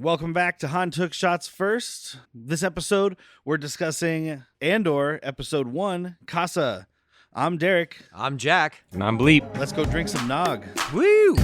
Welcome back to Han Took Shots First. This episode, we're discussing Andor, Episode 1, Kassa. I'm Derrick. I'm Jack. And I'm Bleep. Let's go drink some nog. Woo!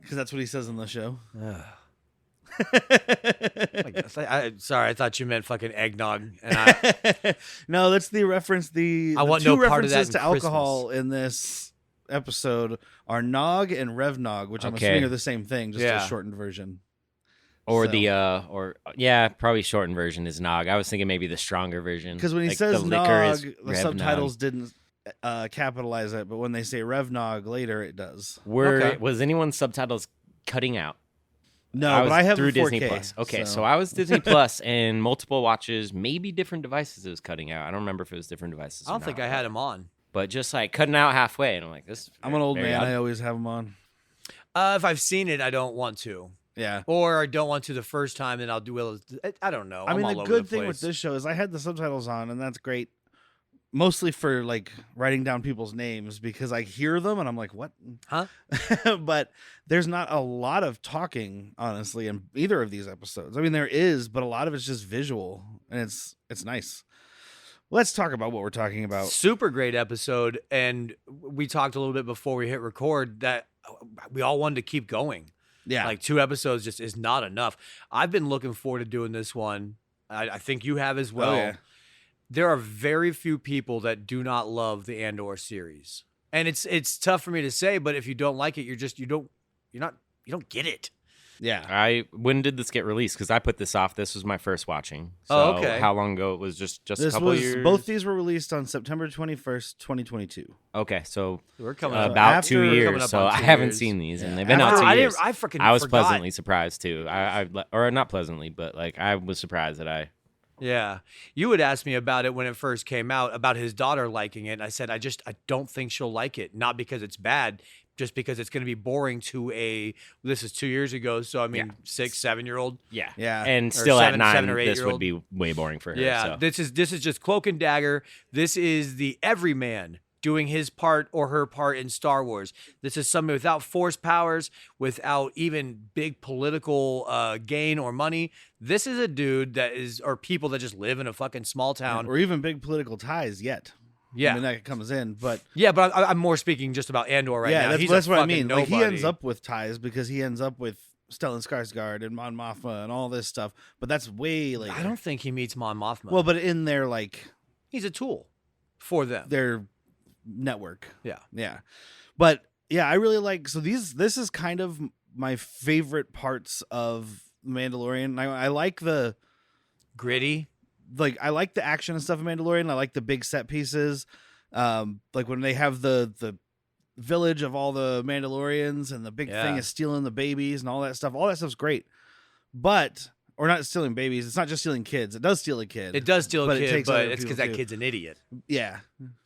Because that's what he says in the show. Sorry, I thought you meant fucking eggnog. No, that's the reference. The want two no part of that references in to alcohol in this episode are nog and revnog, which I'm assuming are the same thing, just a shortened version. Or probably shortened version is nog. I was thinking maybe the stronger version. Because when he says nog, the subtitles didn't capitalize it, but when they say revnog later, it does. Was anyone's subtitles cutting out? No, but I have through 4K, Disney Plus. Okay, so I was Disney Plus and multiple watches, maybe different devices it was cutting out. I don't remember if it was different devices. I don't think I had them on. But just like cutting out halfway, and I'm like, this. I'm an old man. I always have them on. If I've seen it, I don't want to. Yeah. Or I don't want to the first time, and I'll do it. I don't know. I mean, the good thing with this show is I had the subtitles on, and that's great. Mostly for like writing down people's names because I hear them and I'm like, what? Huh? But there's not a lot of talking, honestly, in either of these episodes. I mean, there is, but a lot of it's just visual and it's nice. Let's talk about what we're talking about. Super great episode. And we talked a little bit before we hit record that we all wanted to keep going. Yeah. Like 2 episodes just is not enough. I've been looking forward to doing this one. I think you have as well. Oh, yeah. There are very few people that do not love the Andor series. And it's tough for me to say, but if you don't like it, you don't get it. Yeah. When did this get released? Because I put this off. This was my first watching. So oh, okay. How long ago? It was just a couple years? Both these were released on September 21st, 2022. Okay, so we're coming about 2 years. So I haven't seen these, and they've been out 2 years. I was pleasantly surprised too. Or not pleasantly, but like I was surprised that I. Yeah. You would ask me about it when it first came out, about his daughter liking it. And I said, I don't think she'll like it. Not because it's bad, just because it's going to be boring to this is 2 years ago. So, I mean, 6, 7-year-old. Yeah. Yeah. And still at 9, 7 or 8 this would be way boring for her. Yeah. So. This is just cloak and dagger. This is the everyman doing his part or her part in Star Wars. This is somebody without force powers, without even big political gain or money. This is a dude or people that just live in a fucking small town. Or even big political ties yet. Yeah. I mean, that comes in, but... Yeah, but I'm more speaking just about Andor now. Yeah, that's what I mean. Nobody. Like, he ends up with ties because he ends up with Stellan Skarsgård and Mon Mothma and all this stuff, but that's way later. I don't think he meets Mon Mothma. Well, but in their, like... He's a tool for them. Their network. Yeah. But yeah, I really like, so this is kind of my favorite parts of Mandalorian. I like the gritty, like I like the action and stuff in Mandalorian. I like the big set pieces. Like when they have the village of all the Mandalorians and the big thing is stealing the babies and all that stuff. All that stuff's great. Or not stealing babies. It's not just stealing kids. It does steal a kid. It does steal a kid, but it's because that too. kid's an idiot. Yeah.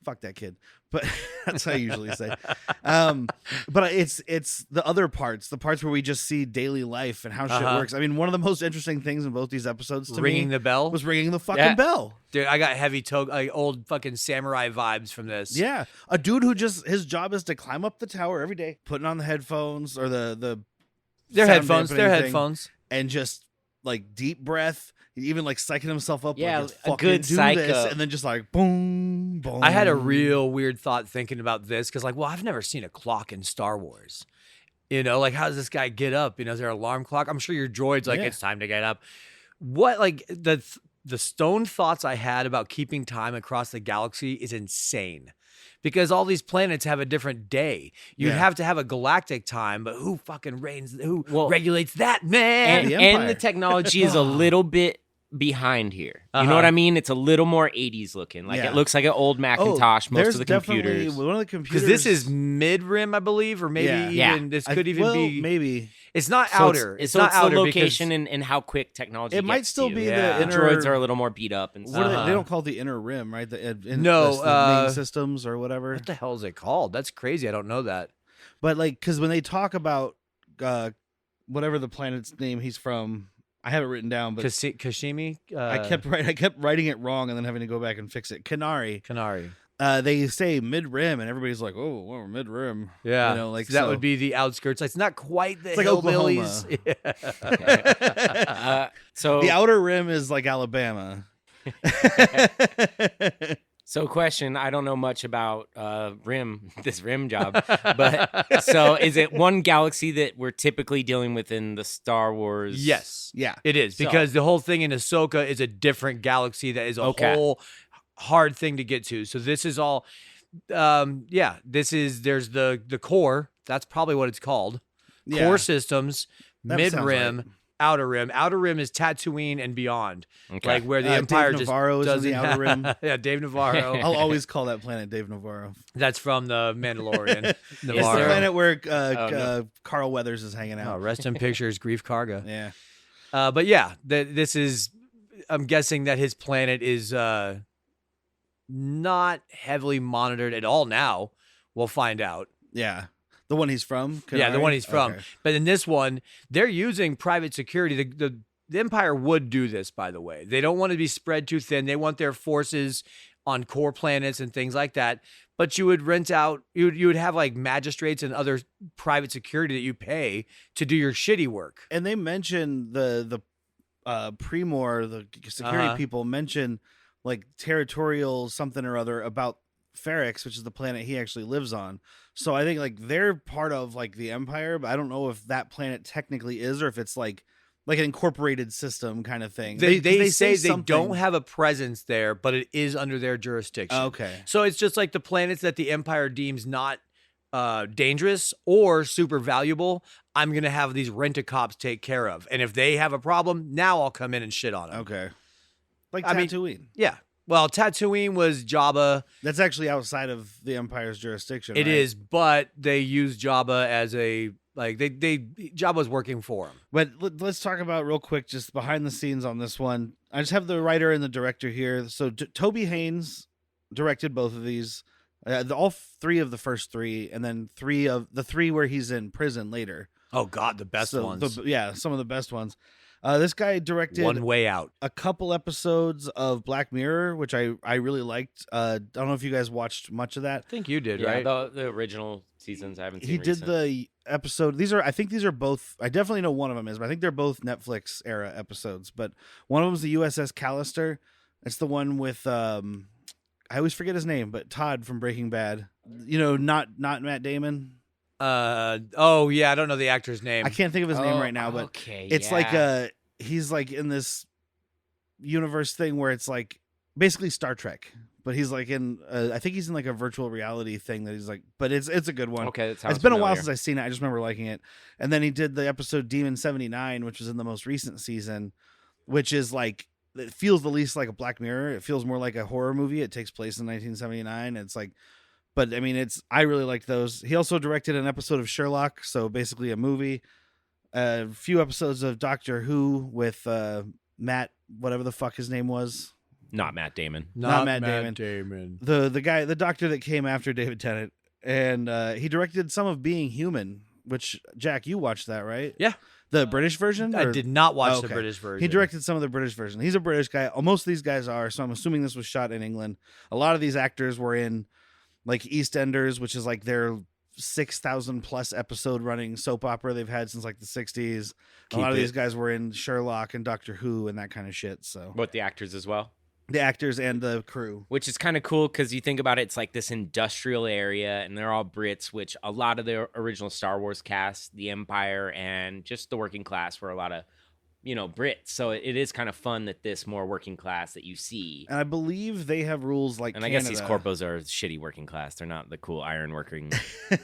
Fuck that kid. But that's what I usually say. But it's the other parts, the parts where we just see daily life and how shit works. I mean, one of the most interesting things in both these episodes to ringing me the bell was ringing the fucking bell. Dude, I got heavy old fucking samurai vibes from this. Yeah. A dude who just, his job is to climb up the tower every day, putting on the headphones or their headphones and just like deep breath, even like psyching himself up. Yeah, like, a good psych this, and then just like boom, boom. I had a real weird thought thinking about this because, like, well, I've never seen a clock in Star Wars. You know, like, how does this guy get up? You know, is there an alarm clock? I'm sure your droid's like, it's time to get up. What, like, the stone thoughts I had about keeping time across the galaxy is insane. Because all these planets have a different day. You'd have to have a galactic time, but who fucking regulates that, man? And the technology is a little bit behind here. You know what I mean? It's a little more 80s looking. Like it looks like an old Macintosh. Most of the computers. One of the computers. Because this is mid-rim, I believe, or maybe even this could even be maybe. It's not outer. It's not outer the location and how quick technology. It might still be the inner. Droids are a little more beat up and stuff. They don't call it the inner rim, right? The main systems or whatever. What the hell is it called? That's crazy. I don't know that. But like, because when they talk about whatever the planet's name he's from, I have it written down, but Kashimi. I kept writing it wrong and then having to go back and fix it. Kanari. They say mid-rim, and everybody's like, "Oh, well, mid-rim." Yeah, you know, like so that would be the outskirts. Like, it's not quite the like hillbillies. Yeah. So the outer rim is like Alabama. So, question: I don't know much about this rim job, but so is it one galaxy that we're typically dealing with in the Star Wars? Yes, yeah, it is because the whole thing in Ahsoka is a different galaxy that is a whole hard thing to get to. So this is all, there's the core. That's probably what it's called. Yeah. Core systems, mid-rim, right. Outer rim. Outer rim is Tatooine and beyond. Okay. Like where the Empire Dave Navarro just does the outer rim. Yeah, Dave Navarro. I'll always call that planet Dave Navarro. That's from the Mandalorian. It's the planet where Carl Weathers is hanging out. Oh, rest in pictures, Grief Karga. Yeah. But yeah, this is, I'm guessing that his planet is not heavily monitored at all now. We'll find out. Yeah. The one he's from? Yeah, the one he's from. Okay. But in this one, they're using private security. The Empire would do this, by the way. They don't want to be spread too thin. They want their forces on core planets and things like that. But you would rent out, you would have like magistrates and other private security that you pay to do your shitty work. And they mention the Primor, the security people mention like territorial something or other about Farrax, which is the planet he actually lives on. So I think like they're part of like the Empire, but I don't know if that planet technically is or if it's like an incorporated system kind of thing. They say they don't have a presence there, but it is under their jurisdiction. Okay. So it's just like the planets that the Empire deems not dangerous or super valuable, I'm going to have these rent-a-cops take care of. And if they have a problem, now I'll come in and shit on them. Okay. Like Tatooine. Yeah. Well, Tatooine was Jabba. That's actually outside of the Empire's jurisdiction. It is, but they use Jabba as a Jabba's working for him. But let's talk about real quick, just behind the scenes on this one. I just have the writer and the director here. So Toby Haynes directed both of these, all three of the first three, and then three where he's in prison later. Oh God, the best ones. Some of the best ones. This guy directed One Way Out, a couple episodes of Black Mirror, which I really liked. I don't know if you guys watched much of that. I think you did, right? The original seasons. I haven't seen. He did the episode. I think these are both. I definitely know one of them is, but I think they're both Netflix era episodes. But one of them is the USS Callister. It's the one with I always forget his name, but Todd from Breaking Bad. You know, not Matt Damon. I don't know the actor's name. I can't think of his name right now, but it's like he's like in this universe thing where it's like basically Star Trek, but he's like in I think he's in like a virtual reality thing that he's like, but it's a good one. Okay, it's been a while since I've seen it. I just remember liking it. And then he did the episode Demon 79, which was in the most recent season, which is like, it feels the least like a Black Mirror. It feels more like a horror movie. It takes place in 1979. It's like, but I mean, I really liked those. He also directed an episode of Sherlock, so basically a movie. A few episodes of Doctor Who with Matt, whatever the fuck his name was. Not Matt Damon. Not Matt Damon. The guy, the doctor that came after David Tennant, and he directed some of Being Human, which Jack, you watched that, right? Yeah. The British version? I did not watch the British version. He directed some of the British version. He's a British guy. Most of these guys are, so I'm assuming this was shot in England. A lot of these actors were in like EastEnders, which is like their 6,000 plus episode running soap opera they've had since like the 60s. A lot of these guys were in Sherlock and Doctor Who and that kind of shit. So both the actors as well? The actors and the crew. Which is kind of cool because you think about it, it's like this industrial area and they're all Brits, which a lot of the original Star Wars cast, the Empire, and just the working class were a lot of, Brits. So it is kind of fun that this more working class that you see. And I believe they have rules like Canada. I guess these corpos are shitty working class. They're not the cool iron working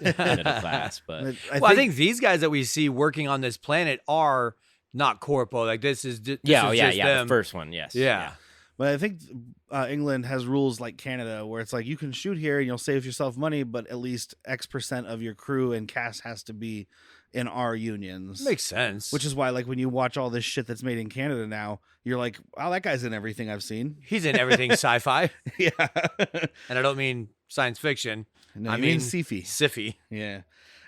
middle class. But I think these guys that we see working on this planet are not corpo. Like this is just The first one, yes. Yeah. But I think England has rules like Canada where it's like you can shoot here and you'll save yourself money, but at least X% of your crew and cast has to be in our unions. Makes sense. Which is why, like, when you watch all this shit that's made in Canada now, you're like, wow, that guy's in everything I've seen. He's in everything sci-fi. Yeah. And I don't mean science fiction. No, I mean mean sci-fi. Yeah.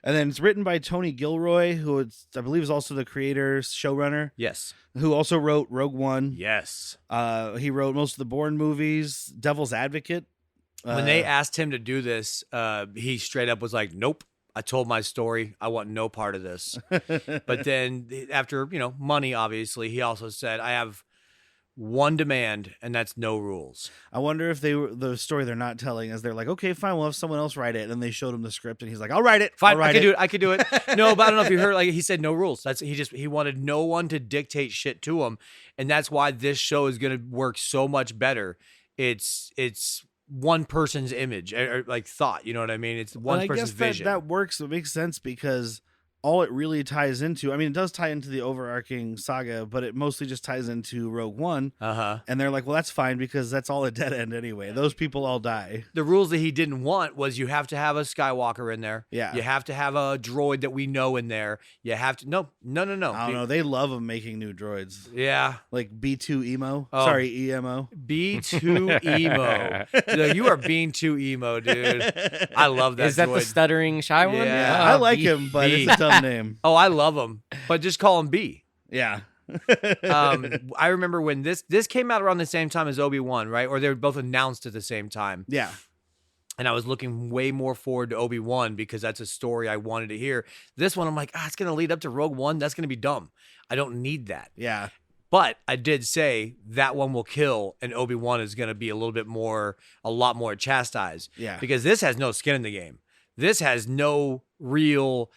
And then it's written by Tony Gilroy, who I believe is also the creator, showrunner. Yes. Who also wrote Rogue One. Yes. He wrote most of the Bourne movies, Devil's Advocate. When they asked him to do this, he straight up was like, nope. I told my story. I want no part of this. But then after, money, obviously, he also said, I have one demand, and that's no rules. I wonder if the story they're not telling is they're like, okay, fine, we'll have someone else write it. And they showed him the script, and he's like, I'll write it. Fine, I could do it. No, but I don't know if you heard, like he said no rules. He wanted no one to dictate shit to him. And that's why this show is going to work so much better. It's one person's image or like thought, you know what I mean? It's one person's vision. That works. It makes sense because all it really ties into, I mean, it does tie into the overarching saga, but it mostly just ties into Rogue One. And they're like, well, that's fine because that's all a dead end anyway. Those people all die. The rules that he didn't want was you have to have a Skywalker in there. Yeah. You have to have a droid that we know in there. You have to, no. I don't know. They love them making new droids. Yeah. Like B2 Emo. Oh. Sorry, EMO. B2 Emo. No, you are being too emo, dude. I love that. Is that droid. the stuttering shy one? Yeah. I like him, but it's a dumb name. Oh, I love him, but just call him B. Yeah. I remember when this came out around the same time as Obi-Wan, right? Or they were both announced at the same time. Yeah. And I was looking way more forward to Obi-Wan because that's a story I wanted to hear. This one, I'm like, it's going to lead up to Rogue One. That's going to be dumb. I don't need that. Yeah. But I did say that one will kill, and Obi-Wan is going to be a lot more chastised. Yeah. Because this has no skin in the game. This has no real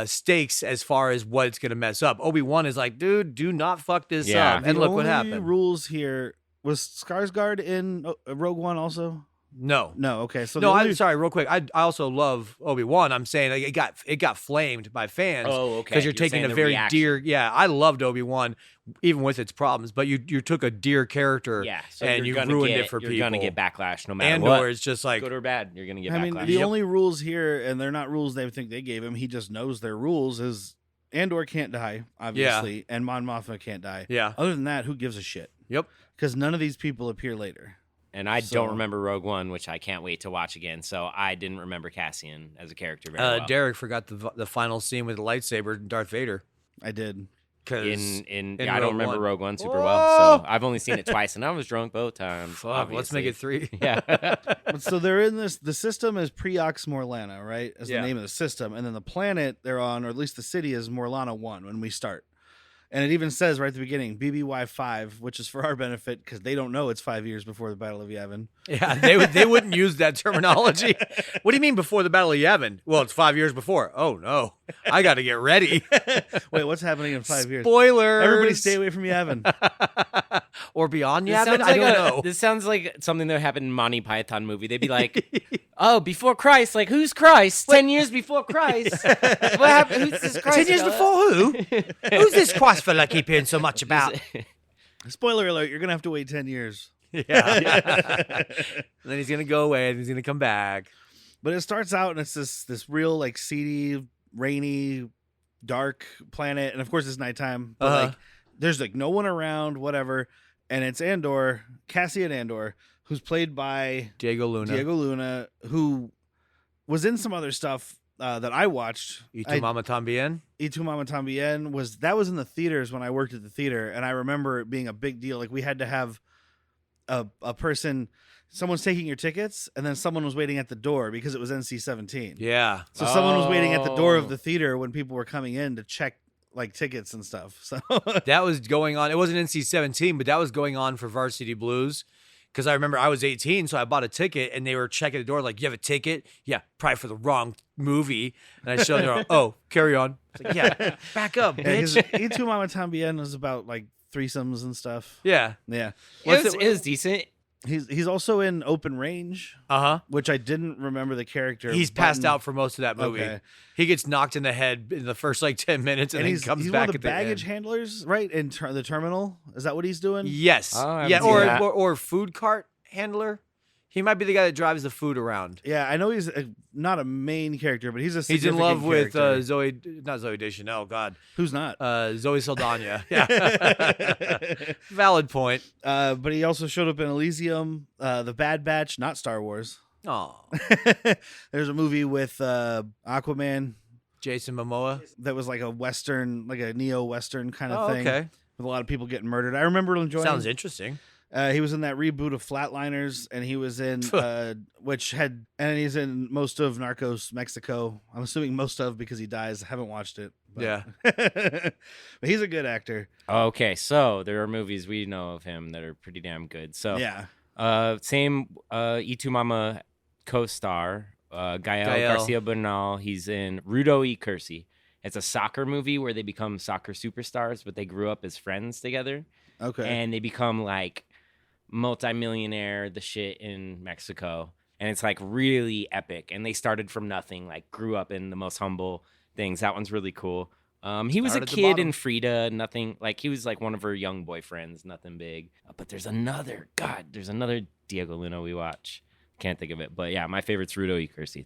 stakes as far as what it's going to mess up. Obi-Wan is like, dude, do not fuck this up. And look what happened. The rules here, was Skarsgård in Rogue One also? No. Okay. So I'm sorry, real quick. I also love Obi-Wan. I'm saying like, it got flamed by fans. Oh, okay. Because you're taking a very reaction. dear. Yeah, I loved Obi-Wan, even with its problems. But you took a dear character, and you ruined it for people. You're gonna get backlash no matter Andor what. is just like good or bad. You're gonna get backlash. I mean, the only rules here, and they're not rules they think they gave him. He just knows their rules. Is Andor can't die, obviously, and Mon Mothma can't die. Yeah. Other than that, who gives a shit? Yep. Because none of these people appear later. And I don't remember Rogue One, which I can't wait to watch again. So I didn't remember Cassian as a character very well. Derrick forgot the final scene with the lightsaber and Darth Vader. I did. I don't remember Rogue One super Whoa! well. So I've only seen it twice, and I was drunk both times. Fuck, let's make it 3. Yeah. So they're in this. The system is Preox Morlana, right? As Yeah. the name of the system, and then the planet they're on, or at least the city, is Morlana 1 when we start. And it even says right at the beginning, BBY5, which is for our benefit because they don't know it's 5 years before the Battle of Yavin. Yeah, they wouldn't use that terminology. What do you mean before the Battle of Yavin? Well, it's 5 years before. Oh, no. I got to get ready. Wait, what's happening in 5 years? Spoilers. Everybody stay away from Yavin. Or beyond This Yavin? sounds I don't know. This sounds like something that would happen in Monty Python movie. They'd be like, oh, before Christ. Like, who's Christ? 10 years before Christ. What happened? Who's this Christ? 10 years before who? Who's this Christ fella keep hearing so much about? Spoiler alert, you're going to have to wait 10 years. Yeah. Then he's going to go away and he's going to come back. But it starts out and it's this real like seedy, rainy, dark planet. And of course it's nighttime. But like there's like no one around, whatever. And it's Andor, Cassian Andor, who's played by Diego Luna, who was in some other stuff that I watched. Y tu Mama Tambien? Y tu Mama Tambien was in the theaters when I worked at the theater, and I remember it being a big deal. Like we had to have a person, someone's taking your tickets, and then someone was waiting at the door because it was NC-17. Yeah. So someone was waiting at the door of the theater when people were coming in to check like tickets and stuff. So that was going on. It wasn't NC-17, but that was going on for Varsity Blues. Because I remember I was 18, so I bought a ticket, and they were checking the door like, you have a ticket? Yeah, probably for the wrong movie. And I showed them, oh, carry on. It's like, yeah, back up, bitch. Y tu Mama Tambien was about like threesomes and stuff. Yeah. Yeah. It was decent. He's also in Open Range, which I didn't remember the character. He's passed out for most of that movie. Okay. He gets knocked in the head in the first 10 minutes, and then comes back. He's one of the baggage handlers, right? In the terminal, is that what he's doing? Yes, or food cart handler. He might be the guy that drives the food around. Yeah, I know he's not a main character, but he's in love with not Zooey Deschanel. God, who's not? Zoe Saldana. Yeah, valid point. But he also showed up in Elysium, The Bad Batch, not Star Wars. Oh, there's a movie with Aquaman, Jason Momoa, that was like a Western, like a neo-Western kind of thing. Okay, with a lot of people getting murdered. I remember enjoying. Sounds interesting. He was in that reboot of Flatliners, and he was in and he's in most of Narcos Mexico. I'm assuming most of because he dies. I haven't watched it. But. Yeah, but he's a good actor. Okay, so there are movies we know of him that are pretty damn good. So yeah, same Y2 Mama co-star Gael Garcia Bernal. He's in Rudo y Cursi. It's a soccer movie where they become soccer superstars, but they grew up as friends together. Okay, and they become like multi-millionaire the shit in Mexico, and it's like really epic, and they started from nothing, like grew up in the most humble things. That one's really cool. He was a kid in Frida, nothing like he was like one of her young boyfriends, nothing big. But there's another Diego Luna we watch. Can't think of it, but yeah, my favorite's Rudo y Cursi.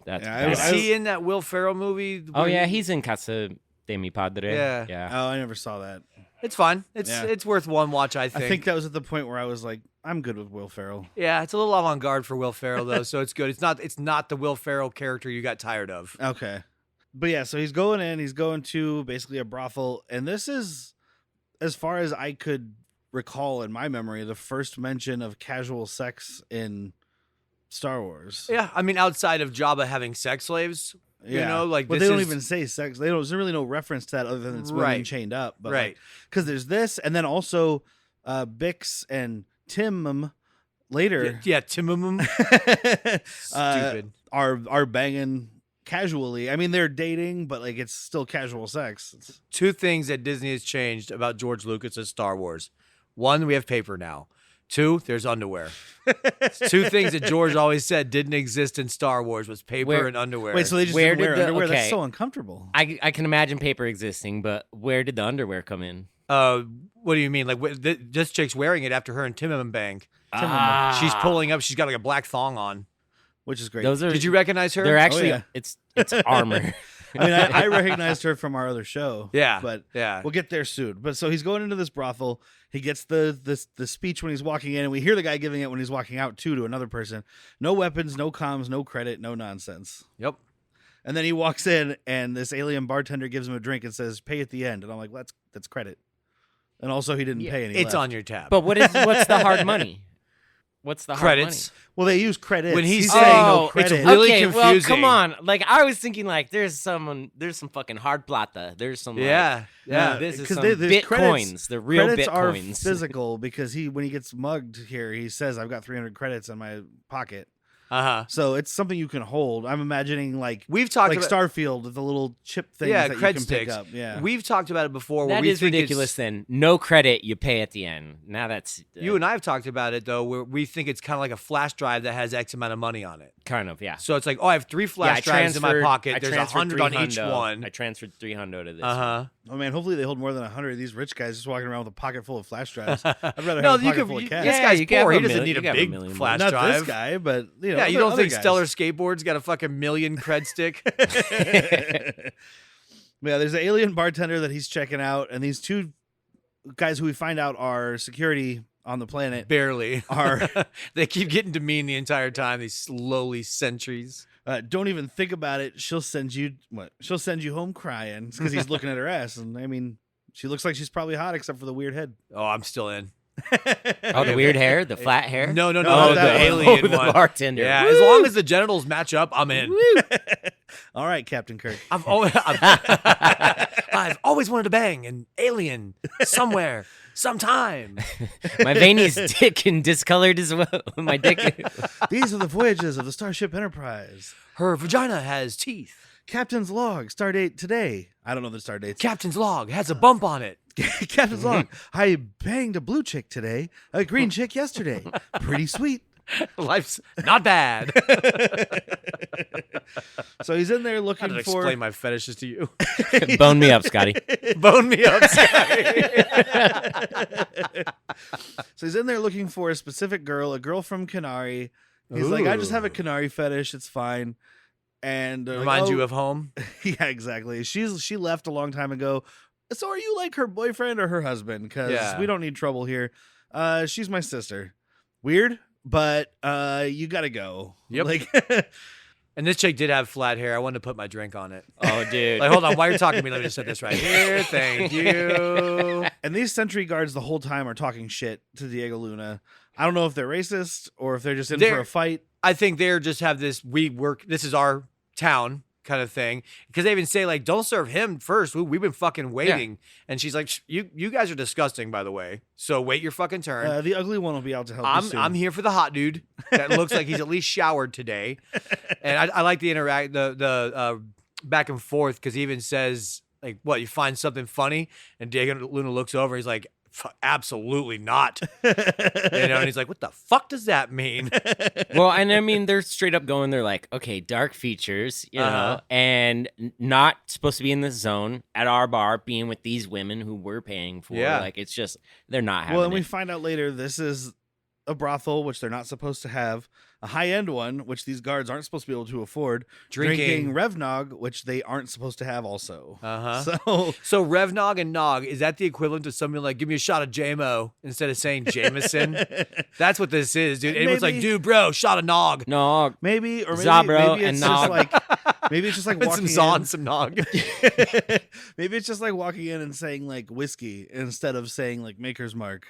Is he in that Will Ferrell movie? Oh yeah, he's in Casa de mi Padre. Yeah. Oh, I never saw that. It's fun. It's worth one watch, I think. I think that was at the point where I was like, I'm good with Will Ferrell. Yeah, it's a little avant-garde for Will Ferrell though, so it's good. It's not the Will Ferrell character you got tired of. Okay. But yeah, so he's going to basically a brothel, and this is, as far as I could recall in my memory, the first mention of casual sex in Star Wars. Yeah, I mean outside of Jabba having sex slaves. Yeah. You know, like but they don't even say sex. There's really no reference to that other than it's women chained up. But because there's this, and then also Bix and Tim later. Yeah, Timum. Stupid. Are banging casually. I mean, they're dating, but like it's still casual sex. Two things that Disney has changed about George Lucas's Star Wars. One, we have paper now. Two, there's underwear. Two things that George always said didn't exist in Star Wars was paper and underwear. Wait, so they just didn't wear underwear? Okay. That's so uncomfortable. I can imagine paper existing, but where did the underwear come in? What do you mean? Like this chick's wearing it after her and Timothy bang. She's pulling up. She's got like a black thong on, which is great. Did you recognize her? They're actually it's armor. I mean, I recognized her from our other show. Yeah, but we'll get there soon. But so he's going into this brothel. He gets the speech when he's walking in, and we hear the guy giving it when he's walking out too to another person. No weapons, no comms, no credit, no nonsense. Yep. And then he walks in, and this alien bartender gives him a drink and says, "Pay at the end." And I'm like, that's credit. And also, he didn't pay any. It's on your tab. But what's the hard money? What's the credits? Hard money? Well, they use credits. When he's saying no credit. It's really confusing. Well, come on. Like I was thinking, like there's some fucking hard plata. There's some yeah. This is some bitcoins. The real credits bitcoins are physical because when he gets mugged here, he says, "I've got 300 credits in my pocket." So it's something you can hold. I'm imagining like we've talked about Starfield with the little chip things that you can pick up. Yeah, we've talked about it before. That is ridiculous. Then no credit, you pay at the end. Now that's you and I have talked about it though, where we think it's kind of like a flash drive that has X amount of money on it. Kind of, yeah. So it's like, I have 3 flash drives in my pocket. There's 100 on each one. I transferred 300 to this. one. Oh man, hopefully they hold more than 100 of these rich guys just walking around with a pocket full of flash drives. I'd rather have a pocket full of cash. This guy's poor. He doesn't need a big flash drive. Not this guy, but you know. Yeah, you don't think Stellar Skateboard's got a fucking million cred stick? Yeah, there's an alien bartender that he's checking out, and these two guys who we find out are security on the planet. Barely. They keep getting demeaned the entire time, these slowly sentries. Don't even think about it. She'll send you home crying because he's looking at her ass. And I mean, she looks like she's probably hot except for the weird head. Oh, I'm still in. Oh, the weird hair, the flat hair. No, the alien one. The bartender. Yeah, as long as the genitals match up, I'm in. All right, Captain Kirk. I've always wanted to bang an alien somewhere. Sometime. My veiny dick and discolored as well. My dick. These are the voyages of the Starship Enterprise. Her vagina has teeth. Captain's log, stardate today. I don't know the star dates. Captain's log has a bump on it. Captain's log. I banged a blue chick today, a green chick yesterday. Pretty sweet. Life's not bad. So he's in there How looking to for. explain my fetishes to you? Bone me up, Scotty. Bone me up, Scotty. So he's in there looking for a specific girl, a girl from Canary. He's like, I just have a Canary fetish. It's fine. And Remind you of home. Yeah, exactly. She left a long time ago. So are you like her boyfriend or her husband? Because we don't need trouble here. She's my sister. Weird, but you gotta go. Yep. Like, And this chick did have flat hair. I wanted to put my drink on it. Oh, dude. Like, hold on. While you're talking to me, let me just set this right here. Thank you. and these sentry guards the whole time are talking shit to Diego Luna. I don't know if they're racist or if they're just in for a fight. I think they're just have this, this is our town kind of thing. Because they even say, like, don't serve him first. We've been fucking waiting. Yeah. And she's like, you guys are disgusting, by the way. So wait your fucking turn. The ugly one will be out to help you soon. I'm here for the hot dude that looks like he's at least showered today. And I like the the back and forth because he even says, like, what, you find something funny? And Diego Luna looks over and he's like, absolutely not. And he's like, what the fuck does that mean? Well, and I mean, they're straight up going, they're like, okay, dark features, you know, and not supposed to be in this zone at our bar, being with these women who we're paying for. Yeah. Like, it's just, they're not having and we find out later this is a brothel, which they're not supposed to have, a high-end one, which these guards aren't supposed to be able to afford, drinking Revnog, which they aren't supposed to have also. So Revnog and Nog, is that the equivalent to something like, give me a shot of JMO instead of saying Jameson? That's what this is, dude. Everyone's like, dude, bro, shot of Nog. Nog. Maybe, or Zabro maybe it's and just Nog. like, maybe it's just like walking some in. some Nog. Maybe it's just like walking in and saying like whiskey instead of saying like Maker's Mark.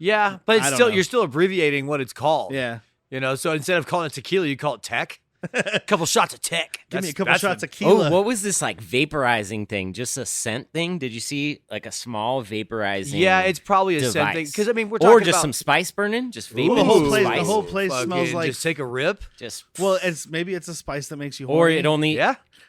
Yeah, but it's still, you're still abbreviating what it's called. Yeah. You know, so instead of calling it tequila, you call it tech. A couple shots of tech. Give me a couple shots of tequila. Oh, what was this like vaporizing thing? Just a scent thing? Did you see like a small vaporizing? Yeah, it's probably a device. scent thing. Because I mean, we're talking or just about some spice burning. Just vaping. The whole place Fucking smells like. Just take a rip. Maybe it's a spice that makes you horny. Or it only.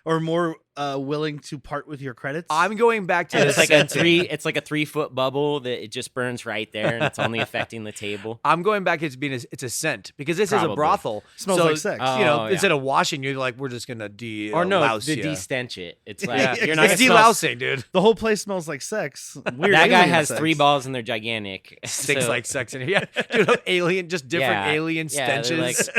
Or more willing to part with your credits. I'm going back to it's like a 3-foot bubble that it just burns right there, and it's only affecting the table. I'm going back to it's a scent because this is a brothel. Smells like sex. Instead of washing you, like we're just gonna de-stench it. It's like you're not. It's delousing, dude. The whole place smells like sex. Weird. That guy has 3 balls and they're gigantic. Stinks like sex in here. Yeah, dude, alien, just different alien stenches.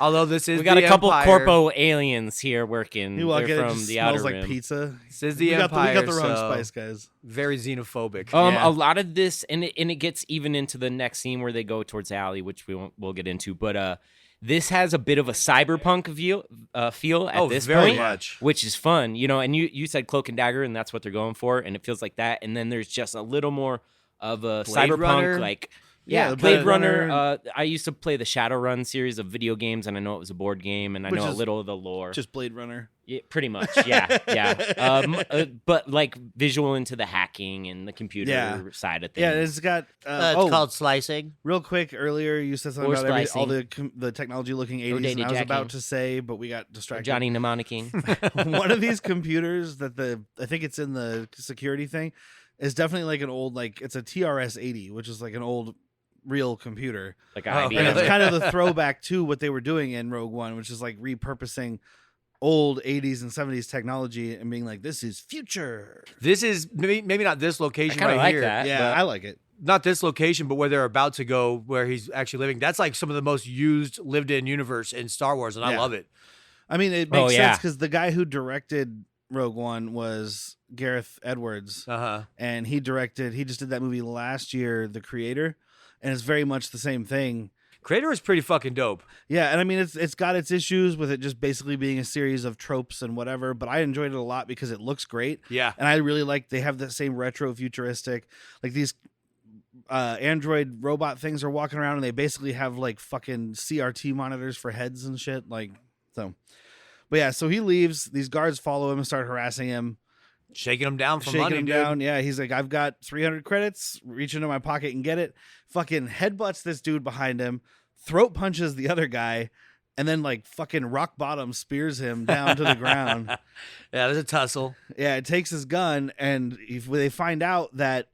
Although we got a couple corpo aliens here working. You walk in, from it just the smells outer like rim. Pizza. This is the Empire. We got the wrong spice, guys. Very xenophobic. A lot of this, and it gets even into the next scene where they go towards the alley, which we'll get into. But this has a bit of a cyberpunk feel at this point, much. Which is fun, you know. And you said Cloak and Dagger, and that's what they're going for, and it feels like that. And then there's just a little more of a Blade cyberpunk, Runner? like. Yeah, Blade Runner. I used to play the Shadowrun series of video games, and I know it was a board game, and I know a little of the lore. Just Blade Runner. Yeah, pretty much, yeah. But like visual into the hacking and the computer side of things. Yeah, it's got. It's called slicing. Real quick, earlier you said something about all the technology looking 80s, and I was about to say, but we got distracted. Johnny Mnemonic King. One of these computers that I think it's in the security thing is definitely like an old, like it's a TRS-80, which is like an old real computer. Like and it's kind of the throwback to what they were doing in Rogue One, which is like repurposing old 80s and 70s technology and being like, this is future. This is maybe not this location right like here. That, yeah, I like it. Not this location, but where they're about to go, where he's actually living. That's like some of the most lived in universe in Star Wars, and I love it. I mean, it makes sense because the guy who directed Rogue One was Gareth Edwards, and he just did that movie last year, The Creator, and it's very much the same thing. Creator is pretty fucking dope. Yeah, and I mean it's got its issues with it just basically being a series of tropes and whatever, but I enjoyed it a lot because it looks great. Yeah. And I really like they have that same retro futuristic, like these android robot things are walking around and they basically have like fucking CRT monitors for heads and shit, like so. But yeah, so he leaves, these guards follow him and start harassing him. Shaking him down for money, dude. Yeah, he's like, I've got 300 credits. Reach into my pocket and get it. Fucking headbutts this dude behind him, throat punches the other guy, and then like fucking rock bottom spears him down to the ground. Yeah, there's a tussle. Yeah, it takes his gun, and they find out that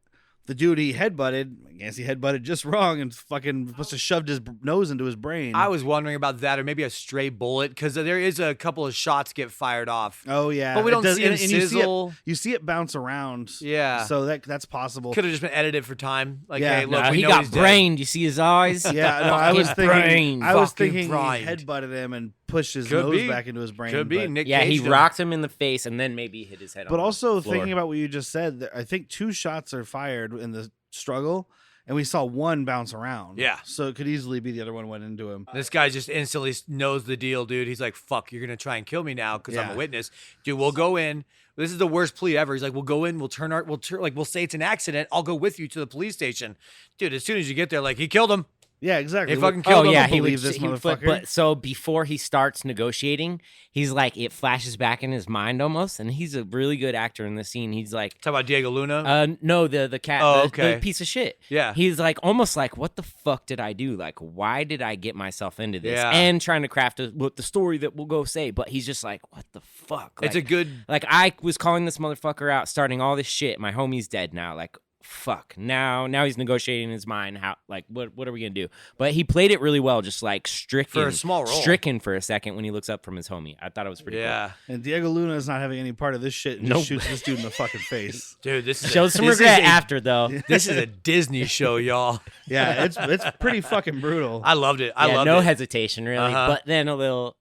the dude he headbutted, I guess he headbutted just wrong and fucking must have shoved his nose into his brain. I was wondering about that, or maybe a stray bullet, because there is a couple of shots get fired off. Oh yeah, but we don't see it sizzle. You see it bounce around. Yeah, so that's possible. Could have just been edited for time. Like, yeah, hey, look, no, we he know got he's brained. You see his eyes? Yeah, no, I was thinking he brained. headbutted him and pushed his nose back into his brain. Could be. Nick yeah, Cage he rocked him in the face and then maybe hit his head. But on also the floor. thinking about what you just said, I think 2 shots are fired in the struggle, and we saw 1 bounce around. Yeah, so it could easily be the other one went into him. This guy just instantly knows the deal, dude. He's like, "Fuck, you're gonna try and kill me now because I'm a witness, dude. We'll go in." This is the worst plea ever. He's like, "We'll go in. We'll say it's an accident. I'll go with you to the police station, dude. As soon as you get there, like, he killed him." Yeah, exactly. He fucking killed him. Yeah, he believes this motherfucker. But so before he starts negotiating, he's like, it flashes back in his mind almost, and he's a really good actor in the scene. He's like, talk about Diego Luna. No, the cat, the piece of shit. Yeah, he's like almost like, what the fuck did I do? Like, why did I get myself into this? Yeah. And trying to craft the story that we'll go say, but he's just like, what the fuck? Like, it's a good. Like, I was calling this motherfucker out, starting all this shit. My homie's dead now. Like, fuck. Now he's negotiating in his mind. How, like, what are we gonna do? But he played it really well, just like stricken for a small role, stricken for a second when he looks up from his homie. I thought it was pretty cool. And Diego Luna is not having any part of this shit and just shoots this dude in the fucking face. Dude, this shows some regret after though. This is a Disney show, y'all. Yeah, it's pretty fucking brutal. I loved it. I loved no it. hesitation really, but then a little.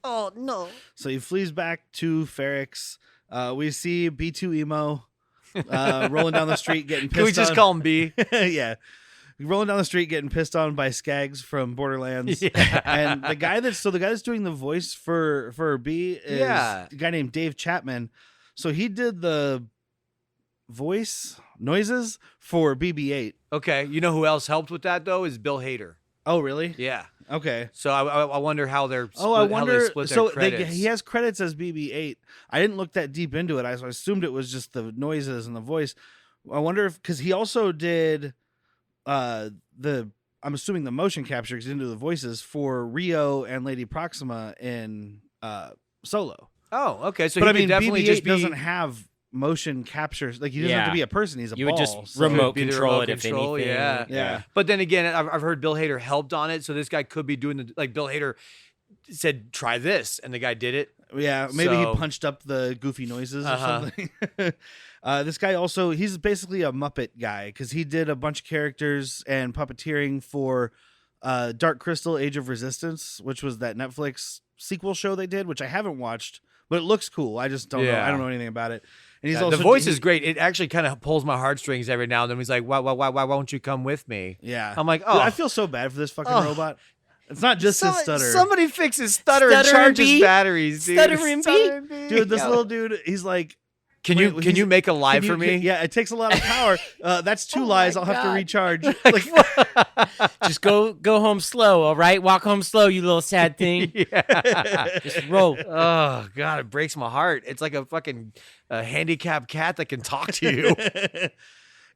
Oh no! So he flees back to Farrax. We see B2 emo rolling down the street getting pissed on. Can we just call him B? Yeah. Rolling down the street getting pissed on by Skaggs from Borderlands. Yeah. And the guy that's doing the voice for B is a guy named Dave Chapman. So he did the voice noises for BB-8. Okay. You know who else helped with that though is Bill Hader. Oh, really? Yeah. Okay. So I wonder how they're how they split their credits. He has credits as BB-8. I didn't look that deep into it. I assumed it was just the noises and the voice. I wonder if, because he also did I'm assuming the motion capture, because he didn't do the voices for Rio and Lady Proxima in Solo. Oh, okay. So but he I mean, definitely BB-8 just doesn't have motion captures. Like, he doesn't have to be a person. He's a ball. You would just so. remote Be the control remote it control, if anything. yeah. But then again, I've heard Bill Hader helped on it, so this guy could be doing Bill Hader said, try this, and the guy did it. Yeah, maybe he punched up the goofy noises or something. This guy also, he's basically a Muppet guy, because he did a bunch of characters and puppeteering for Dark Crystal Age of Resistance, which was that Netflix sequel show they did, which I haven't watched, but it looks cool. I just don't know. I don't know anything about it. And he's also the voice is great. It actually kind of pulls my heartstrings every now and then. He's like, why won't you come with me? Yeah. I'm like, Dude, I feel so bad for this fucking robot. It's not just his stutter. Somebody fix his stutter and charge his batteries, dude. Stuttering B? Dude, this little dude, he's like, Can you make a lie for me? Yeah, it takes a lot of power. That's 2 lies. I'll have to recharge. Like, just go home slow, all right? Walk home slow, you little sad thing. Yeah. Just roll. Oh God, it breaks my heart. It's like a fucking handicapped cat that can talk to you.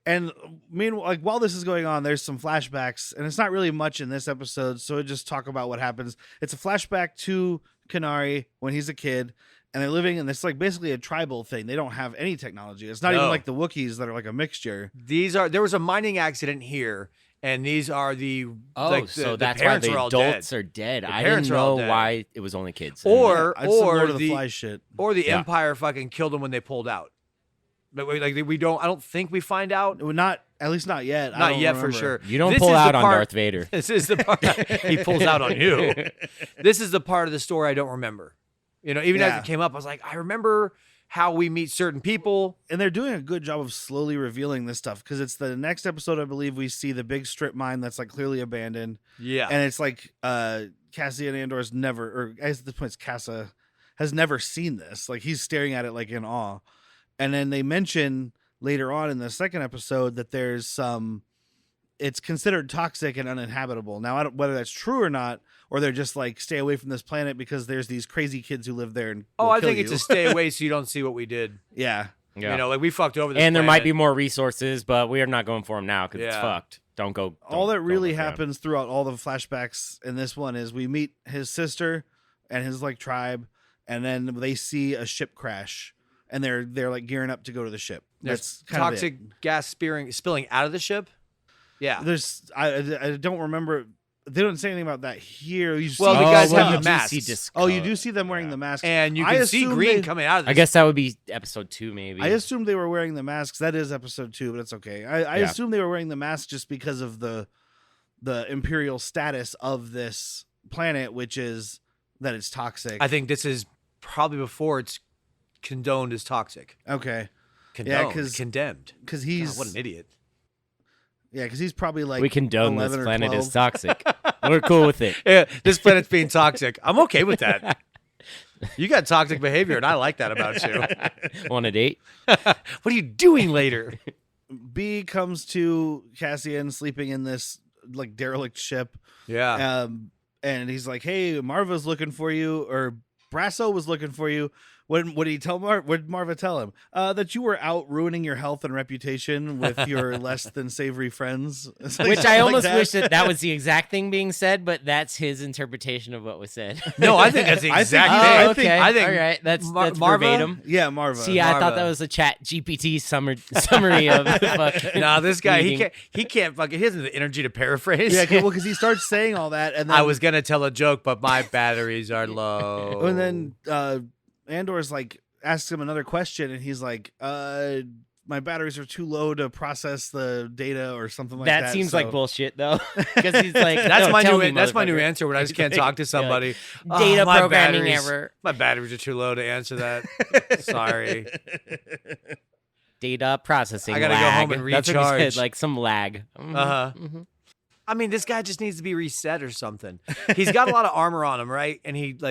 And meanwhile, like, while this is going on, there's some flashbacks, and it's not really much in this episode, so just talk about what happens. It's a flashback to Kenari when he's a kid, and they're living in this, like, basically a tribal thing. They don't have any technology. It's not even like the Wookiees that are like a mixture. There was a mining accident here, and these are the so that's why the adults are dead. I didn't know why it was only kids. Or the Fly shit. Or the Empire fucking killed them when they pulled out. But we don't. I don't think we find out. Not at least not yet. Not yet for sure. You don't pull out on Darth Vader. This is the part he pulls out on you. This is the part of the story I don't remember. You know, even as it came up, I was like, I remember how we meet certain people. And they're doing a good job of slowly revealing this stuff, because it's the next episode, I believe, we see the big strip mine that's like clearly abandoned. Yeah. And it's like Cassian Andor's never, or at this point, Kassa has never seen this. Like, he's staring at it like in awe. And then they mention later on in the second episode that there's some, it's considered toxic and uninhabitable. Now, I don't, whether that's true or not, or they're just like, stay away from this planet because there's these crazy kids who live there and I think it's a stay away so you don't see what we did. Yeah. You know, like, we fucked over this and there planet. might be more resources, but we are not going for them now because it's fucked. Don't go. All that really happens throughout all the flashbacks in this one is we meet his sister and his like tribe, and then they see a ship crash. and they're like gearing up to go to the ship. There's That's kind toxic of it. gas spilling out of the ship. Yeah. There's I don't remember. They don't say anything about that here. You Well, see, the guys have you the do masks. see disc oh, you color. do see them wearing the masks, And you I can see assume green coming out of this. I guess that would be episode 2, maybe. I assumed they were wearing the masks. That is episode 2, but it's okay. I Yeah. assume they were wearing the masks just because of the imperial status of this planet, which is that it's toxic. I think this is probably before it's condoned as toxic. Okay, Condoned, 'cause- condemned. because he's God, what an idiot. yeah, because he's probably like we condone this 11 or planet 12. is toxic. We're cool with it. Yeah, this planet's being toxic. I'm okay with that. You got toxic behavior, and I like that about you. Want a date? What are you doing later? B comes to Cassian sleeping in this like derelict ship. Yeah. And he's like, "Hey, Marva's looking for you, or Brasso was looking for you." What did he tell What did Marva tell him? That you were out ruining your health and reputation with your less than savory friends. It's like Which something I like almost that. wish that was the exact thing being said, but that's his interpretation of what was said. No, I think that's the I think- exact oh, thing. I think- okay. I think all right. That's Marva? verbatim. Yeah, Marva. See, I thought Marva. that was a Chat GPT summary of the fucking. No, this guy, reading. he can't fucking, he hasn't the energy to paraphrase. Yeah, well, because he starts saying all that, and then I was going to tell a joke, but my batteries are low. and then Andor's like asks him another question, and he's like, "My batteries are too low to process the data, or something like that." That seems so- like bullshit, though, because he's like, That's "No, my tell new me, that's my new motherfucker." answer when I just can't talk to somebody. Data my programming batteries- error. My batteries are too low to answer that. Sorry. Data processing. I gotta go lag. home and That's what he recharge. said, like some lag. Mhm, Uh-huh. mhm. I mean, this guy just needs to be reset or something. He's got a lot of armor on him, right? And he's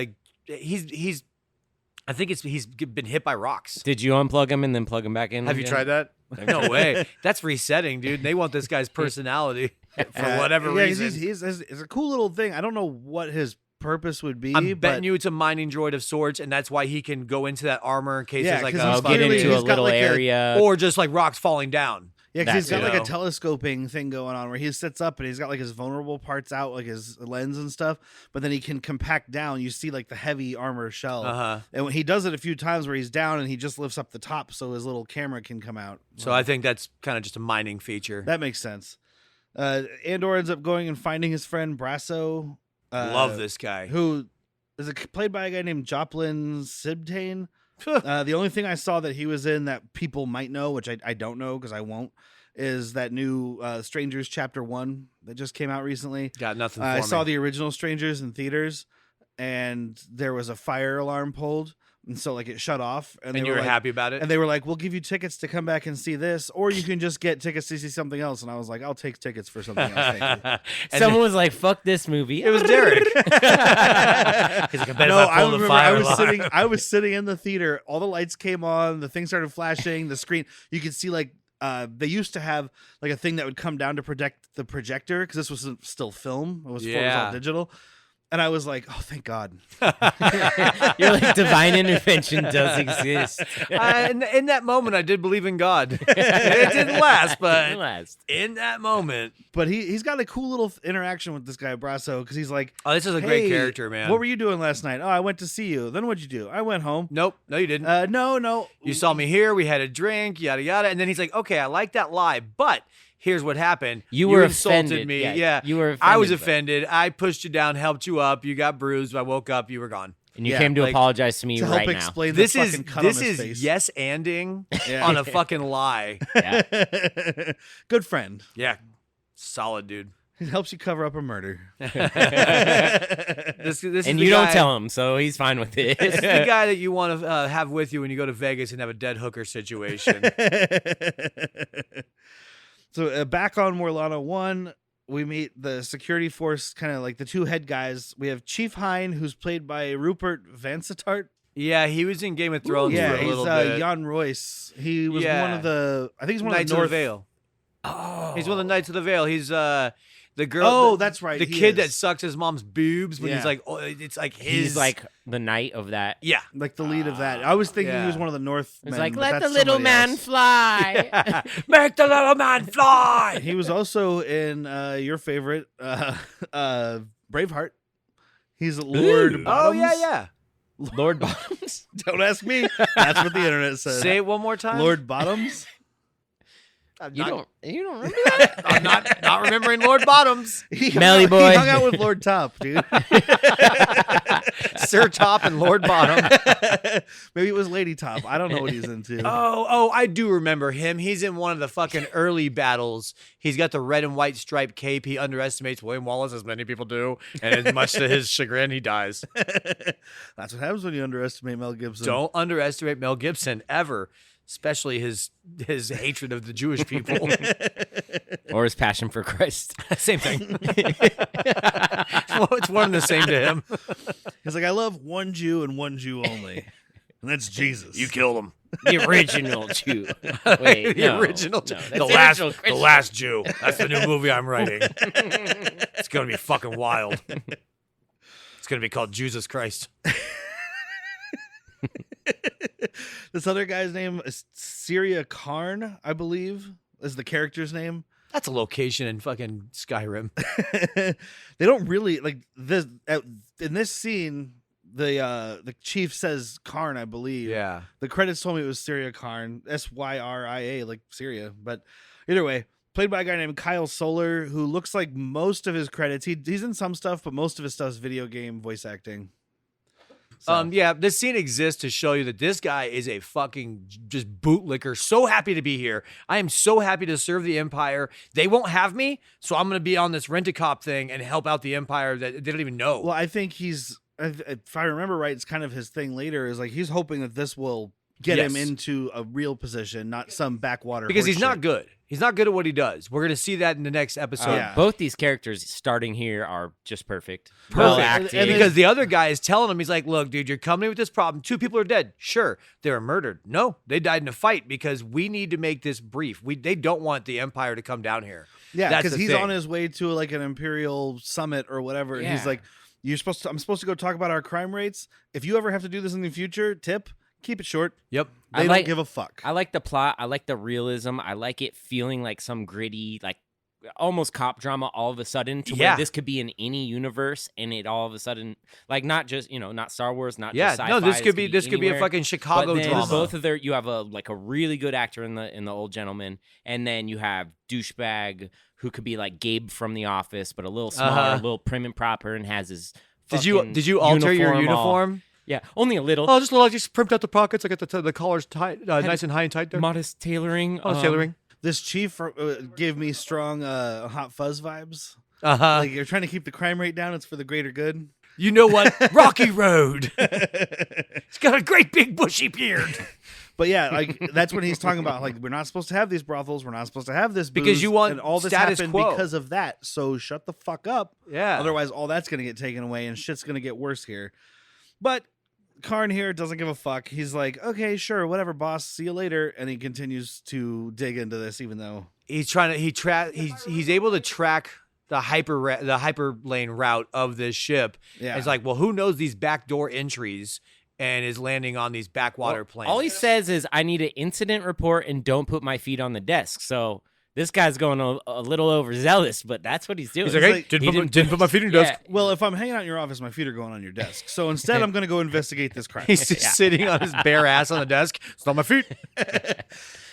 I think he's been hit by rocks. Did you unplug him and then plug him back in? Have you again? tried that? No way. That's resetting, dude. They want this guy's personality for whatever reason. It's a cool little thing. I don't know what his purpose would be. I'm but betting you it's a mining droid of sorts, and that's why he can go into that armor in case Yeah, there's like 'cause a he's I'll get clearly- into a he's got little like a- area. or just like rocks falling down. Yeah, because he's That got like too. a telescoping thing going on where he sits up and he's got like his vulnerable parts out, like his lens and stuff. But then he can compact down. You see like the heavy armor shell. Uh-huh. And when he does it a few times where he's down and he just lifts up the top so his little camera can come out. So I think that's kind of just a mining feature. That makes sense. Andor ends up going and finding his friend Brasso. Love this guy. Who is played by a guy named Joplin Sibtain. The only thing I saw that he was in that people might know, which I don't know because I won't, is that new Strangers Chapter 1 that just came out recently. Got nothing for I me. saw the original Strangers in theaters, and there was a fire alarm pulled, and so like it shut off. and they you were like, happy about it? And they were like, "We'll give you tickets to come back and see this, or you can just get tickets to see something else." And I was like, "I'll take tickets for something else." Thank you. And Someone was like, "Fuck this movie." it was Derrick. He's like, I bet No, if I pull the remember fire alarm. I was sitting in the theater. All the lights came on. The thing started flashing. The screen. You could see like they used to have like a thing that would come down to protect the projector because this was still film. It was, before it was all Yeah. digital. And I was like, "Oh, thank God!" You're like, divine intervention does exist. In that moment, I did believe in God. It didn't last, but Last. in that moment. But he's got a cool little interaction with this guy Brasso because he's like, Oh, this is a great "Hey, character, man. What were you doing last night?" "Oh, I went to see you." "Then what'd you do?" "I went home." Nope. No, you didn't. No. You saw me here. We had a drink, yada, yada. And then he's like, okay, I like that lie, but here's what happened. You were insulted offended. me. Yeah, Yeah. you were I was offended, offended. I pushed you down, helped you up. You got bruised. I woke up. You were gone. And you Yeah, came to like, apologize to me To help right now. explain This the is fucking cut on his this face. is yes anding Yeah. on a fucking lie. Yeah. Good friend. Yeah. Solid, dude. He helps you cover up a murder. This is And the you don't guy- tell him, so he's fine with it. This is the guy that you want to have with you when you go to Vegas and have a dead hooker situation. So back on Morlana 1, we meet the security force, kind of like the two head guys. We have Chief Hine, who's played by Rupert Vansittart. Yeah, he was in Game of Thrones Yeah, for a he's little bit. Jan Royce. He was Yeah. one of the, I think he's one Knights of of the the North. Vale. Oh. He's one of the Knights of the Vale. He's the girl. Oh, the, that's right. The he kid is. that sucks his mom's boobs when Yeah. he's like, oh, it's like his. He's like the knight of that. yeah. like the lead of that. I was thinking he Yeah. was one of the North. It's men, like, but let the that's little somebody man else. fly. Make the little man fly. He was also in your favorite, Braveheart. He's Lord Ooh. Oh Bottoms. yeah, yeah. Lord Bottoms. Don't ask me. That's what the internet says. Say it one more time. Lord Bottoms. You don't remember that? I'm not remembering Lord Bottoms. Melly boy. He hung out with Lord Top, dude. Sir Top and Lord Bottom. Maybe it was Lady Top. I don't know what he's into. Oh, I do remember him. He's in one of the fucking early battles. He's got the red and white striped cape. He underestimates William Wallace, as many people do. And as much to his chagrin, he dies. That's what happens when you underestimate Mel Gibson. Don't underestimate Mel Gibson, ever. Especially his hatred of the Jewish people. Or his passion for Christ. Same thing. Well, it's one and the same to him. He's like, I love one Jew and one Jew only. And that's Jesus. You killed him. The original Jew. Wait, The original Jew. that's The last Jew. That's the new movie I'm writing. It's going to be fucking wild. It's going to be called Jesus Christ. This other guy's name is Syria Karn, I believe, is the character's name. That's a location in fucking Skyrim. They don't really like this in this scene. The chief says Karn, I believe. Yeah. The credits told me it was Syria Karn, Syria, like Syria. But either way, played by a guy named Kyle Solar, who looks like most of his credits. He's in some stuff, but most of his stuff's video game voice acting. So. Yeah, this scene exists to show you that this guy is a fucking just bootlicker. So happy to be here. I am so happy to serve the Empire. They won't have me, so I'm going to be on this rent-a-cop thing and help out the Empire that they don't even know. Well, I think if I remember right, it's kind of his thing later is like he's hoping that this will get him into a real position, not some backwater. Because he's not good. He's not good at what he does. We're going to see that in the next episode. Yeah. Both these characters starting here are just perfect. Perfect. Acted. And because the other guy is telling him, he's like, look, dude, you're coming with this problem. 2 people are dead. Sure, they were murdered. No, they died in a fight because we need to make this brief. They don't want the Empire to come down here. Yeah, That's because the he's thing. on his way to like an Imperial summit or whatever, and he's Yeah. like, I'm supposed to go talk about our crime rates. If you ever have to do this in the future, keep it short. Yep. They don't give a fuck. I like the plot. I like the realism. I like it feeling like some gritty, like almost cop drama all of a sudden to where this could be in any universe, and it all of a sudden, like not just not Star Wars, not just sci-fi. No, this could be a anywhere. fucking Chicago But then drama. both of you have a really good actor in the Old Gentleman, and then you have douchebag who could be like Gabe from The Office, but a little smaller, a little prim and proper, and has his. Did you alter your uniform? Yeah, only a little. Oh, I just primped out the pockets. I got the collars tight, nice and high and tight there. Modest tailoring. Tailoring. This chief gave me strong Hot Fuzz vibes. Like you're trying to keep the crime rate down. It's for the greater good. You know what? Rocky Road. He's got a great big bushy beard. But yeah, like that's when he's talking about like we're not supposed to have these brothels. We're not supposed to have this booze, because you want and all this status happened quo. because of that. So shut the fuck up. Yeah. Otherwise, all that's gonna get taken away and shit's gonna get worse here. But Karn here doesn't give a fuck. He's like, okay, sure, whatever, boss. See you later. And he continues to dig into this, even though He's trying to he's able to track the hyperlane route of this ship. Yeah. It's like, well, who knows these backdoor entries and is landing on these backwater planes? All he says is, I need an incident report and don't put my feet on the desk. So this guy's going a little overzealous, but that's what he's doing. He's like, hey, like, didn't put my feet in your desk. well, if I'm hanging out in your office, my feet are going on your desk. So instead, I'm going to go investigate this crime. He's just sitting on his bare ass on the desk. It's not my feet.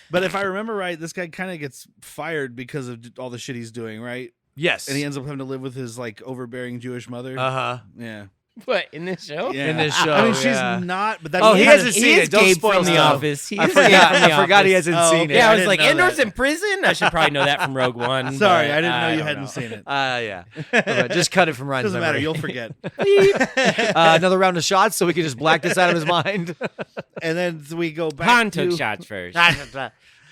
But if I remember right, this guy kind of gets fired because of all the shit he's doing, right? Yes. And he ends up having to live with his like overbearing Jewish mother. Uh-huh. Yeah. What, in this show? Yeah. In this show, I mean, she's yeah. not. But that's Oh, he kinda- hasn't seen it. Don't Gabe spoil from The stuff. Office. He I is Gabe forgot. from The I forgot he Office. hasn't Oh, seen okay. it. Yeah, I was didn't like, know Andor's that. in prison? I should probably know that from Rogue One. Sorry, but I didn't know you don't hadn't know. seen it. Yeah. Alright, just cut it from Ryan's Doesn't matter. memory. You'll forget. Another round of shots so we can just black this out of his mind. And then we go back. Han to took shots first.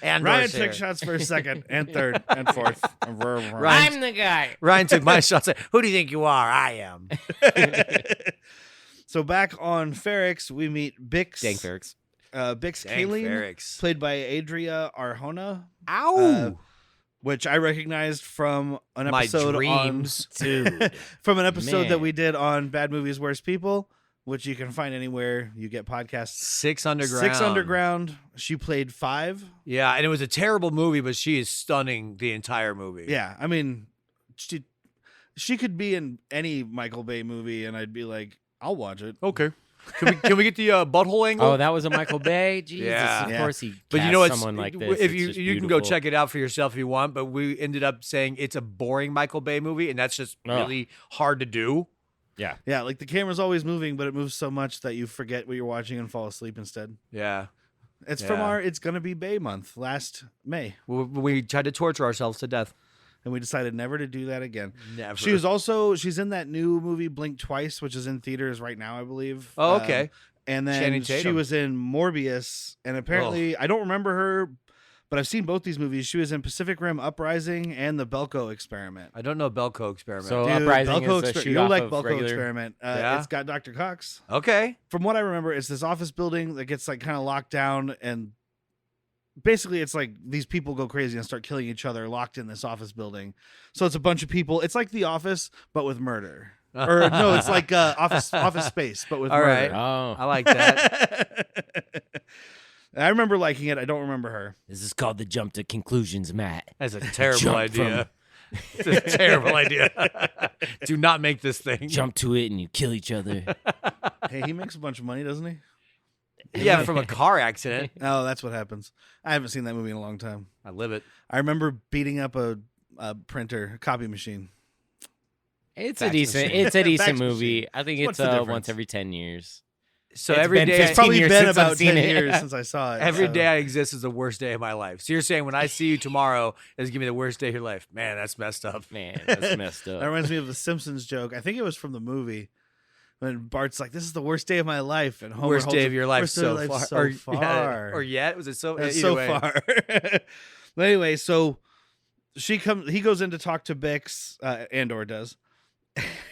Ryan took shots for second and third and fourth. I'm the guy. Ryan took my shots. Who do you think you are? I am. So back on Farrax, we meet Bix. Dang Farrax. Bix Dang, Kayleen, Farrax. played by Adria Arjona, Ow. which I recognized from an My episode dreams. Dude. from an episode that Man. we did on Bad Movies, Worst People, which you can find anywhere you get podcasts. 6 Underground. 6 Underground. She played 5. Yeah, and it was a terrible movie, but she is stunning the entire movie. Yeah, I mean, she could be in any Michael Bay movie, and I'd be like, I'll watch it. Okay. Can we get the butthole angle? Oh, that was a Michael Bay. Jesus, Yeah. of course he. But you know what's someone like this. if It's just you can go beautiful. check it out for yourself if you want. But we ended up saying it's a boring Michael Bay movie, and that's just really hard to do. Yeah. Yeah, like the camera's always moving, but it moves so much that you forget what you're watching and fall asleep instead. Yeah. It's from It's Gonna Be Bay month last May. We tried to torture ourselves to death. And we decided never to do that again. Never. She's in that new movie Blink Twice, which is in theaters right now, I believe. Oh, okay. And then Channing she Tatum. was in Morbius, and apparently I don't remember her, but I've seen both these movies. She was in Pacific Rim Uprising and The Belko Experiment. I don't know Belko Experiment. So Dude, Uprising Belko is a shoot You'll off like of Belko regular. Experiment. Yeah? It's got Dr. Cox. Okay. From what I remember, it's this office building that gets like kind of locked down, and basically it's like these people go crazy and start killing each other locked in this office building. So it's a bunch of people. It's like The Office, but with murder. Or no, it's like Office Space, but with All murder. right. Oh, I like that. I remember liking it. I don't remember her. this is called the jump to conclusions, Matt. That's a terrible Jump idea. It's a terrible idea. Do not make this thing. Jump to it and you kill each other. Hey, he makes a bunch of money, doesn't he? Yeah, from a car accident. Oh, that's what happens. I haven't seen that movie in a long time. I live it. I remember beating up a printer, a copy machine. It's Fax a decent. machine. It's a decent Fax movie. machine. I think What's it's the difference? once every 10 years. So It's every been day, 15 It's probably years been since I've about seen 10 it. years since I saw it. every so. day I exist is the worst day of my life. So you're saying when I see you tomorrow, it's gonna be the worst day of your life? Man, that's messed up. Man, that's messed That up. reminds me of the Simpsons joke. I think it was from the movie when Bart's like, "This is the worst day of my life," and Homer Worst holds day it, of your life "Worst day so of my far. life so or, far, Yeah, or yet? Was it so? It's Either so way. far." But anyway, so he goes in to talk to Bix. Andor does.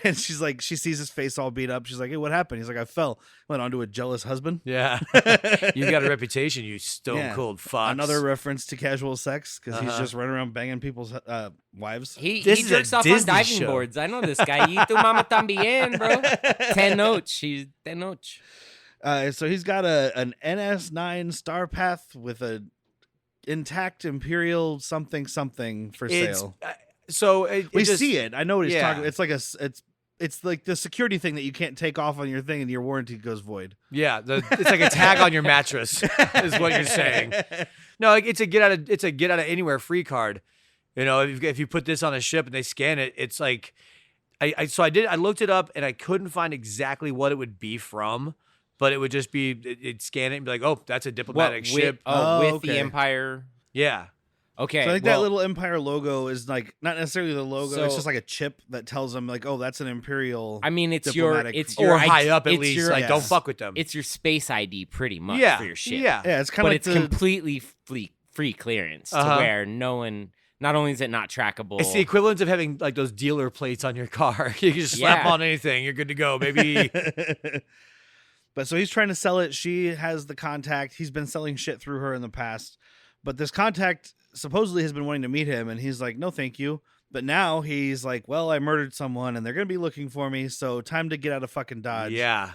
And she's like, she sees his face all beat up. She's like, "Hey, what happened?" He's like, "I fell. Went onto a jealous husband." Yeah, you got a reputation, you stone cold fox. Another reference to casual sex because he's Uh-huh. just running around banging people's wives. He This is a jerks off on Disney diving show. boards. I know this guy. Y tu mama también, bro. 10 notes. She's 10 notes. So he's got an NS9 Star Path with a intact Imperial something for sale. So it We just, see it. I know what he's yeah. talking. It's like it's like the security thing that you can't take off on your thing and your warranty goes void. Yeah, it's like a tag on your mattress, is what you're saying. No, like it's a get out of anywhere free card. You know, if you put this on a ship and they scan it, it's like I looked it up and I couldn't find exactly what it would be from, but it would just be it'd scan it and be like, oh, that's a diplomatic ship. With okay. the Empire. Yeah. Okay. So I think well, that little Empire logo is like not necessarily the logo. So- it's just like a chip that tells them like, oh, that's an Imperial. I mean, it's your diplomatic- Or high up at it's least. your- Like, don't yes. fuck with them. It's your space ID pretty much yeah. for your ship. Yeah. yeah, it's kind But of like it's the, completely free clearance to Uh-huh. where no one. Not only is it not trackable. It's the equivalent of having like those dealer plates on your car. You can just slap Yeah. on anything. You're good to go, baby. But so he's trying to sell it. She has the contact. He's been selling shit through her in the past. But this contact supposedly has been wanting to meet him. And he's like, no, thank you. But now he's like, well, I murdered someone and they're going to be looking for me. So time to get out of fucking Dodge. Yeah.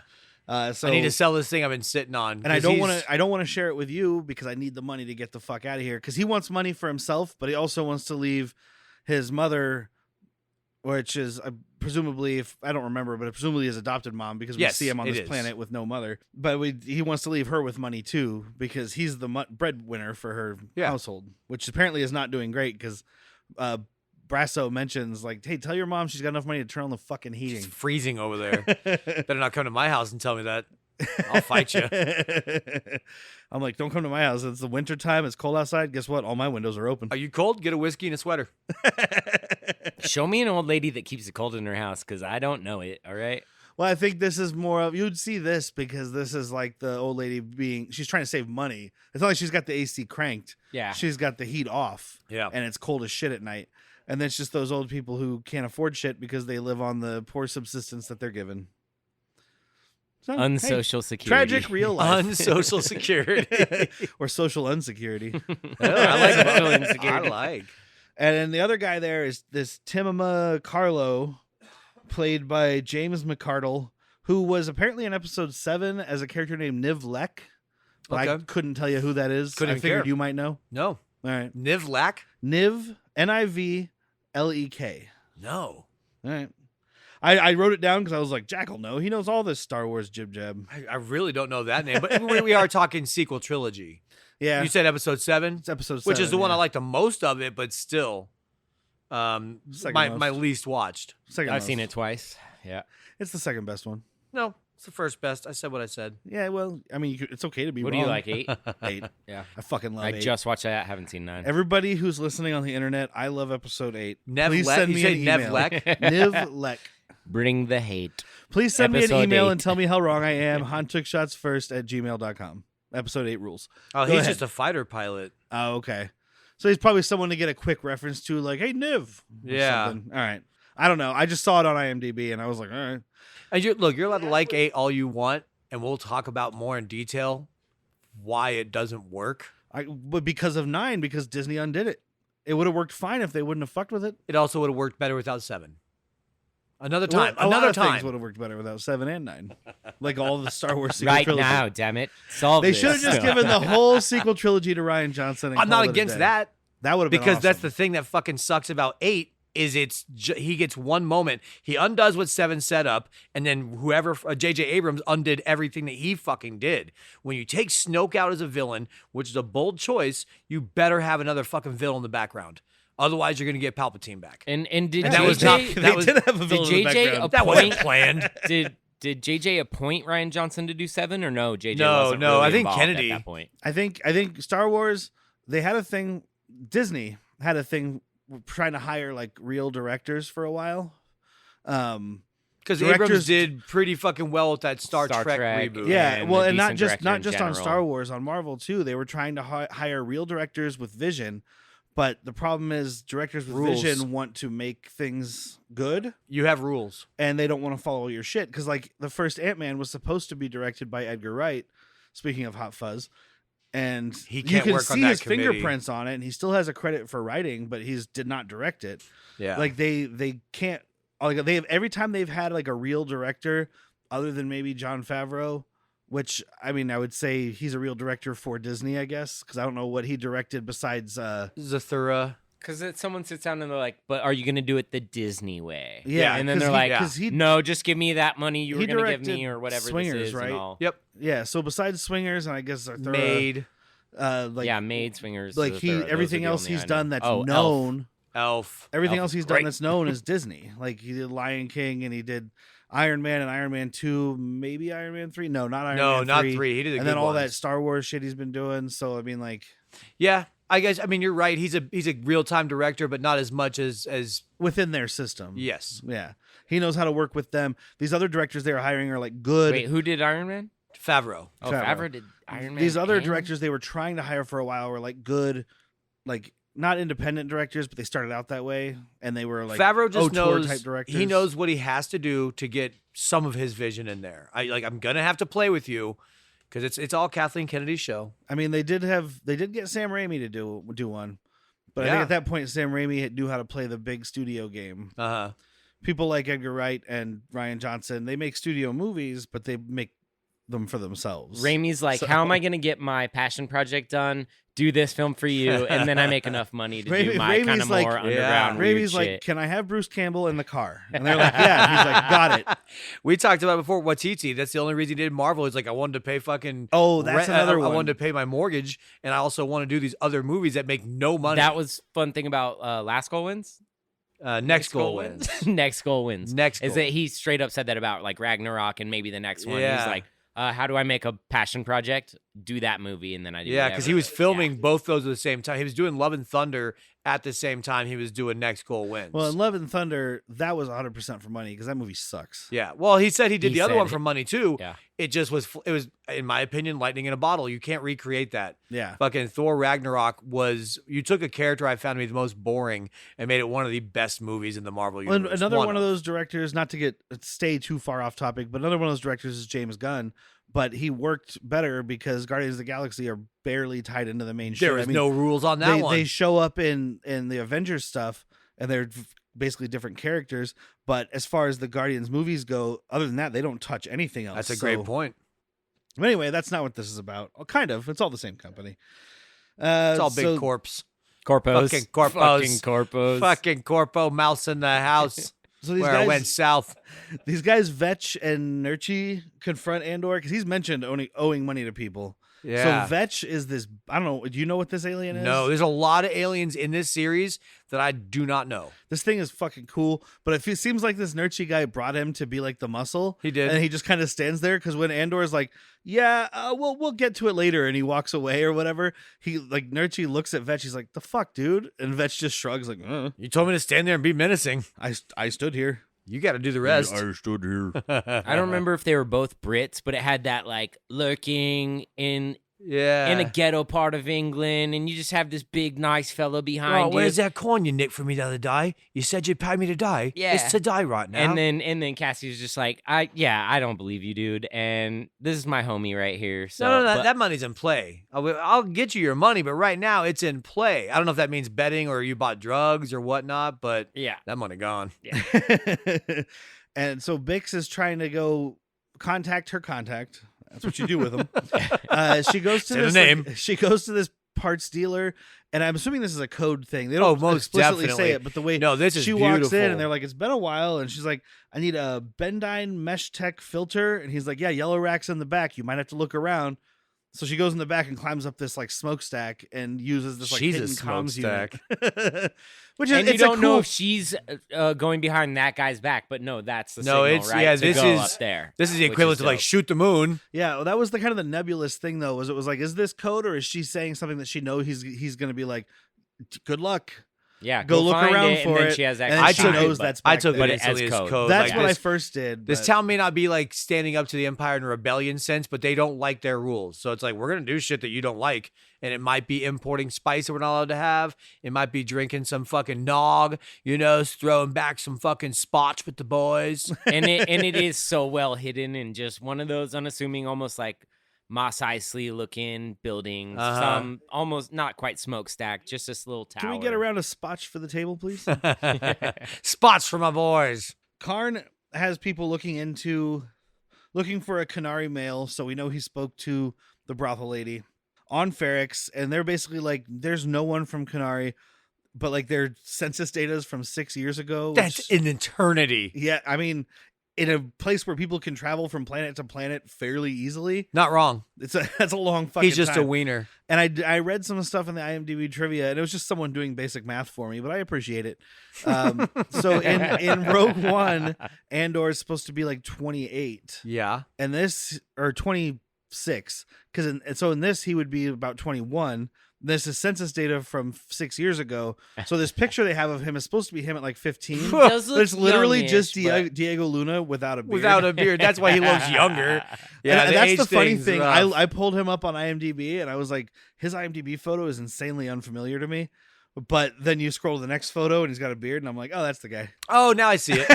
So I need to sell this thing I've been sitting on. and I 'cause don't he's- want to. I don't want to share it with you because I need the money to get the fuck out of here. Because he wants money for himself, but he also wants to leave his mother, which is presumably, if I don't remember, but presumably his adopted mom, because we Yes, see him on it this is. planet with no mother. But he wants to leave her with money too because he's the breadwinner for her Yeah. household, which apparently is not doing great because Brasso mentions like, hey, tell your mom she's got enough money to turn on the fucking heating. It's freezing over there. Better not come to my house and tell me that. I'll fight you. I'm like, don't come to my house. It's the winter time. It's cold outside. Guess what? All my windows are open. Are you cold? Get a whiskey and a sweater. Show me an old lady that keeps it cold in her house because I don't know it. All right. Well, I think this is more of you'd see this because this is like the old lady she's trying to save money. It's not like she's got the AC cranked. Yeah. She's got the heat off. Yeah. And it's cold as shit at night. And then it's just those old people who can't afford shit because they live on the poor subsistence that they're given. So, hey, Unsocial security. tragic real life. Unsocial security. Or social unsecurity. I like Social both. insecurity. I like. And then the other guy there is this Timima Carlo, played by James McArdle, who was apparently in episode 7 as a character named Niv Lek. But I Okay. couldn't tell you who that is. Couldn't I even figured care. you might know. No. All right. Niv Lack? Niv, Nivlek. No. All right. I wrote it down because I was like, Jack will know. He knows all this Star Wars jib jab. I really don't know that name, but we are talking sequel trilogy. Yeah, You said episode 7? it's episode 7, which is the one yeah. I like the most of it, but still, my least watched. Second I've most. seen it twice. Yeah. It's the second best one. No, it's the first best. I said what I said. Yeah, well, I mean, it's okay to be What wrong. do you like, 8? 8. Yeah. I fucking love I 8. just watched that. Haven't seen 9. Everybody who's listening on the internet, I love episode 8. Please Nevlek. send You me say an email. Nevlek? Nivlek. Bring the hate. Please send me an Episode email 8. and tell me how wrong I am. HanTookShotsFirst@gmail.com. Episode 8 rules. Oh, Go he's ahead. just a fighter pilot. Oh, okay. So he's probably someone to get a quick reference to, like, hey, Niv. or Yeah. something. All right. I don't know. I just saw it on IMDb, and I was like, all right. And you're allowed to like 8 all you want, and we'll talk about more in detail why it doesn't work. But because of 9, because Disney undid it. It would have worked fine if they wouldn't have fucked with it. It also would have worked better without 7. Another Well, time. a lot Another of things time. would have worked better without 7 and 9. Like all the Star Wars sequel Right trilogy. now, damn it. Solve They this. should have just given the whole sequel trilogy to Ryan Johnson. And I'm not called it a against day. that. That would have been Because that's awesome. the thing that fucking sucks about 8 is he gets one moment. He undoes what 7 set up, and then whoever J.J. Abrams undid everything that he fucking did. When you take Snoke out as a villain, which is a bold choice, you better have another fucking villain in the background. Otherwise, you're going to get Palpatine back. And did And JJ, that was not- They that was- did have a villain in the JJ background. That wasn't appoint planned. did JJ appoint Ryan Johnson to do 7 or no? JJ No, wasn't no, really I think involved Kennedy. at that point. I think Star Wars, they had a thing, Disney had a thing trying to hire like real directors for a while. Because Directors- Abrams did pretty fucking well with that Star Trek reboot. Yeah, and well, a and not decent just director in on general. Star Wars, on Marvel too. They were trying to hire real directors with vision, but the problem is directors with Rules. vision want to make things good, You have rules. and they don't want to follow your shit. Because like the first Ant-Man was supposed to be directed by Edgar Wright. Speaking of Hot Fuzz. And He you can't can work on see that his committee. fingerprints on it, and he still has a credit for writing, but he's did not direct it. Yeah. Like they can't, like they have, every time they've had like a real director other than maybe Jon Favreau, which I mean I would say he's a real director for Disney, I guess, because I don't know what he directed besides Zathura. Because someone sits down and they're like, "But are you going to do it the Disney way?" Yeah, and then 'cause they're he- like, because he "No, just give me that money you were he going to give directed me, or whatever Swingers, this is." right? And all. Yep. yeah. So besides Swingers and I guess Zathura, Made. like Yeah, Maid Swingers. like Zathura, he those are everything the else only he's I know. done that's Oh, Elf. known. Elf. Everything Elf else is he's great. done that's known is Disney. Like he did Lion King and he did Iron Man and Iron Man 2, maybe Iron Man 3. No, not Iron Man 3. No, not 3. He did the And good then all that ones. Star Wars shit he's been doing. So I mean, like Yeah, I guess. I mean, you're right. He's a real time director, but not as much as within their system. yes. Yeah. He knows how to work with them. These other directors they were hiring are like good. Wait, who did Iron Man? Favreau. Oh, Favreau. Favreau did Iron Man. These other and- directors they were trying to hire for a while were like good, like not independent directors, but they started out that way, and they were like Favreau just auteur knows type directors. he knows what he has to do to get some of his vision in there. I'm gonna have to play with you because it's all Kathleen Kennedy's show. I mean, they did get Sam Raimi to do one, but I Yeah. think at that point Sam Raimi knew how to play the big studio game. People like Edgar Wright and Ryan Johnson, they make studio movies, but they make them for themselves. Raimi's like, So- "How am I going to get my passion project done? Do this film for you, and then I make enough money to do my kind Raimi's of like- more Yeah. underground weird Raimi's like, shit." can I have Bruce Campbell in the car? And they're like, yeah. He's like, got it. We talked about it before Watiti. That's the only reason he did Marvel. He's like, I wanted to pay fucking. Oh, that's another I one. wanted to pay my mortgage, and I also want to do these other movies that make no money. That was fun thing about Last Goal Wins. Next goal wins. Next goal wins. Next is goal. that he straight up said that about like Ragnarok and maybe the next one. Yeah. He's like, how do I make a passion project? Do that movie, and then I do. Yeah, because he was whatever. filming Yeah. both those at the same time. He was doing Love and Thunder at the same time he was doing Next Goal Wins. Well, in Love and Thunder, that was 100% for money because that movie sucks. yeah. Well, he said he did He the other said one it. for money too. Yeah. It just was. It was, in my opinion, lightning in a bottle. You can't recreate that. Yeah. Fucking Thor Ragnarok was. You took a character I found to be the most boring and made it one of the best movies in the Marvel Well, universe. another one of those directors, not to stay too far off topic, but another one of those directors is James Gunn. But he worked better because Guardians of the Galaxy are barely tied into the main show. There was no rules on that they, one. They show up in the Avengers stuff, and they're basically different characters. But as far as the Guardians movies go, other than that, they don't touch anything else. That's a great point. But anyway, that's not what this is about. Well, kind of. It's all the same company. It's all big corpse. Corpos. Fucking corpos. Fucking corpos. Fucking corpo mouse in the house. So these where guys I went south. These guys, Vetch and Nurchi, confront Andor because he's mentioned owing money to people. Yeah. So Vetch is this. I don't know. Do you know what this alien is? No, there's a lot of aliens in this series that I do not know. This thing is fucking cool, but it seems like this Nurchi guy brought him to be like the muscle. He did, and he just kind of stands there because when Andor is like, "Yeah, we'll get to it later," and he walks away or whatever, he like Nurchi looks at Vetch. He's like, "The fuck, dude," and Vetch just shrugs like, You told me to stand there and be menacing. I stood here. You got to do the rest. I stood here. I don't remember if they were both Brits, but it had that like lurking in a ghetto part of England, and you just have this big nice fellow behind you. Where's that coin you nicked from me the other day? You said you'd pay me to die. Yeah. It's to die right now. And then Cassie's just like, I don't believe you, dude. And this is my homie right here. So No, that money's in play. I'll get you your money, but right now it's in play. I don't know if that means betting or you bought drugs or whatnot, but yeah, that money gone. Yeah. And so Bix is trying to go contact her contact. That's what you do with them. She goes to this. She goes to this parts dealer, and I'm assuming this is a code thing. They don't most explicitly definitely say it, but the way this is she beautiful. walks in, and they're like, "It's been a while," and she's like, "I need a Bendine Mesh Tech filter," and he's like, "Yeah, yellow rack's in the back. You might have to look around." So she goes in the back and climbs up this like smokestack and uses this like hidden comms unit. Which is, and you don't know if she's going behind that guy's back, but no, that's the signal, right? This go is up there. This is the equivalent to like shoot the moon. Yeah, well, that was the kind of the nebulous thing though. Was it was like, is this code or is she saying something that she knows he's going to be like, good luck. Yeah, go look around it, for and then it. She has that. And she knows that's. I took it as code. That's like what I first did. This town may not be like standing up to the Empire in a rebellion sense, but they don't like their rules. So it's like we're gonna do shit that you don't like, and it might be importing spice that we're not allowed to have. It might be drinking some fucking nog, throwing back some fucking spotch with the boys. and it is so well hidden in just one of those unassuming, almost like Mos Eisley looking buildings, some almost not quite smokestack, just this little tower. Can we get around a spotch for the table, please? Spots for my boys. Karn has people looking for a Canary male, so we know he spoke to the brothel lady on Farrax, and they're basically like, there's no one from Canary, but like their census data is from 6 years ago. That's an eternity. Yeah, I mean, in a place where people can travel from planet to planet fairly easily. Not wrong. That's a long fucking He's just time. a wiener. And I read some stuff in the IMDb trivia, and it was just someone doing basic math for me, but I appreciate it. So in Rogue One, Andor is supposed to be like 28. Yeah. And this, or 26, because in this he would be about 21. This is census data from 6 years ago. So this picture they have of him is supposed to be him at like 15. It's literally just Diego Luna without a beard. Without a beard. That's why he looks younger. Yeah, and that's the funny thing. I pulled him up on IMDb and I was like, his IMDb photo is insanely unfamiliar to me. But then you scroll to the next photo and he's got a beard and I'm like, oh, that's the guy. Oh, now I see it.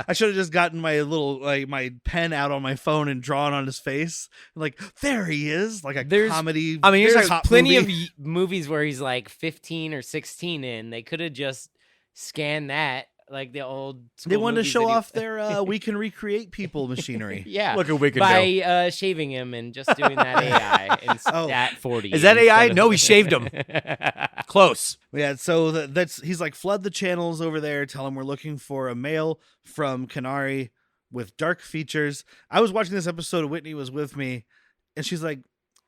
I should have just gotten my little my pen out on my phone and drawn on his face. Like, there he is, like comedy. I mean, there's like plenty of movies where he's like 15 or 16 in. They could have just scanned that. Like the old they wanted to show off their we can recreate people machinery. Yeah, look at we can by shaving him and just doing that AI at 40. Is that AI? No, he shaved him. Close. Yeah, so that's he's like, flood the channels over there. Tell him we're looking for a male from Canary with dark features. I was watching this episode. Whitney was with me, and she's like,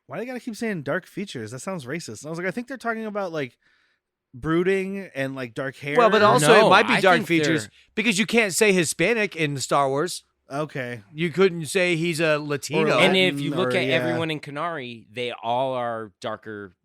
"Why do they gotta keep saying dark features? That sounds racist." And I was like, "I think they're talking about like." Brooding and like dark hair. Well, but also it might be dark features because you can't say Hispanic in Star Wars. Okay. You couldn't say he's a Latino. And if you look at everyone in Canary, they all are darker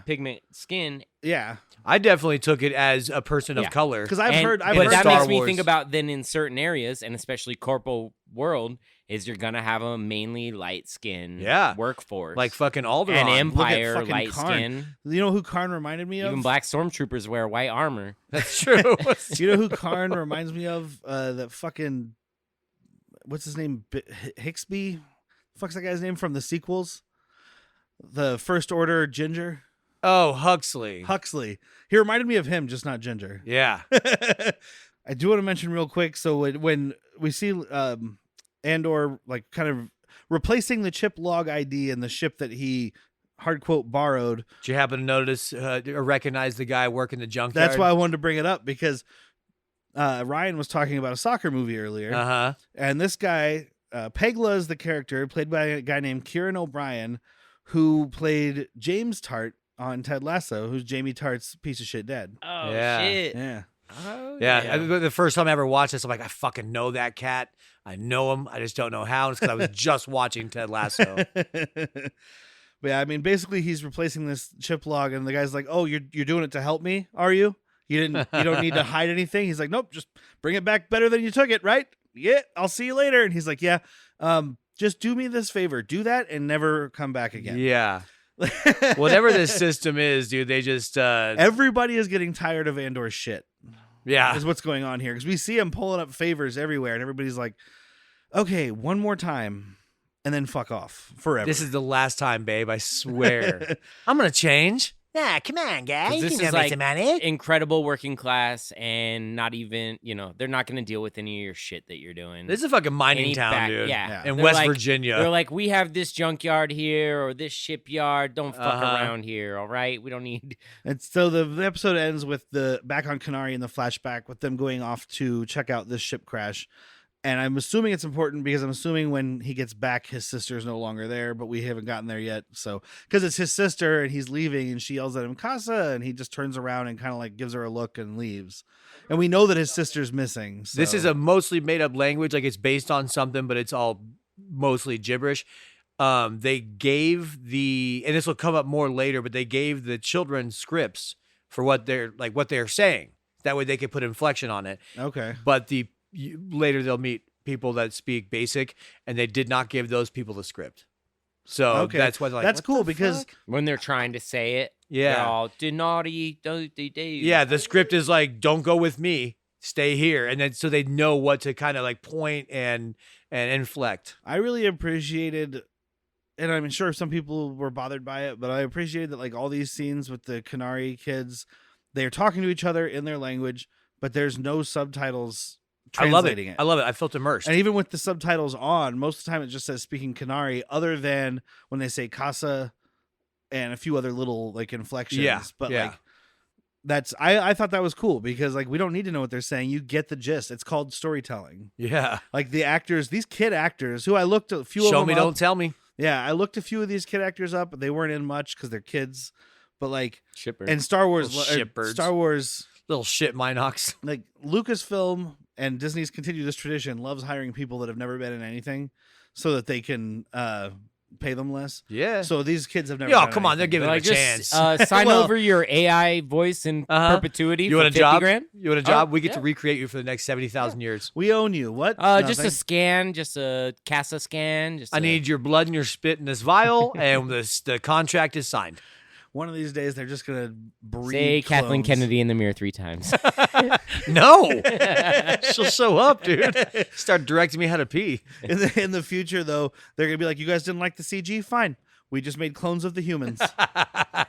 pigment skin. Yeah. I definitely took it as a person of color. Because I've heard but that Star makes me Wars. think about then in certain areas, and especially corporal world, is you're gonna have a mainly light skin workforce. Like fucking Alderaan. And Empire light skin. You know who Karn reminded me of? Even black stormtroopers wear white armor. That's true. You know who Karn reminds me of? That fucking what's his name? Hixby? Fuck's that guy's name from the sequels? The First Order Ginger. Oh, Huxley. He reminded me of him, just not Ginger. Yeah. I do want to mention real quick. So when we see Andor like kind of replacing the chip log ID in the ship that he hard quote borrowed. Did you happen to notice or recognize the guy working the junkyard? That's why I wanted to bring it up, because Ryan was talking about a soccer movie earlier, and this guy, Pegla, is the character played by a guy named Kieran O'Brien, who played James Tart on Ted Lasso, who's Jamie Tart's piece of shit dad. Oh Yeah. shit! Yeah. Oh, Yeah. The first time I ever watched this, I'm like, I fucking know that cat. I know him. I just don't know how. It's because I was just watching Ted Lasso. But yeah, I mean, basically, he's replacing this chip log, and the guy's like, "Oh, you're doing it to help me, are you? You don't need to hide anything." He's like, "Nope, just bring it back better than you took it, right? Yeah, I'll see you later." And he's like, "Yeah, just do me this favor, do that, and never come back again." Yeah. Whatever this system is, dude, they just everybody is getting tired of Andor's shit. Yeah, is what's going on here, because we see him pulling up favors everywhere, and everybody's like, "Okay, one more time, and then fuck off forever." This is the last time, babe. I swear. I'm gonna change. Yeah, come on, guys. This You is can like make some money. incredible working class, and not even they're not going to deal with any of your shit that you're doing. This is a fucking mining Any town, dude. Yeah, In They're West like- Virginia. They're like, we have this junkyard here or this shipyard. Don't fuck Uh-huh. around here, all right? We don't need. And so the episode ends with the back on Canary in the flashback with them going off to check out this ship crash. And I'm assuming it's important because I'm assuming when he gets back, his sister's no longer there, but we haven't gotten there yet. So, because it's his sister and he's leaving and she yells at him, "Kassa," and he just turns around and kind of like gives her a look and leaves. And we know that his sister's missing. So. This is a mostly made up language. Like it's based on something, but it's all mostly gibberish. They gave and this will come up more later, but they gave the children scripts for what they're saying. That way they could put inflection on it. Okay. But later they'll meet people that speak basic, and they did not give those people the script. So that's why they're like, that's what cool the because fuck? When they're trying to say it, Yeah. they're all, "Do naughty, do." Yeah, the script is like, don't go with me, stay here. And then so they know what to kind of like point and inflect. I really appreciated, and I'm sure some people were bothered by it, but I appreciated that like all these scenes with the Canary kids, they're talking to each other in their language, but there's no subtitles translating it. I love it. I felt immersed. And even with the subtitles on, most of the time it just says speaking Canary, other than when they say Kassa and a few other little like inflections. Yeah, But yeah. like that's I thought that was cool because like we don't need to know what they're saying. You get the gist. It's called storytelling. Yeah. Like the actors, these kid actors who I looked a few of Show them me, up. don't tell me. Yeah, I looked a few of these kid actors up, but they weren't in much because they're kids. But like, Shipper. and Star Wars, Little shitbirds. Star Wars, Little shit Minox. like Lucasfilm and Disney's continued this tradition, loves hiring people that have never been in anything, so that they can pay them less. Yeah. So these kids have never. Yo, done come on, they're anything. giving Like, it a just chance. sign Well- over your AI voice in perpetuity. You for want a 50 job? grand? You want a job? Oh, We get to yeah. recreate you for the next 70,000 years. We own you. What? Just a Nothing? scan, just a Kassa scan. I need your blood and your spit in this vial, and the contract is signed. One of these days, they're just gonna breed. say Kathleen clones. Kennedy in the mirror 3 times. No, she'll show up, dude. Start directing me how to pee. In the future, though, they're gonna be like, "You guys didn't like the CG? Fine. We just made clones of the humans."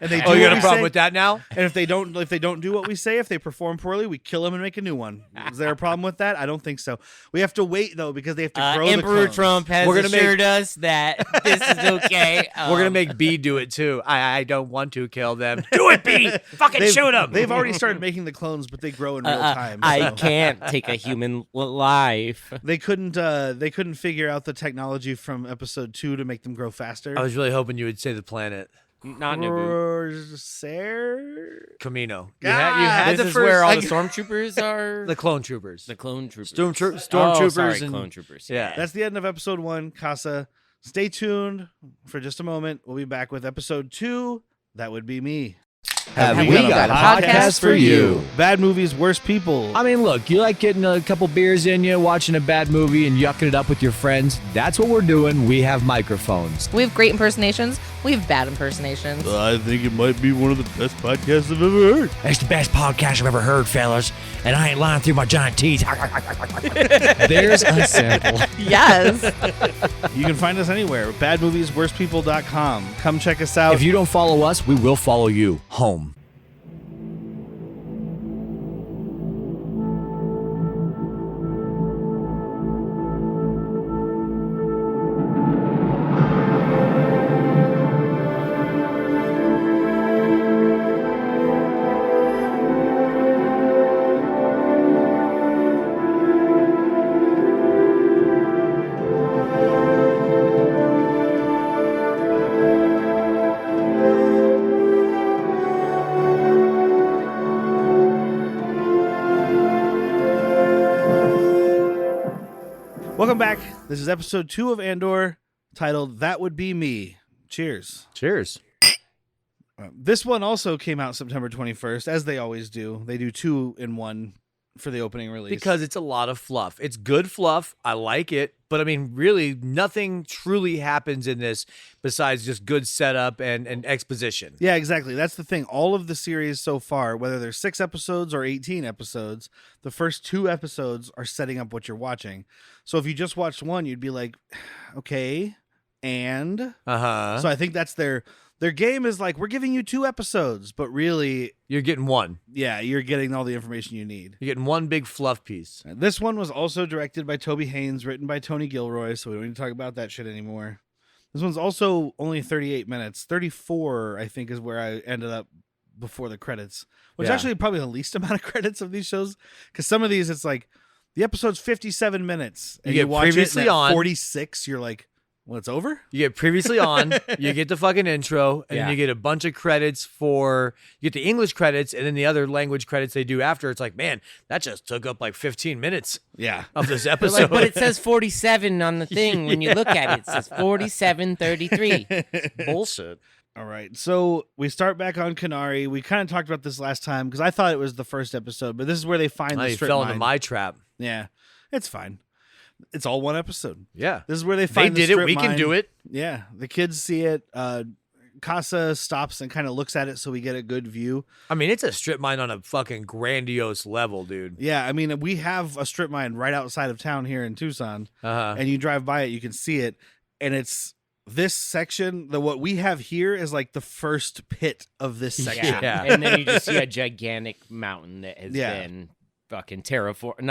And they do Oh, you what got a we problem say. with that now? And if they don't do what we say, if they perform poorly, we kill them and make a new one. Is there a problem with that? I don't think so. We have to wait though because they have to grow Emperor the clones. Trump has We're gonna assured us that this is okay. We're gonna make B do it too. I don't want to kill them. Do it, B. Fucking shoot them. They've already started making the clones, but they grow in real time. I so. can't take a human life. They couldn't figure out the technology from episode 2 to make them grow faster. I was really hoping you would say the planet Not Naboo. Corsair? Camino. God, You had This the is first, where all like, the stormtroopers are. the clone troopers. The clone troopers. Stormtroopers Oh, sorry, and clone troopers. yeah. That's the end of episode 1, Kassa. Stay tuned for just a moment. We'll be back with episode 2. That would be me. Have we got a podcast for you? Bad movies, worst people. I mean, look, you like getting a couple beers in you, watching a bad movie, and yucking it up with your friends. That's what we're doing. We have microphones. We have great impersonations. We have bad impersonations. I think it might be one of the best podcasts I've ever heard. That's the best podcast I've ever heard, fellas. And I ain't lying through my giant teeth. There's a sample. Yes. You can find us anywhere. Badmoviesworstpeople.com. Come check us out. If you don't follow us, we will follow you home. Welcome back. This is episode 2 of Andor, titled That Would Be Me. Cheers. Cheers. This one also came out September 21st, as they always do. They do 2 in 1 for the opening release. Because it's a lot of fluff. It's good fluff. I like it. But, I mean, really, nothing truly happens in this besides just good setup and exposition. Yeah, exactly. That's the thing. All of the series so far, whether there's 6 episodes or 18 episodes, the first 2 episodes are setting up what you're watching. So if you just watched 1, you'd be like, okay, and? Uh-huh. So I think that's their game is like, we're giving you 2 episodes, but really, You're getting one. yeah, you're getting all the information you need. You're getting one big fluff piece. This one was also directed by Toby Haynes, written by Tony Gilroy, so we don't need to talk about that shit anymore. This one's also only 38 minutes. 34, I think, is where I ended up before the credits, which is Yeah. actually probably the least amount of credits of these shows, because some of these, it's like, the episode's 57 minutes, and You get watch previously it, and at on. 46, you're like, well, it's over? You get previously on, you get the fucking intro, and Yeah. then you get a bunch of credits you get the English credits, and then the other language credits they do after. It's like, man, that just took up like 15 minutes Yeah. of this They're episode. like, but it says 47 on the thing. When you look at it, it says 47:33. bullshit. All right, so we start back on Kenari. We kind of talked about this last time, because I thought it was the first episode, but this is where they find Oh, the you strip fell mine. into my trap. Yeah, it's fine. It's all one episode. Yeah. This is where they They find the did it. strip We can mine. do it. Yeah, the kids see it. Kassa stops and kind of looks at it so we get a good view. I mean, it's a strip mine on a fucking grandiose level, dude. Yeah, I mean, we have a strip mine right outside of town here in Tucson, Uh-huh. and you drive by it, you can see it, and it's this section. What we have here is like the first pit of this section. Yeah. And then you just see a gigantic mountain that has Yeah. been fucking de-terraformed.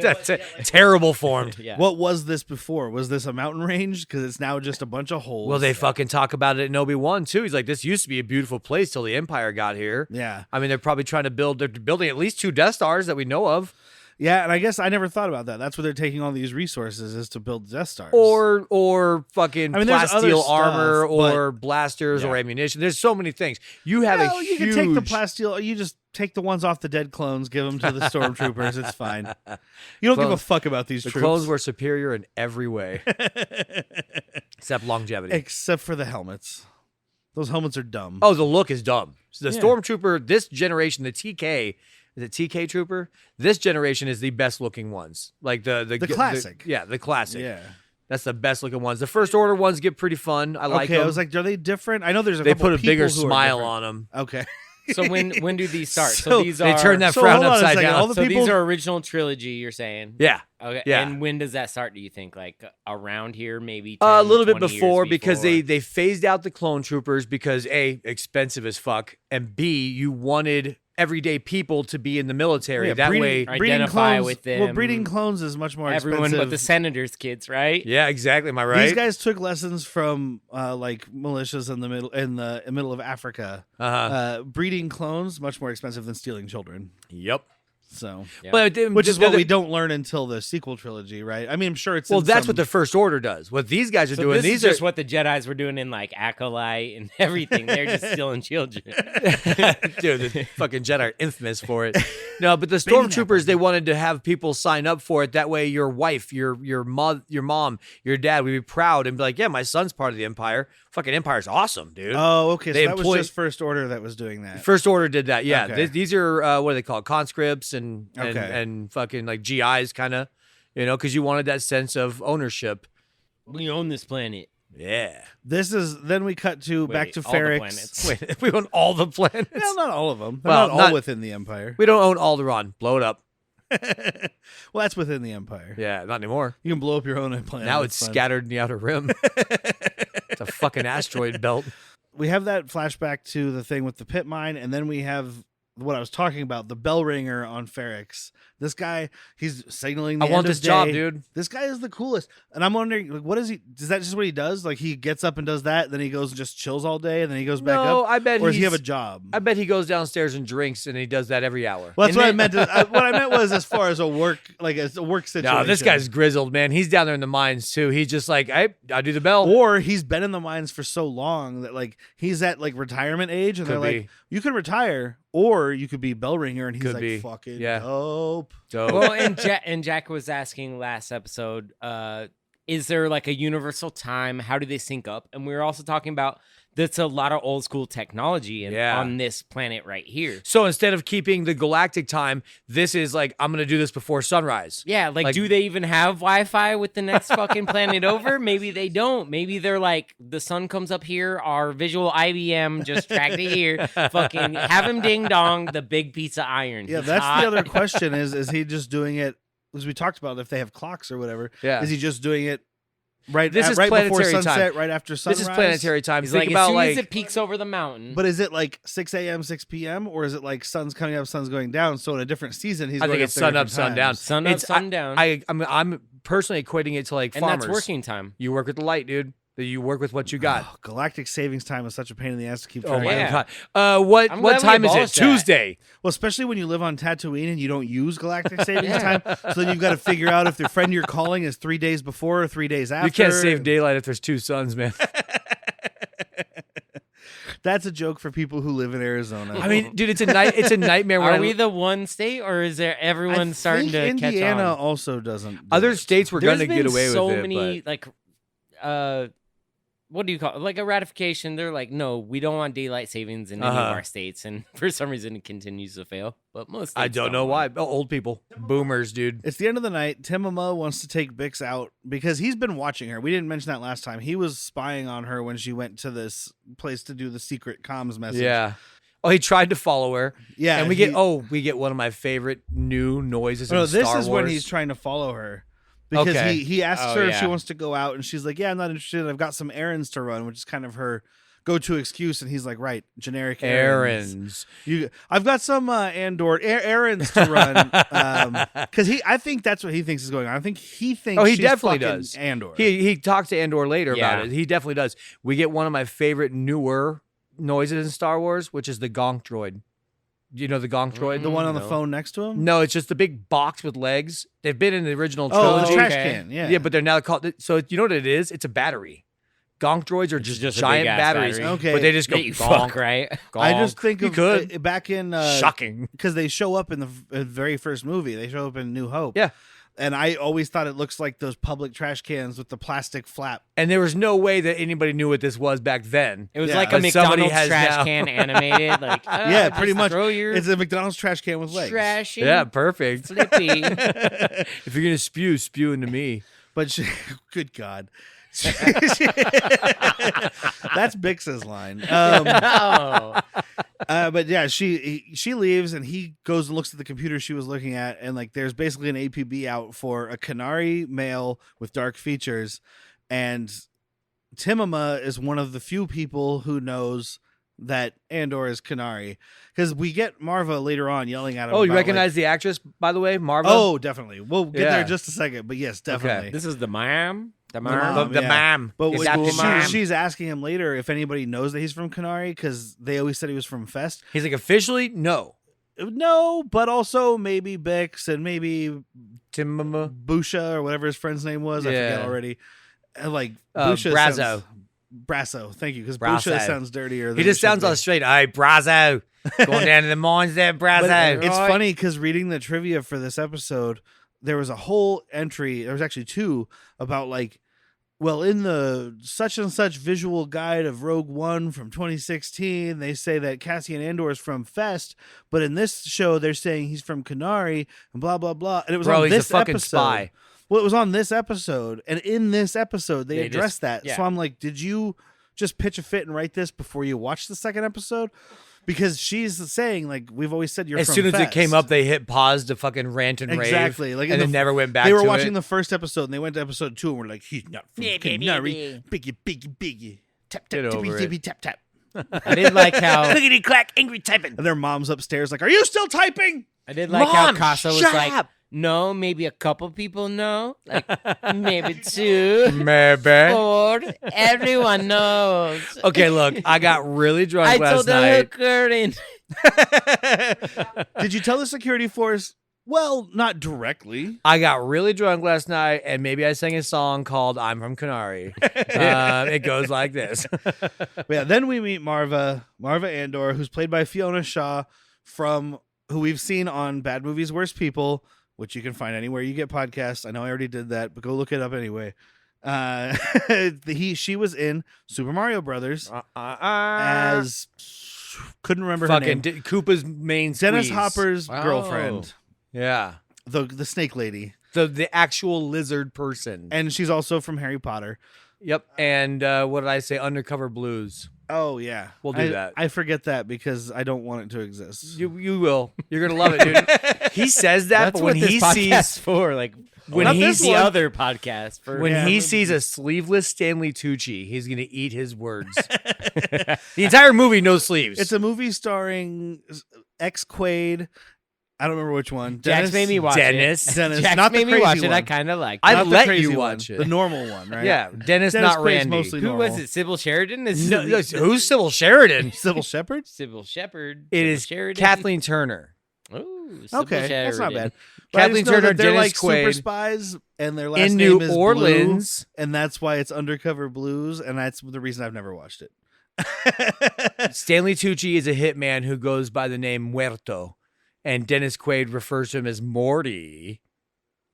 That's terrible formed. Yeah. What was this before? Was this a mountain range? Because it's now just a bunch of holes. Well, they fucking talk about it in Obi-Wan, too. He's like, this used to be a beautiful place till the Empire got here. Yeah. I mean, they're probably they're building at least 2 Death Stars that we know of. Yeah, and I guess I never thought about that. That's where they're taking all these resources, is to build Death Stars. Or fucking I mean, there's other plasteel stuff, armor but- or blasters or Yeah. ammunition. There's so many things. You have Well, a you huge... can take the plasteel. You just take the ones off the dead clones, give them to the stormtroopers. It's fine. You don't give a Clones- fuck about these The troops. clones were superior in every way, except longevity. Except for the helmets. Those helmets are dumb. Oh, the look is dumb. So the Yeah. Stormtrooper, this generation, the TK, is it TK Trooper? This generation is the best looking ones. Like the classic. the classic. Yeah. That's the best looking ones. The First Order ones get pretty fun. I like Okay, them. I was like, are they different? I know there's a they couple put a people bigger who are smile different. on them. Okay. So when do these start? So So these They are turn that So frown hold on a upside second. down. All the so people- these are original trilogy. You're saying? Yeah. Okay. Yeah. And when does that start? Do you think like around here, maybe? A 10, little bit 20 years before because before? they phased out the clone troopers because A, expensive as fuck, and B, you wanted everyday people to be in the military. Yeah, that breeding- way, Right. breeding Identify clones, with Well, them. breeding clones is much more everyone expensive. but the senators' kids, right? yeah, exactly. Am I right? These guys took lessons from like militias in the middle of Africa. Uh-huh. Breeding clones much more expensive than stealing children. Yep. So, Yeah. But which is what we don't learn until the sequel trilogy, right? I mean, I'm sure it's Well, in that's some- what the First Order does. What these guys are So doing, this these is just are what the Jedis were doing in like Acolyte and everything. They're just stealing children. dude, the fucking Jedi are infamous for it. No, but the stormtroopers, they wanted to have people sign up for it. That way, your wife, your mom, your dad would be proud and be like, "Yeah, my son's part of the Empire. Fucking Empire's awesome, dude." Oh, okay. They So that was employ- just First Order that was doing that. First Order did that. Yeah, Okay. these are what are they called? Conscripts and Okay. and fucking like GIs, kind of, because you wanted that sense of ownership. We own this planet. Yeah. This is then we cut to back Wait, to all the Farrax. planets. Wait, we own all the planets. Well, not all of them. They're Well, not all not- within the Empire. We don't own Alderaan. Blow it up. Well, that's within the Empire. Yeah, not anymore. You can blow up your own planet. Now That's it's fun. scattered in the outer rim. It's a fucking asteroid belt. We have that flashback to the thing with the pit mine, and then we have what I was talking about, the bell ringer on Farrax. This guy, he's signaling the I want end of this job, day. dude. This guy is the coolest. And I'm wondering, like, what is he? Is that just what he does? Like, he gets up and does that, then he goes and just chills all day, and then he goes back No, up? I bet Or does he he's- have a job? I bet he goes downstairs and drinks, and he does that every hour. Well, that's And what I then- meant. What I meant was as far as a work, like a work situation. No, this guy's grizzled, man. He's down there in the mines too. He's just like, I do the bell. Or he's been in the mines for so long that like he's at like retirement age, and Could they're be. like, you can retire, Or you could be Bellringer, and he's Could like be. fucking Yeah. dope. Well, and Jack was asking last episode, is there like a universal time? How do they sync up? And we were also talking about that's a lot of old school technology on this planet right here. So instead of keeping the galactic time, this is like, I'm going to do this before sunrise. Yeah, like do they even have Wi-Fi with the next fucking planet over? Maybe they don't. Maybe they're like, the sun comes up here, our visual IBM just tracked it here. Fucking have him ding dong, the big piece of iron. Yeah, He's that's hot. the other question is he just doing it, as we talked about, if they have clocks or whatever, is he just doing it right before planetary sunset, time. right after sunrise? This is planetary time. He's Think like, about as soon like as it peaks over the mountain. But is it like 6 a.m., 6 p.m., or is it like sun's coming up, sun's going down? So in a different season, he's I going think it's up there sun up, different sun down. times. sun up, sun down. I'm personally equating it to like and farmers. that's working time. You work with the light, dude. You work with what you got. Oh, galactic savings time is such a pain in the ass to keep track Oh of. my Yeah. god. What I'm glad we time is it? abolished that. Tuesday. Well, especially when you live on Tatooine and you don't use galactic savings time. So then you've got to figure out if the friend you're calling is 3 days before or 3 days after. You can't save daylight if there's two suns, man. That's a joke for people who live in Arizona. I mean, dude, it's a nightmare. When Are we the one state, or is there everyone starting to catch Indiana on? also doesn't. do other it. states were There's gonna been get away so with it? many like, what do you call it? Like a ratification? They're like, no, we don't want daylight savings in any of our states, and for some reason it continues to fail. But most states I don't know why. want Oh, old people, boomers, dude. It's the end of the night. Timoma wants to take Bix out because he's been watching her. We didn't mention that last time. He was spying on her when she went to this place to do the secret comms message. Yeah. Oh, he tried to follow her. Yeah. And we get one of my favorite new noises in No, Star this Wars. is when he's trying to follow her. Because Okay. he asks Oh, her if yeah. she wants to go out, and she's like, yeah, I'm not interested. I've got some errands to run, which is kind of her go-to excuse. And he's like, right, generic errands. I've got some Andor errands to run. Because I think that's what he thinks is going on. I think he thinks he she's definitely fucking does. Andor. He talks to Andor later Yeah. about it. He definitely does. We get one of my favorite newer noises in Star Wars, which is the gonk droid. You know the gonk droid? the one on the No. phone next to him? No, it's just the big box with legs. They've been in the original Oh, trilogy. the trash Okay. can. Yeah. Yeah, but they're now called. So you know what it is? It's a battery. Gonk droids are just just a giant big-ass batteries. battery. Okay. But they just go That you gonk, fuck, right? I just gonk. think You of could. back in Shocking. because they show up in the very first movie. They show up in New Hope. Yeah. And I always thought it looks like those public trash cans with the plastic flap. And there was no way that anybody knew what this was back then. It was Yeah. like a But somebody McDonald's has trash now. can animated. Like Yeah, pretty just much. Throw your It's a McDonald's trash can with legs. trash in. Yeah, perfect. Flippy. If you're gonna spew into me. But good God. That's Bix's line. Oh. But yeah, she leaves and he goes and looks at the computer she was looking at, and like there's basically an APB out for a Canary male with dark features, and Timoma is one of the few people who knows that Andor is Canary, because we get Marva later on yelling at him. Oh, you about, recognize the actress, by the way, Marva? Oh, definitely. We'll get there Yeah. in just a second, but yes, definitely. This is the mom. The mom. mom. the yeah. ma'am. But Is when that the mom? she's asking him later if anybody knows that he's from Canary, because they always said he was from Fest. He's like, officially, no. No, but also maybe Bix and maybe Timoma. Busha or whatever his friend's name was. I forget Yeah. already. Like Busha Brazo. sounds- Brasso, thank you, because Brasso. Busha sounds dirtier. Than He just it should sounds be. all straight. Hey, Brazo. Going down to the mines there, Brazo. But it's funny because reading the trivia for this episode, there was a whole entry. There was actually two about like, well, in the such and such visual guide of Rogue One from 2016, they say that Cassian Andor is from Fest, but in this show they're saying he's from Canary and blah blah blah. And it was Bro, on he's a this fucking episode. spy. Well, it was on this episode, and in this episode they They addressed just- that. yeah. So I'm like, did you just pitch a fit and write this before you watch the second episode? Because she's saying, like, we've always said you're as from soon as it Fest. came up, they hit pause to fucking rant and rave. Exactly. Like, in and the then never went back They were to watching it. the first episode, and they went to episode 2, and we're like, he's not from Canary. Biggie. Tap, Get tap, over tippy, it. tippy, tap, tap. I did like how Clickety clack, angry typing. And their mom's upstairs like, are you still typing? I did like how Mom, Kassa was shut like, up. no, maybe a couple people know, like maybe two, Maybe. four. Everyone knows. Okay, look, I got really drunk I last told the night. hooker in. Did you tell the security force? Well, not directly. I got really drunk last night, and maybe I sang a song called "I'm from Canary." It goes like this. But yeah, then we meet Marva Andor, who's played by Fiona Shaw from who we've seen on Bad Movies, Worst People, which you can find anywhere you get podcasts. I know I already did that, but go look it up anyway. She was in Super Mario Brothers as couldn't remember her name. Koopa's main Dennis squeeze. Hopper's girlfriend. Yeah, the snake lady. the actual lizard person. And she's also from Harry Potter. Yep. And what did I say? Undercover Blues. Oh yeah, We'll do that. I forget that because I don't want it to exist. You will. You're gonna love it, dude. He says that, That's but what when this he podcast's sees for. Like when not he's the other podcast for when he sees a sleeveless Stanley Tucci, he's gonna eat his words. The entire movie, no sleeves. It's a movie starring Quaid. I don't remember which one. Jax made me watch Dennis. it. Dennis, Jax not the made me crazy watch it. one. I kind of like. I'd Not the let crazy you one, watch it. the normal one, right? Yeah, Dennis not Quaid's Randy. mostly Who normal. was it? Sybil Sheridan? Is No, who's Sybil Sheridan? Sybil Shepherd. Sybil Shepherd. It Sybil is Sheridan. Kathleen Turner. Ooh, Sybil Okay, that's not Sheridan. bad. But I Kathleen just know Turner, that they're Dennis like super Quaid. spies, and their last In name New is Orleans. Blue, and that's why it's Undercover Blues, and that's the reason I've never watched it. Stanley Tucci is a hitman who goes by the name Muerto, and Dennis Quaid refers to him as Morty,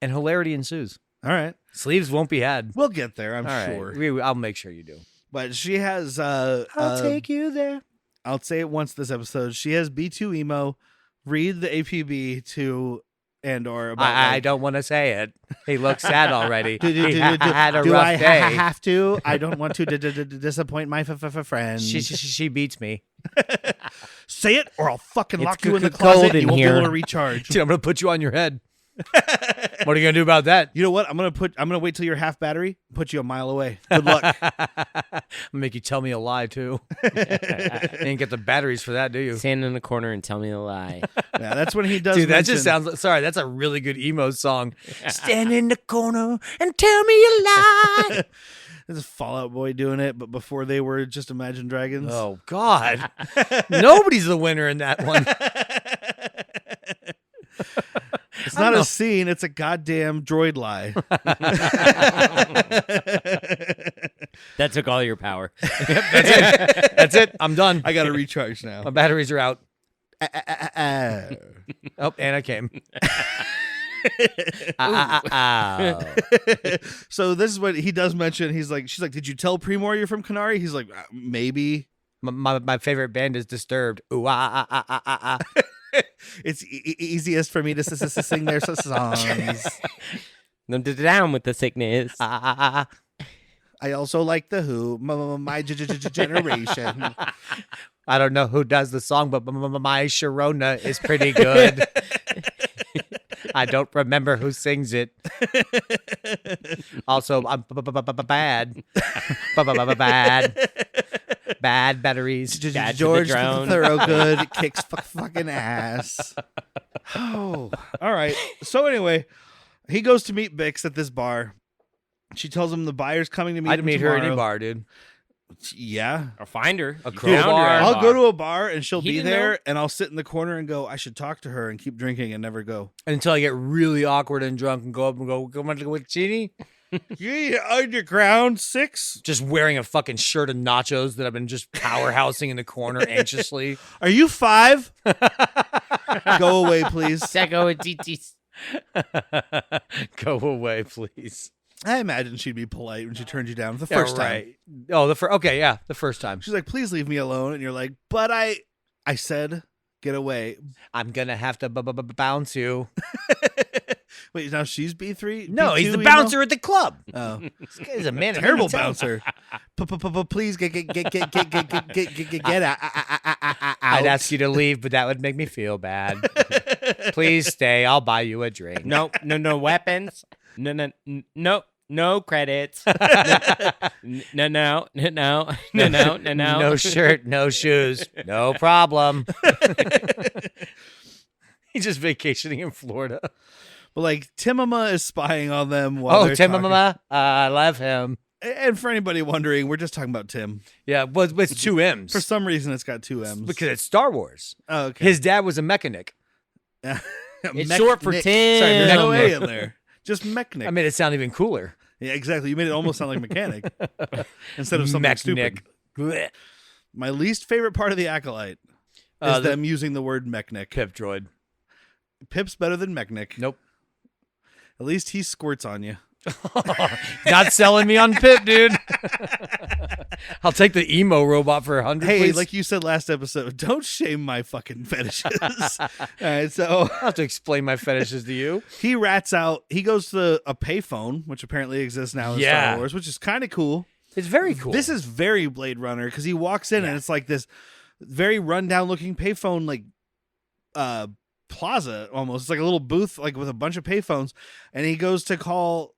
and hilarity ensues. All right, Sleeves won't be had. we'll get there, I'm All right. sure. I'll make sure you do. But she has. I'll take you there. I'll say it once this episode. She has B2 emo. Read the APB to Andor about. I don't want to say it. He looks sad already. He had had a do rough I day. have to? I don't want to disappoint my friend. She beats me. Say it, or I'll fucking It's lock you in the cold closet. And in you won't be here. able to recharge. Dude, I'm gonna put you on your head. What are you gonna do about that? You know what? I'm gonna wait till you're half battery. Put you a mile away. Good luck. I'm gonna make you tell me a lie too. You ain't get the batteries for that, do you? Stand in the corner and tell me a lie. Yeah, that's when he does. Dude, that just mention- sounds. Sorry, that's a really good emo song. Stand in the corner and tell me a lie. This is Fall Out Boy doing it, but before they were just Imagine Dragons. Oh God, nobody's the winner in that one. It's not a scene. It's a goddamn droid lie. That took all your power. That's it. I'm done. I got to recharge now. My batteries are out. Oh, and I came. So this is what he does mention. She's like, did you tell Primor you're from Canary? He's like, maybe. My favorite band is Disturbed. Ooh, It's easiest for me to sing their songs. Down with the sickness. I also like the Who, my generation. I don't know who does the song, but my Sharona is pretty good. I don't remember who sings it. Also, I'm bad. Bad batteries. George Thorogood kicks fucking ass. Oh, all right. So anyway, he goes to meet Bix at this bar. She tells him the buyer's coming to meet him I'd meet her tomorrow. any bar, dude. Yeah. Or find her. A You crowbar. found her at a I'll bar. go to a bar and she'll He be didn't there know? and I'll sit in the corner and go, I should talk to her and keep drinking and never go. Until I get really awkward and drunk and go up and go, come on, with Chini. Yeah, Underground 6. Just wearing a fucking shirt of nachos that I've been just powerhousing in the corner anxiously. Are you 5? Go away, please. Seco and DTs. Go away, please. I imagine she'd be polite when she turned you down the Yeah, first time. right. Oh, okay, yeah, the first time. She's like, please leave me alone. And you're like, but I said, get away. I'm gonna have to bounce you. Wait, now she's B3? No, B2 he's the emo? bouncer at the club. Oh, This guy's a man. of terrible many talents. bouncer. Please get out. I'd ask you to leave, but that would make me feel bad. Please stay. I'll buy you a drink. No weapons. No credits. No. No shirt, no shoes, no problem. He's just vacationing in Florida. But like Timama is spying on them. While Oh, they're Tim talking. Mama, I love him. And for anybody wondering, we're just talking about Tim. Yeah, but it's two M's For some reason, it's got 2 M's. because it's Star Wars. Oh, okay. His dad was a mechanic. It's short for Mechnick. Tim. Sorry, there's no A in there. Just mechanic. I made it sound even cooler. Yeah, exactly. You made it almost sound like mechanic instead of something stupid. Blech. My least favorite part of the Acolyte. is them using the word Mechnic. Pip droid. Pip's better than Mechnic. Nope. At least he squirts on you. Not selling me on Pip, dude. I'll take the emo robot for 100. Hey, please. like you said last episode, don't shame my fucking fetishes. All right, so I'll have to explain my fetishes to you. he rats out. He goes to a payphone, which apparently exists now in Star Wars, which is kind of cool. It's very cool. This is very Blade Runner because he walks in and it's like this very rundown looking payphone, like plaza almost. It's like a little booth, like with a bunch of payphones, and he goes to call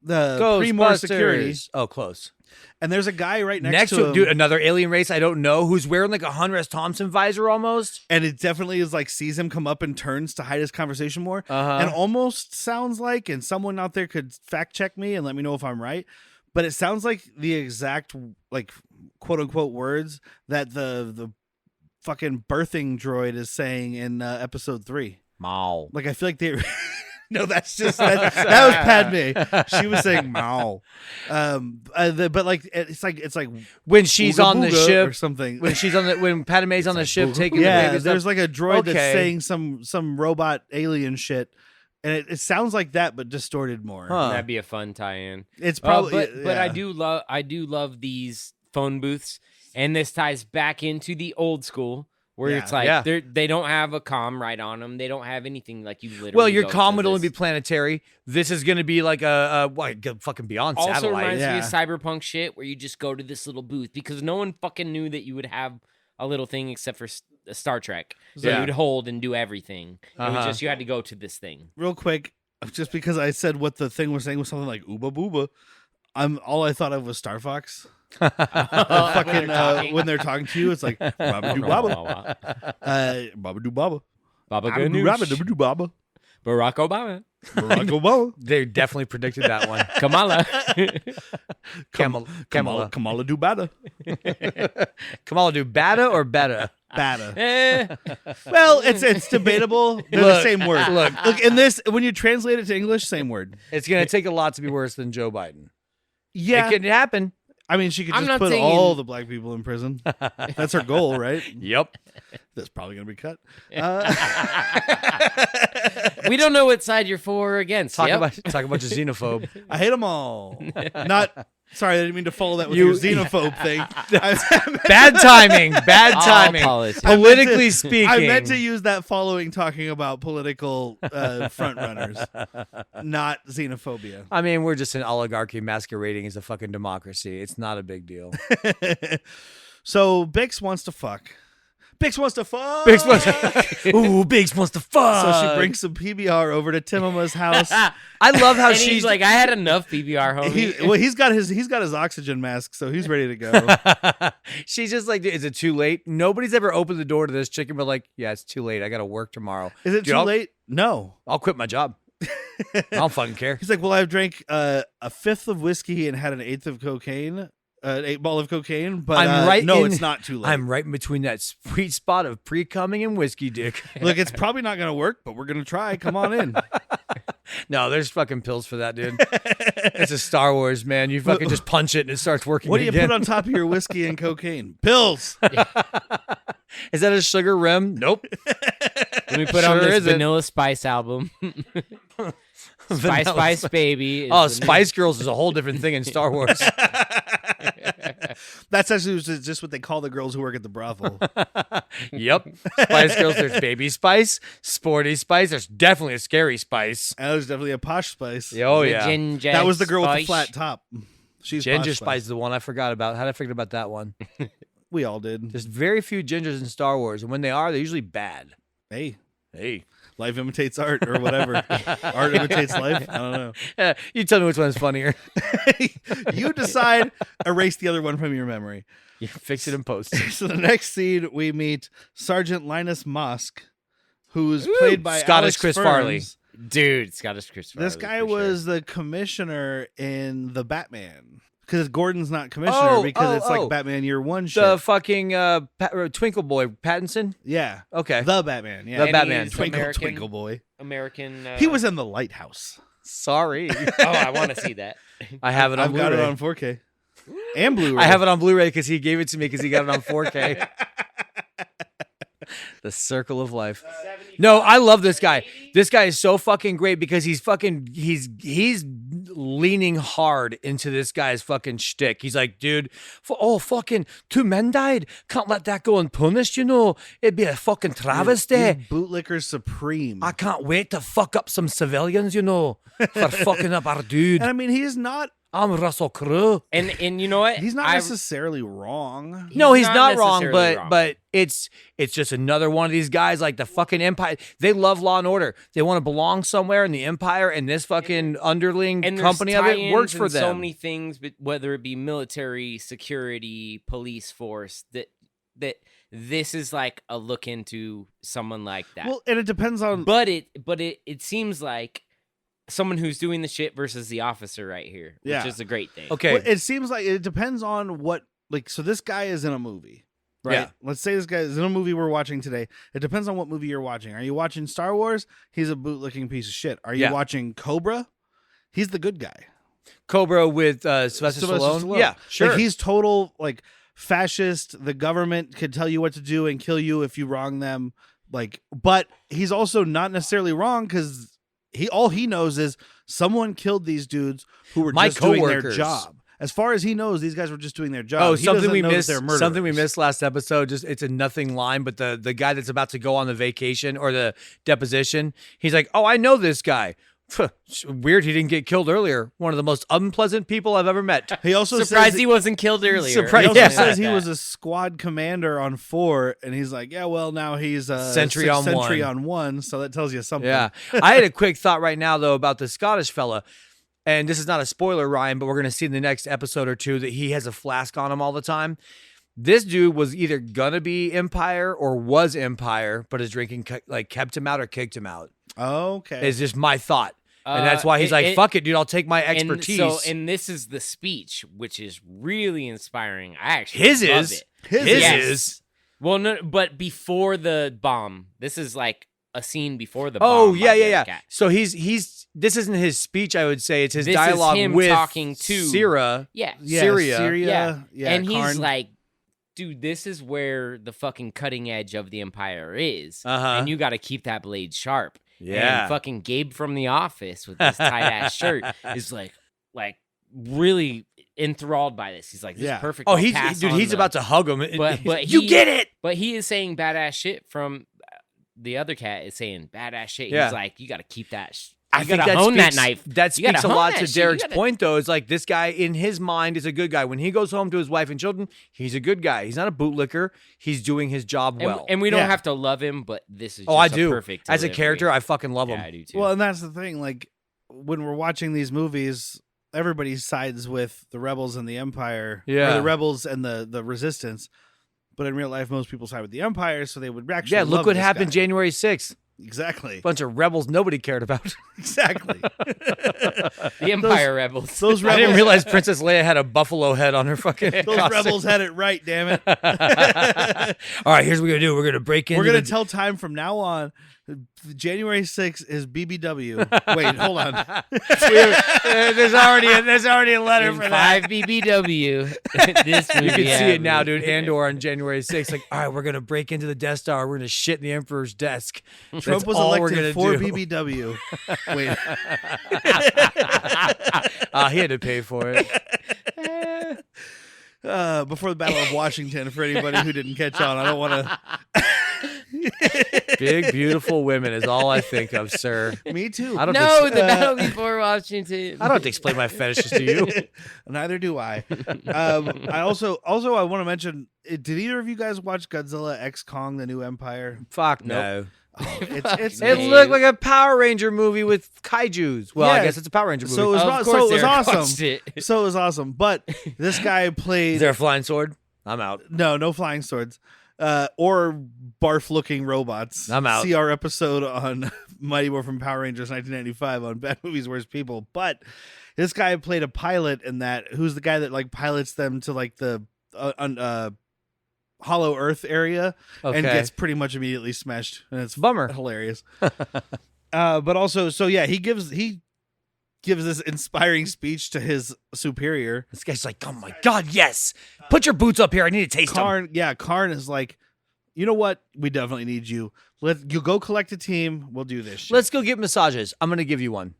the Premor security. Oh, close. And there's a guy right next to him. Dude, another alien race I don't know who's wearing like a Hunter S. Thompson visor almost. And it definitely is like sees him come up and turns to hide his conversation more. Uh-huh. And almost sounds like, and someone out there could fact check me and let me know if I'm right, but it sounds like the exact like quote unquote words that the fucking birthing droid is saying in episode 3. Mao. Like I feel like they no, that was Padme. She was saying Mao. But like it's like when she's on the ship or something. When Padme's on the ship taking yeah, the there's like a droid that's saying some robot alien shit, and it sounds like that but distorted more. Huh. That'd be a fun tie-in. It's probably but I do love these phone booths, and this ties back into the old school. Where it's like they don't have a comm right on them. They don't have anything like you literally. Well, your comm would only be planetary. This is going to be like a fucking beyond also satellite. Reminds me of cyberpunk shit where you just go to this little booth because no one fucking knew that you would have a little thing except for Star Trek. So you would hold and do everything. It was just you had to go to this thing. Real quick, just because I said what the thing was saying was something like "ooba booba," all I thought of was Star Fox. Fucking when they're talking to you, it's like Baba Doo Baba, Baba Doo Baba, Baba Baba Doo Baba, Barack Obama. Barack Obama. They definitely predicted that one. Kamala. Kamala Doo Bada. Kamala do bada or beta? Bada. Well, it's debatable. They're the same word. Look, in this, when you translate it to English, same word. It's going to take a lot to be worse than Joe Biden. Yeah, it can happen. I mean, she could just put all the black people in prison. That's her goal, right? Yep. That's probably going to be cut. We don't know what side you're for or against. Talk about a bunch of xenophobe. I hate them all. Sorry, I didn't mean to follow that with your xenophobe thing. Bad timing. Bad timing. Politically speaking. I meant to use that following talking about political front runners, not xenophobia. I mean, we're just an oligarchy masquerading as a fucking democracy. It's not a big deal. So Bix wants to fuck. Bix wants to fuck. Ooh, Bix wants to fuck. So she brings some PBR over to Timoma's house. I love how she's like, I had enough PBR, homie. He's got his oxygen mask, so he's ready to go. She's just like, is it too late? Nobody's ever opened the door to this chicken, but like, yeah, it's too late. I got to work tomorrow. Is it too late? No. I'll quit my job. I don't fucking care. He's like, well, I've drank a fifth of whiskey and had an eighth of cocaine. An 8-ball of cocaine, but it's not too late. I'm right in between that sweet spot of pre-cumming and whiskey dick. Look, it's probably not going to work, but we're going to try. Come on in. No, there's fucking pills for that, dude. It's a Star Wars, man. You fucking just punch it and it starts working. What do you put on top of your whiskey and cocaine? Pills. Is that a sugar rim? Nope. Let me put on this Vanilla Spice album. Spice Baby. Spice Girls is a whole different thing in Star Wars. That's actually just what they call the girls who work at the brothel. Yep. Spice Girls, there's Baby Spice, Sporty Spice, there's definitely a Scary Spice. And there's definitely a Posh Spice. Oh, yeah. Ginger that was the girl Spice. with the flat top. She's Ginger Posh Spice is the one I forgot about. How did I forget about that one? We all did. There's very few gingers in Star Wars, and when they are, they're usually bad. Hey. Life imitates art or whatever. Art imitates life. I don't know. You tell me which one's funnier. You decide. Erase the other one from your memory. You fix it in post. So the next scene, we meet Sergeant Linus Mosk, who's played by Scottish Alex Chris Ferns. Farley. Dude, Scottish Chris Farley. This guy was the commissioner in The Batman. Because Gordon's not commissioner because it's like Batman Year One shit. The fucking Twinkle Boy Pattinson? Yeah. Okay. The Batman. Yeah. The Batman. Twinkle Boy. American. He was in The Lighthouse. Sorry. I want to see that. I have it on Blu-ray. I've got it on 4K. And Blu-ray. I have it on Blu-ray because he gave it to me because he got it on 4K. The circle of life. No, I love this guy. This guy is so fucking great because he's leaning hard into this guy's fucking shtick. He's like, dude, fucking 2 men died. Can't let that go unpunished, It'd be a fucking travesty. He's bootlicker supreme. I can't wait to fuck up some civilians, for fucking up our dude. And I mean, he's not. I'm Russell Crowe. And you know what? He's not necessarily wrong. No, he's not wrong, necessarily wrong. but it's just another one of these guys like the fucking Empire. They love Law and Order. They want to belong somewhere in the Empire, and this fucking underling and company of it works for them. So many things, but whether it be military, security, police force, that this is like a look into someone like that. Well, and it depends on. But it seems like someone who's doing the shit versus the officer right here, which is a great thing. Okay. Well, it seems like it depends on what, so this guy is in a movie, right? Yeah. Let's say this guy is in a movie we're watching today. It depends on what movie you're watching. Are you watching Star Wars? He's a bootlicking piece of shit. Are you watching Cobra? He's the good guy. Cobra with Sylvester Stallone? Yeah, sure. Like, he's total, fascist. The government could tell you what to do and kill you if you wrong them. But he's also not necessarily wrong because all he knows is someone killed these dudes who were just doing their job. As far as he knows, these guys were just doing their job. Oh, He something doesn't we know that missed. they're murderers. Something we missed last episode. Just it's a nothing line, but the guy that's about to go on the vacation or the deposition, he's like, "Oh, I know this guy." Weird, he didn't get killed earlier. One of the most unpleasant people I've ever met. He also Surprised says he wasn't killed earlier. he also Yeah. says he was a squad commander on 4, and he's like, yeah, well, now he's a Sentry on on 1, so that tells you something. Yeah. I had a quick thought right now, though, about the Scottish fella. And this is not a spoiler, Ryan, but we're going to see in the next episode or two that he has a flask on him all the time. This dude was either going to be Empire or was Empire, but his drinking kept him out or kicked him out. Okay. Is just my thought. And that's why he's fuck it, dude, I'll take my expertise. And this is the speech, which is really inspiring. I actually His love is. it. His is. Well, no, but before the bomb. This is like a scene before the Oh, bomb. yeah. So he's this isn't his speech, I would say. It's his dialogue is him with talking to Syria. Syria. Yeah. And he's Karn. like, dude, this is where the fucking cutting edge of the Empire is. Uh-huh. And you got to keep that blade sharp. Yeah. And fucking Gabe from The Office with this tight ass shirt is like really enthralled by this. He's like, this is perfect. Oh, I'll he's pass dude, on he's the- about to hug him. But you he- get it. But he is saying badass shit from the other cat is saying badass shit. Yeah. He's like, you got to keep that. I You think gotta that hone that speaks, knife. That You gotta speaks a hone lot that to shit. You Derrick's gotta- point, though. It's like this guy in his mind is a good guy. When he goes home to his wife and children, he's a good guy. He's not a bootlicker. He's doing his job well. And we don't have to love him, but this is just I do. perfect As a delivery. character, I fucking love him. Yeah, I do too. Well, and that's the thing. When we're watching these movies, everybody sides with the rebels and the Empire. Yeah. Or the rebels and the resistance. But in real life, most people side with the Empire, so they would actually Look love what this happened guy. January 6th. Exactly. Bunch of rebels nobody cared about. Exactly. The Empire rebels. Those I didn't rebels, realize Princess Leia had a buffalo head on her fucking those costume. rebels had it right, damn it. All right, here's what we're going to do. We're going to break into We're going to tell time from now on. January 6th is BBW. Wait, hold on. there's already a letter In for that. 5 BBW. This You movie can see it now, happened. dude. Andor on January 6th. Like, all right, we're going to break into the Death Star. We're going to shit in the Emperor's desk. Trump That's was all we're elected gonna for do. BBW. Wait. He had to pay for it. Before the Battle of Washington, for anybody who didn't catch on, I don't want Big, beautiful women is all I think of, sir. to. Me too. I don't No, ex- the battle before Washington. I don't have to explain my fetishes to you. Neither do I. I also I want to mention. Did either of you guys watch Godzilla X Kong: The New Empire? Fuck Nope. no. It's It looked like a Power Ranger movie with kaijus. Well, I Yeah. guess it's a Power Ranger movie. So it was, Of so course it was Eric awesome. watched it. So it was awesome. But this guy played is there a flying sword? I'm out. no flying swords, or barf-looking robots. I'm out. See our episode on Mighty Morphin Power Rangers 1995 on Bad Movies, Worst People. But this guy played a pilot in that. Who's the guy that pilots them to the Hollow Earth area Okay. and gets pretty much immediately smashed, and it's Bummer. hilarious. But also, so yeah, he gives this inspiring speech to his superior. This guy's like, oh my God, yes. Put your boots up here. I need to taste them. Karn is like, you know what? We definitely need you. You go collect a team. We'll do this shit. Let's go get massages. I'm going to give you one.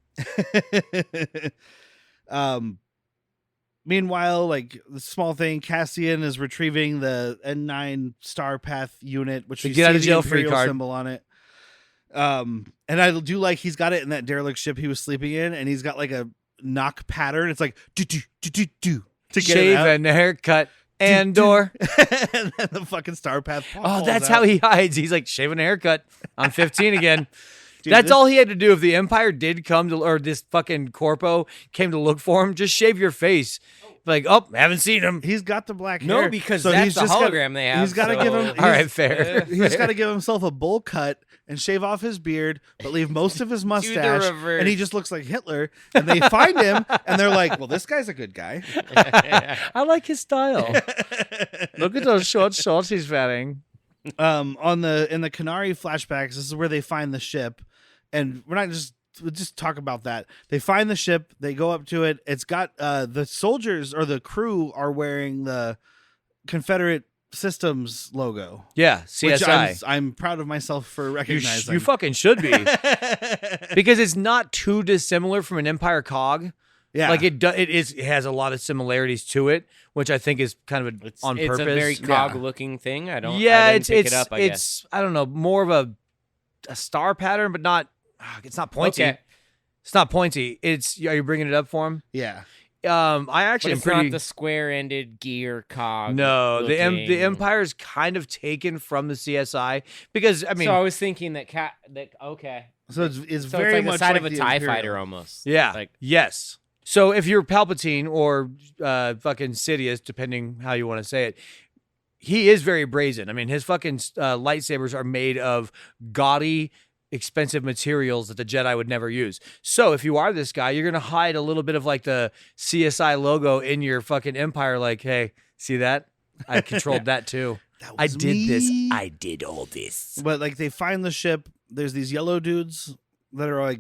Meanwhile, like the small thing, Cassian is retrieving the N9 Star Path unit, which The you get see out of the jail free Imperial card. symbol on it. And I do like he's got it in that derelict ship he was sleeping in, and he's got like a knock pattern. It's like do to get Shave it out. and haircut. Andor. And then the fucking Star Path. Oh, that's how he hides. He's like, shaving a haircut. I'm 15 again. Dude, That's this- all he had to do. If the Empire did come to, or this fucking corpo came to look for him, just shave your face. Like, oh, haven't seen him. He's got the black No, hair. because so that's he's the just got- hologram they have. He's got to so- give him. All right, fair. He's got to give himself a bowl cut and shave off his beard, but leave most of his mustache. reverse. And he just looks like Hitler. And they find him, and they're like, "Well, this guy's a good guy." I like his style. Look at those short shorts he's wearing. In the Canary flashbacks, this is where they find the ship, and we'll just talk about that. They find the ship, they go up to it. It's got the soldiers or the crew are wearing the Confederate Systems logo. Yeah, Which CSI. I'm proud of myself for recognizing. You fucking should be. Because it's not too dissimilar from an Empire cog. Yeah, Like it has a lot of similarities to it, which I think is kind of on It's purpose. a very Yeah. cog-looking thing. I didn't it's pick it up, I guess. it's I don't know, more of a star pattern, but not. It's not pointy. Okay. It's not pointy. Are you bringing it up for him? yeah. I But actually am it's pretty. not the square-ended gear cog. No, the looking- Empire's kind of taken from the CSI because I mean, so I was thinking that okay. So it's So very it's like much the side like of a the TIE Imperial. fighter almost. yeah, Like yes. So if you're Palpatine or fucking Sidious, depending how you want to say it, he is very brazen. I mean, his fucking lightsabers are made of gaudy, expensive materials that the Jedi would never use. So if you are this guy, you're gonna hide a little bit of like the CSI logo in your fucking Empire. Like, hey, see that? I controlled that too. That I was did this. me. I did all this. But like they find the ship. There's these yellow dudes that are like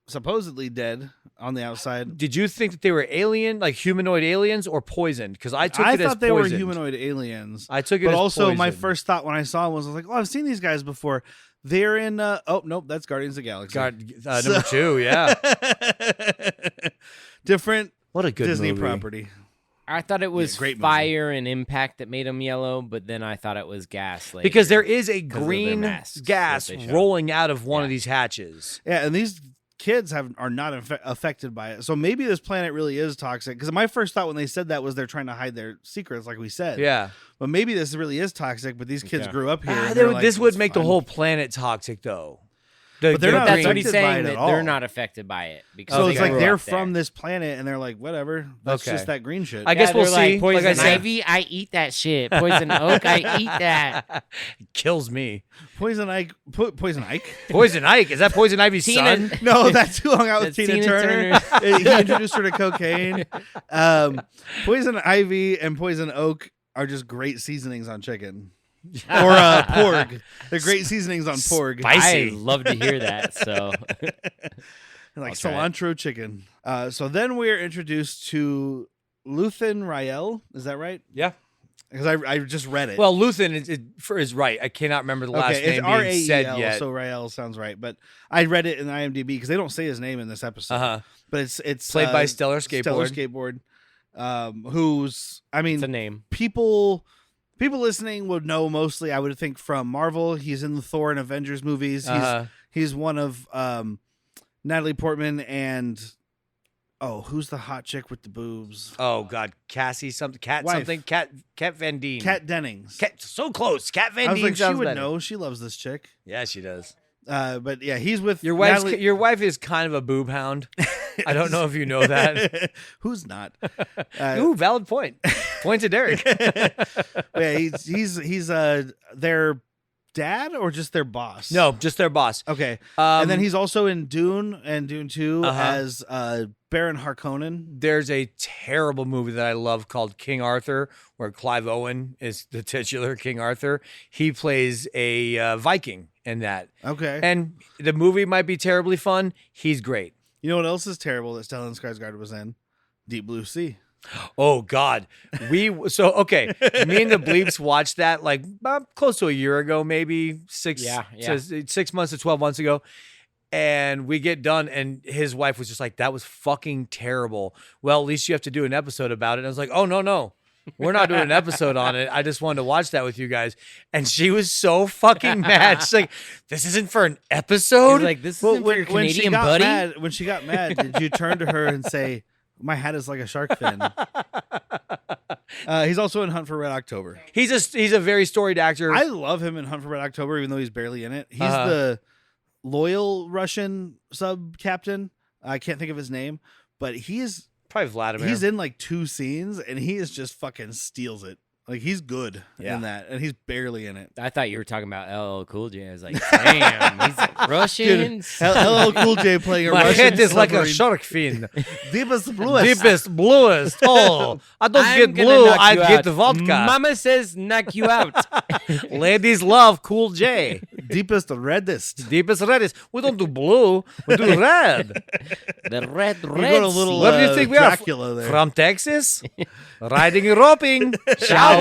supposedly dead on the outside. Did you think that they were alien, like humanoid aliens, or poisoned? Because I took I it as thought they were poisoned. humanoid aliens. I took it But as also, my poisoned. first thought when I saw them was, I was like, "Oh, I've seen these guys before. They're in." Oh nope, that's Guardians of the Galaxy. Number 2, yeah. Different What a good Disney movie. property. I thought it was great movie. fire and impact that made them yellow, but then I thought it was gas. Later. Because there is a of their green masks gas that they show. rolling out of one of Yeah. these hatches. Yeah, and these kids are not affected by it. So maybe this planet really is toxic. Because my first thought when they said that was they're trying to hide their secrets, like we said. Yeah. But maybe this really is toxic. But these kids Yeah. grew up here. and they're like, This would "It's make the fine." whole planet toxic, though. But they're not that's what he's affected by saying. it That at all. they're not affected by it because So they it's like grew they're up there. from this planet, and they're like, whatever. That's Okay. just that green shit. I guess we'll they're see. Like, Poison Like I said, ivy, I eat that shit. Poison oak, I eat that. it kills me. Poison Ike. Poison Ike. Poison Ike. Is that Poison Ivy's Tina- son? No, that's who hung out with That's Tina Tina Turner. He introduced her to cocaine. Poison Ivy and Poison Oak are just great seasonings on chicken. Or porg. They're great seasonings on porg. Spicy. I love to hear that. So Like I'll try it. cilantro chicken. So then we're introduced to Luthen Rael. Is that right? Yeah. Because I just read it. Well, Luthen is right. I cannot remember the last okay, it's name being R-A-E-L, said yet. so Rael sounds right. But I read it in IMDb because they don't say his name in this episode. Uh-huh. But it's Played by Stellar Skateboard. Stellar Skateboard. Who's I mean it's a name. people listening would know mostly, I would think, from Marvel. He's in the Thor and Avengers movies. He's one of Natalie Portman and who's the hot chick with the boobs? Oh God, Cassie something, Cat Wife. something, Cat Van Dien. Kat Dennings. Cat, so close. Cat Van I was Dien like, she sounds would better. know. She loves this chick. Yeah, she does. But yeah, he's with Your wife is kind of a boob hound. I don't know if you know that. Who's not? Ooh, valid point. Point to Derrick. Yeah, he's their dad or just their boss? No, just their boss. Okay. And then Um, he's also in Dune and Dune 2 Uh-huh. as Baron Harkonnen. There's a terrible movie that I love called King Arthur, where Clive Owen is the titular King Arthur. He plays a Viking in that. Okay. And the movie might be terribly fun. He's great. You know what else is terrible that Stellan Skarsgård was in? Deep Blue Sea. Oh God, me and the Bleeps watched that like close to a year ago, maybe 6 months to 12 months ago. And we get done, and his wife was just like, "That was fucking terrible." Well, at least you have to do an episode about it. And I was like, "Oh no, we're not doing an episode on it. I just wanted to watch that with you guys." And she was so fucking mad. She's like, "This isn't for an episode." He's like, "This isn't for your Canadian buddy." When she got mad, did you turn to her and say, "My hat is like a shark fin"? He's also in Hunt for Red October. He's a very storied actor. I love him in Hunt for Red October, even though he's barely in it. He's the loyal Russian sub captain. I can't think of his name, but he's probably Vladimir. He's in like 2 scenes, and he is just fucking steals it. Like, he's good in that, and he's barely in it. I thought you were talking about LL Cool J. I was like, damn, he's Russian. LL Cool J playing a My Russian head is like a submarine. shark fin. Deepest, bluest. Deepest, bluest. Oh, I don't get blue, I get vodka. Mama says knock you out. Ladies love Cool J. Deepest, reddest. Deepest, reddest. We don't do blue, we do red. The red. We go to little What do you think we Dracula are? there. From Texas? Riding and roping. Cowboy.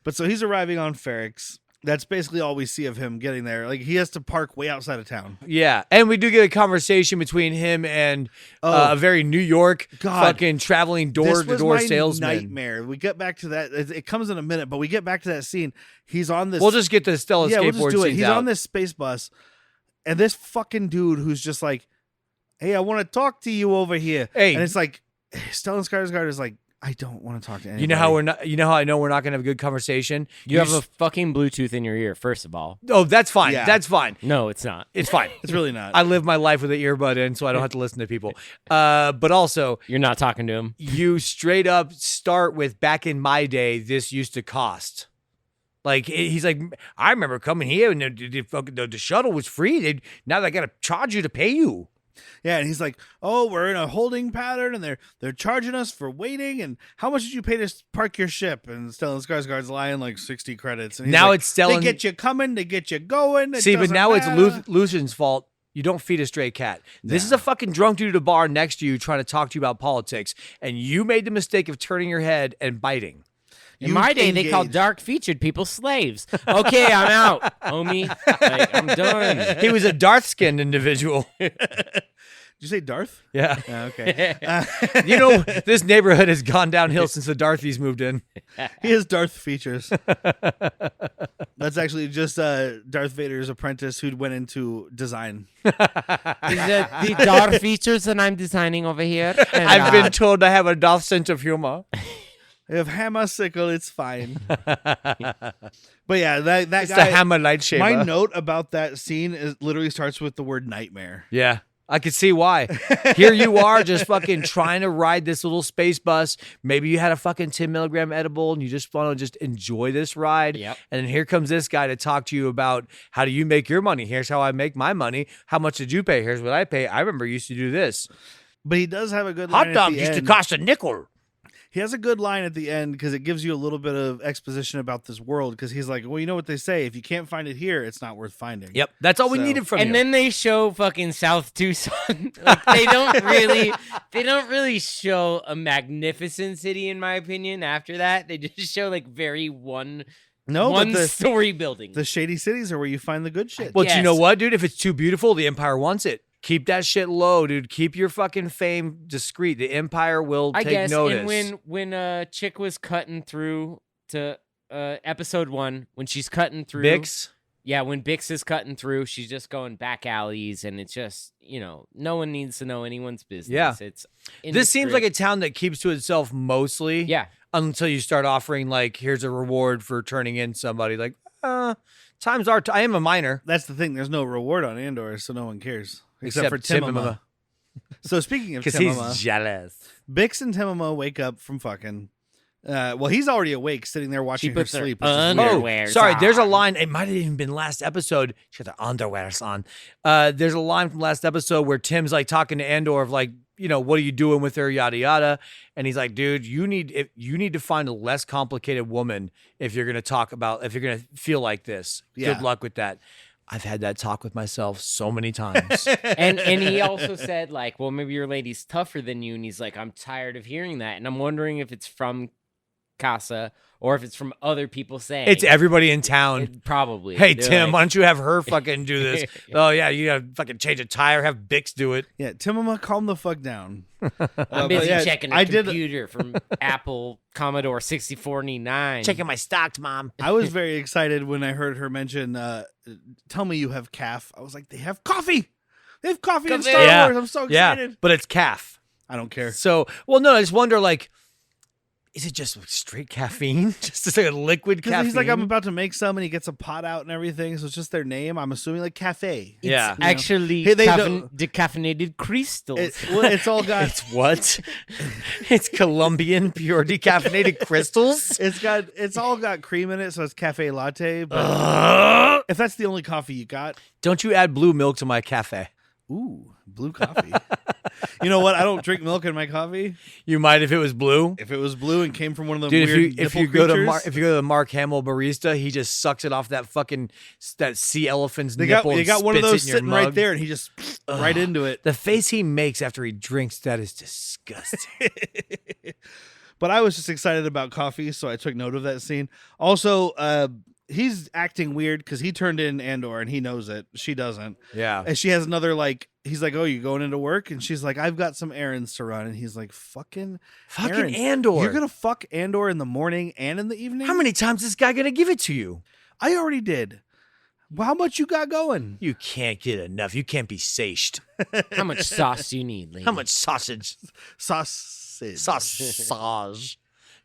But so he's arriving on Farrax. That's basically all we see of him getting there. Like, he has to park way outside of town. Yeah, and we do get a conversation between him and a very New York fucking traveling door-to-door salesman. Nightmare. We get back to that. It comes in a minute, but we get back to that scene. He's on this. We'll just get the Stella skateboard we'll just do it. scenes He's out. on this space bus, and this fucking dude who's just like, "Hey, I want to talk to you over here." Hey. And it's like, Stellan Skarsgård is like, "I don't want to talk to anybody." You know how I know we're not gonna have a good conversation? You have a fucking Bluetooth in your ear, first of all. Oh, that's fine. Yeah. That's fine. No, it's not. It's fine. It's really not. I live my life with an earbud in, so I don't have to listen to people. But also, You're not talking to him. you straight up start with back in my day, this used to cost. Like, he's like, I remember coming here and the shuttle was free. Now they got to charge you to pay you. Yeah, and he's like, "Oh, we're in a holding pattern, and they're charging us for waiting. And how much did you pay to park your ship?" And Stellan Skarsgård's lying like 60 credits. And he's Now like, it's Stellan. They get you coming, they get you going. See, but now matter. it's Lucian's fault. You don't feed a stray cat. This is a fucking drunk dude at a bar next to you trying to talk to you about politics, and you made the mistake of turning your head and biting. In my day, they called dark featured people slaves. Okay, I'm out, homie. Like, I'm done. He was a dark-skinned individual. Did you say Darth? Yeah. Okay. You know, this neighborhood has gone downhill since the Darthies moved in. He has Darth features. That's actually just Darth Vader's apprentice who went into design. Is it the dark features that I'm designing over here? And, I've been told I have a Darth sense of humor. I have hammer sickle, it's fine. But yeah, that It's guy. the hammer lightsaber. My note about that scene is literally starts with the word nightmare. Yeah. I could see why. Here you are just fucking trying to ride this little space bus. Maybe you had a fucking 10 milligram edible and you just want to just enjoy this ride. Yep. And then here comes this guy to talk to you about how do you make your money? Here's how I make my money. How much did you pay? Here's what I pay. I remember you used to do this. But he does have a good line Hot at dogs the used to end. cost a nickel. He has a good line at the end because it gives you a little bit of exposition about this world. Because he's like, "Well, you know what they say: if you can't find it here, it's not worth finding." Yep. That's all we So- needed from you. And then they show fucking South Tucson. Like, they don't really show a magnificent city, in my opinion. After that, they just show like very one story building. The shady cities are where you find the good shit. But you know Yes. what, dude? If it's too beautiful, the Empire wants it. Keep that shit low, dude. Keep your fucking fame discreet. The Empire will I take guess. notice. And when chick was cutting through to episode 1, when she's cutting through Bix. Yeah, when Bix is cutting through, she's just going back alleys, and it's just, no one needs to know anyone's business. Yeah. It's This seems like a town that keeps to itself mostly. Yeah. Until you start offering, like, here's a reward for turning in somebody. Like, times are. I am a minor. That's the thing. There's no reward on Andor, so no one cares except for Timima. Timima. So speaking of Because he's Timima, jealous. Bix and Timima wake up from fucking. Well, he's already awake, sitting there watching her puts her sleep. Which is weird. underwear. Sorry, there's a line. It might have even been last episode. She had the underwears on. There's a line from last episode where Tim's like talking to Andor of like, what are you doing with her, yada yada, and he's like, dude, you need to find a less complicated woman if you're gonna feel like this. Yeah. Good luck with that. I've had that talk with myself so many times. and he also said, like, well, maybe your lady's tougher than you. And he's like, I'm tired of hearing that. And I'm wondering if it's from Kassa or if it's from other people saying. It's everybody in town. Probably. Hey, They're Tim, like, why don't you have her fucking do this? Oh, yeah, you gotta fucking change a tire, have Bix do it. Yeah, Timoma, calm the fuck down. I'm busy checking a did- computer from Apple Commodore 6499. Checking my stocks, Mom. I was very excited when I heard her mention, tell me you have calf. I was like, they have coffee. They have coffee in Star Yeah. Wars. I'm so excited. Yeah, but it's calf. I don't care. So, well, no, I just wonder, like, is it just straight caffeine? Just like a liquid caffeine? He's like, I'm about to make some, and he gets a pot out and everything. So it's just their name. I'm assuming like cafe. It's Yeah. actually Hey, they don't- decaffeinated crystals. It's all got. It's what? It's Colombian pure decaffeinated crystals? It's all got cream in it, so it's cafe latte. But if that's the only coffee you got, Don't you add blue milk to my cafe? ooh, blue coffee. You know what? I don't drink milk in my coffee. You might if it was blue. If it was blue and came from one of the Dude, weird if nipple you go to creatures, the Mark Hamill barista, he just sucks it off that sea elephant's they nipple. got and one of spits it those in your sitting right mug. there, and he just right into it. The face he makes after he drinks that is disgusting. But I was just excited about coffee, so I took note of that scene. Also, he's acting weird because he turned in Andor and he knows it. She doesn't. Yeah. And she has another, like, he's like, oh, you going into work? And she's like, I've got some errands to run. And he's like, fucking errands? Andor. You're going to fuck Andor in the morning and in the evening? How many times is this guy gonna give it to you? I already did. Well, how much you got going? You can't get enough. You can't be satied. How much sauce do you need, lady? How much sausage? Sausage. Sausage.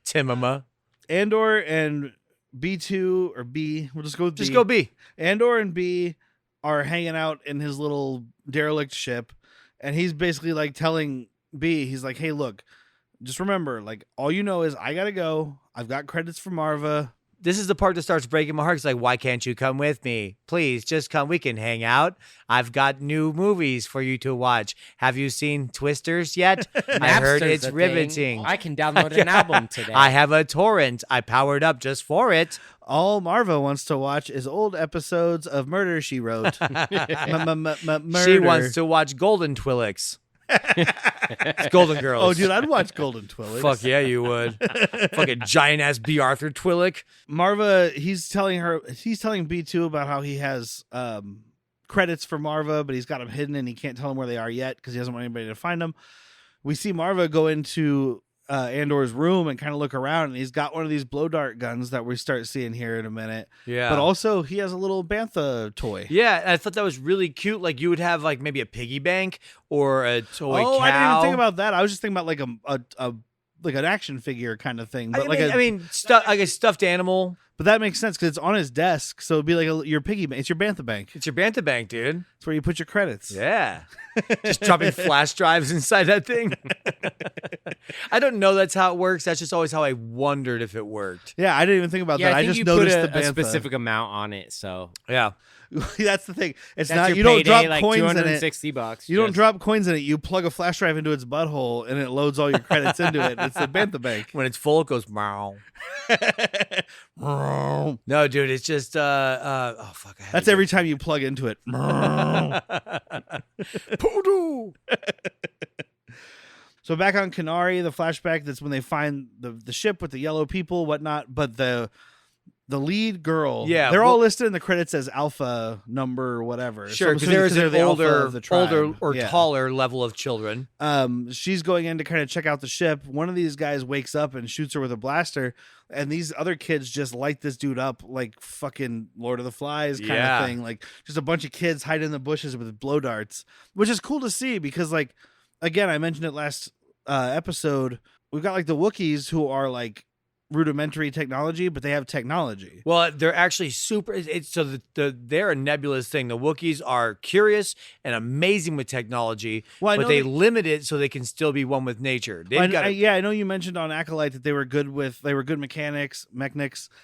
Timoma. Andor and B2 or B, we'll just go with B. Just go B. Andor and B are hanging out in his little derelict ship, and he's basically like telling B, he's like, hey, look, just remember, like, all you know is I gotta go. I've got credits for Marva. This is the part that starts breaking my heart. It's like, why can't you come with me? Please, just come. We can hang out. I've got new movies for you to watch. Have you seen Twisters yet? I heard Napster's it's a thing. riveting. I can download an album today. I have a torrent. I powered up just for it. All Marva wants to watch is old episodes of Murder, She Wrote. Murder. She wants to watch Golden Twillix. It's Golden Girls. Oh, dude, I'd watch Golden Twilight. Fuck yeah, you would. Fucking giant ass B. Arthur Twillick. Marva, he's telling B2 about how he has credits for Marva, but he's got them hidden and he can't tell them where they are yet because he doesn't want anybody to find them. We see Marva go into Andor's room and kind of look around, and he's got one of these blow dart guns that we start seeing here in a minute. Yeah. But also, he has a little bantha toy. Yeah, I thought that was really cute. Like you would have like maybe a piggy bank or a toy cow. I didn't even think about that. I was just thinking about like a like an action figure kind of thing. But like a stuffed animal. But that makes sense because it's on his desk, so it'd be like your piggy bank. It's your bantha bank. It's your bantha bank, dude. It's where you put your credits. Yeah. Just dropping flash drives inside that thing. I don't know that's how it works. That's just always how I wondered if it worked. Yeah, I didn't even think about Yeah, that. I I think just you noticed put the a bantha. specific amount on it, so Yeah. That's the thing. It's that's not your you don't drop payday, like coins in it. $260. You don't drop coins in it. You plug a flash drive into its butthole, and it loads all your credits into it. It's the bantha bank. When it's full, it goes meow. No, dude, it's just oh fuck. I had That's to every time you plug into it. Poodoo. So back on Kenari, the flashback, that's when they find the ship with the yellow people, whatnot. But the lead girl, Yeah, they're all well- listed in the credits as alpha number whatever. Sure, I'm because assuming there is they're an the alpha older, of the tribe. older or Yeah. taller level of children. She's going in to kind of check out the ship. One of these guys wakes up and shoots her with a blaster, and these other kids just light this dude up like fucking Lord of the Flies kind Yeah. of thing. Like just a bunch of kids hiding in the bushes with blow darts, which is cool to see because, like, again, I mentioned it last episode. We've got like the Wookiees who are like rudimentary technology, but they have technology. Well, they're actually super. It's so they're a nebulous thing. The Wookiees are curious and amazing with technology, Well, I but know they that- limit it so they can still be one with nature. They've I, got I know you mentioned on Acolyte that they were good mechanics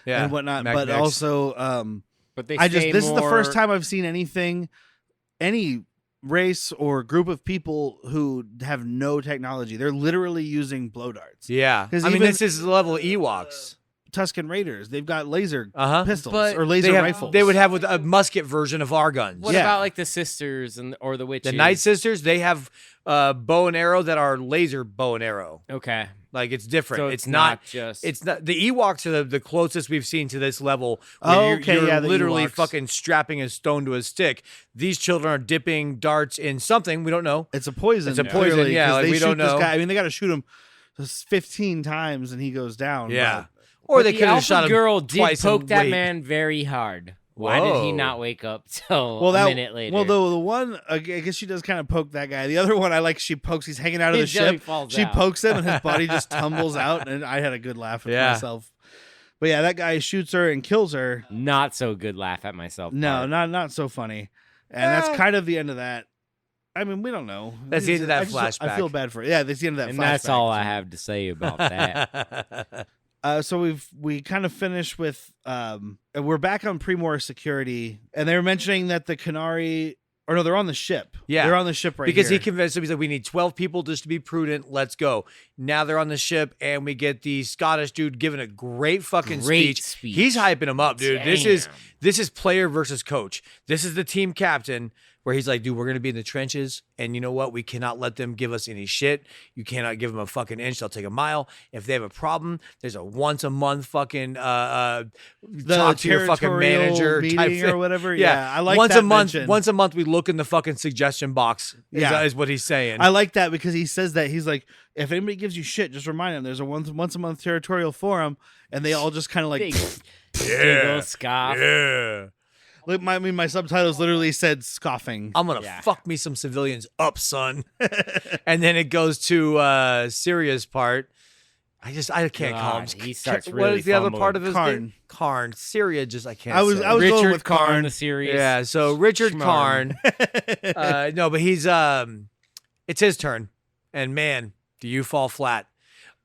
Yeah, and whatnot, but mechnics. also But they this stay is the first more- time I've seen any race or group of people who have no technology. They're literally using blow darts. Yeah, 'Cause I mean, even- this is the level of Ewoks. Tusken Raiders. They've got laser pistols But or laser rifles. They would have with a musket version of our guns. What about like the sisters or the witches? The Night Sisters, they have bow and arrow that are laser bow and arrow. Okay. Like it's different. So it's not just. It's not the Ewoks are the closest we've seen to this level. Oh, Where you're the literally Ewoks. fucking strapping a stone to a stick. These children are dipping darts in something we don't know. It's a poison. It's a poison, clearly, yeah, 'cause like they we shoot don't this know. guy. I mean, they got to shoot him 15 times and he goes down. Yeah. but- Or But they the could have alpha shot him girl did twice poke and that wait. man very hard. Why did he Whoa. not wake up till Well, a minute later? Well, the one, I guess she does kind of poke that guy. The other one, I like, she pokes, he's hanging out of the Until he ship. falls She out. pokes him and his body just tumbles out. And I had a good laugh at Yeah. myself. But yeah, that guy shoots her and kills her. Not so good laugh at myself. No, part. not so funny. And that's kind of the end of that. I mean, we don't know. That's the end of that I flashback. feel bad for it. Yeah, that's the end of that And flashback. that's all I have to say about that. So we kind of finished with we're back on Primor security, and they were mentioning that the Canary, or no, they're on the ship. Yeah. They're on the ship right Because here. he convinced him, he's like, we need 12 people just to be prudent. Let's go. Now they're on the ship, and we get the Scottish dude giving a great fucking Great speech. speech. He's hyping him up, dude. This Damn. is player versus coach. This is the team captain where he's like, dude, we're going to be in the trenches, and you know what? We cannot let them give us any shit. You cannot give them a fucking inch. They'll take a mile. If they have a problem, there's a once a month fucking talk to your fucking territorial manager type meeting thing. or whatever. Yeah, I like once that a month. mention. Once a month, we look in the fucking suggestion box. Is what he's saying. I like that because he says that he's like, if anybody gives you shit, just remind them there's a once a month territorial forum, and they all just kind of like. Big giggle, scoff. Yeah. Like, my subtitles literally said scoffing. I'm gonna Yeah. fuck me some civilians up, son. And then it goes to Syria's part. I can't call him. God, he starts What really is the other fumbling. part of his Karn. name? Karn. Syria. I can't. I was say. going Richard with Karn, Karn. the series. Yeah. So Richard Schmarn. Karn. No, but he's it's his turn, and man, do you fall flat?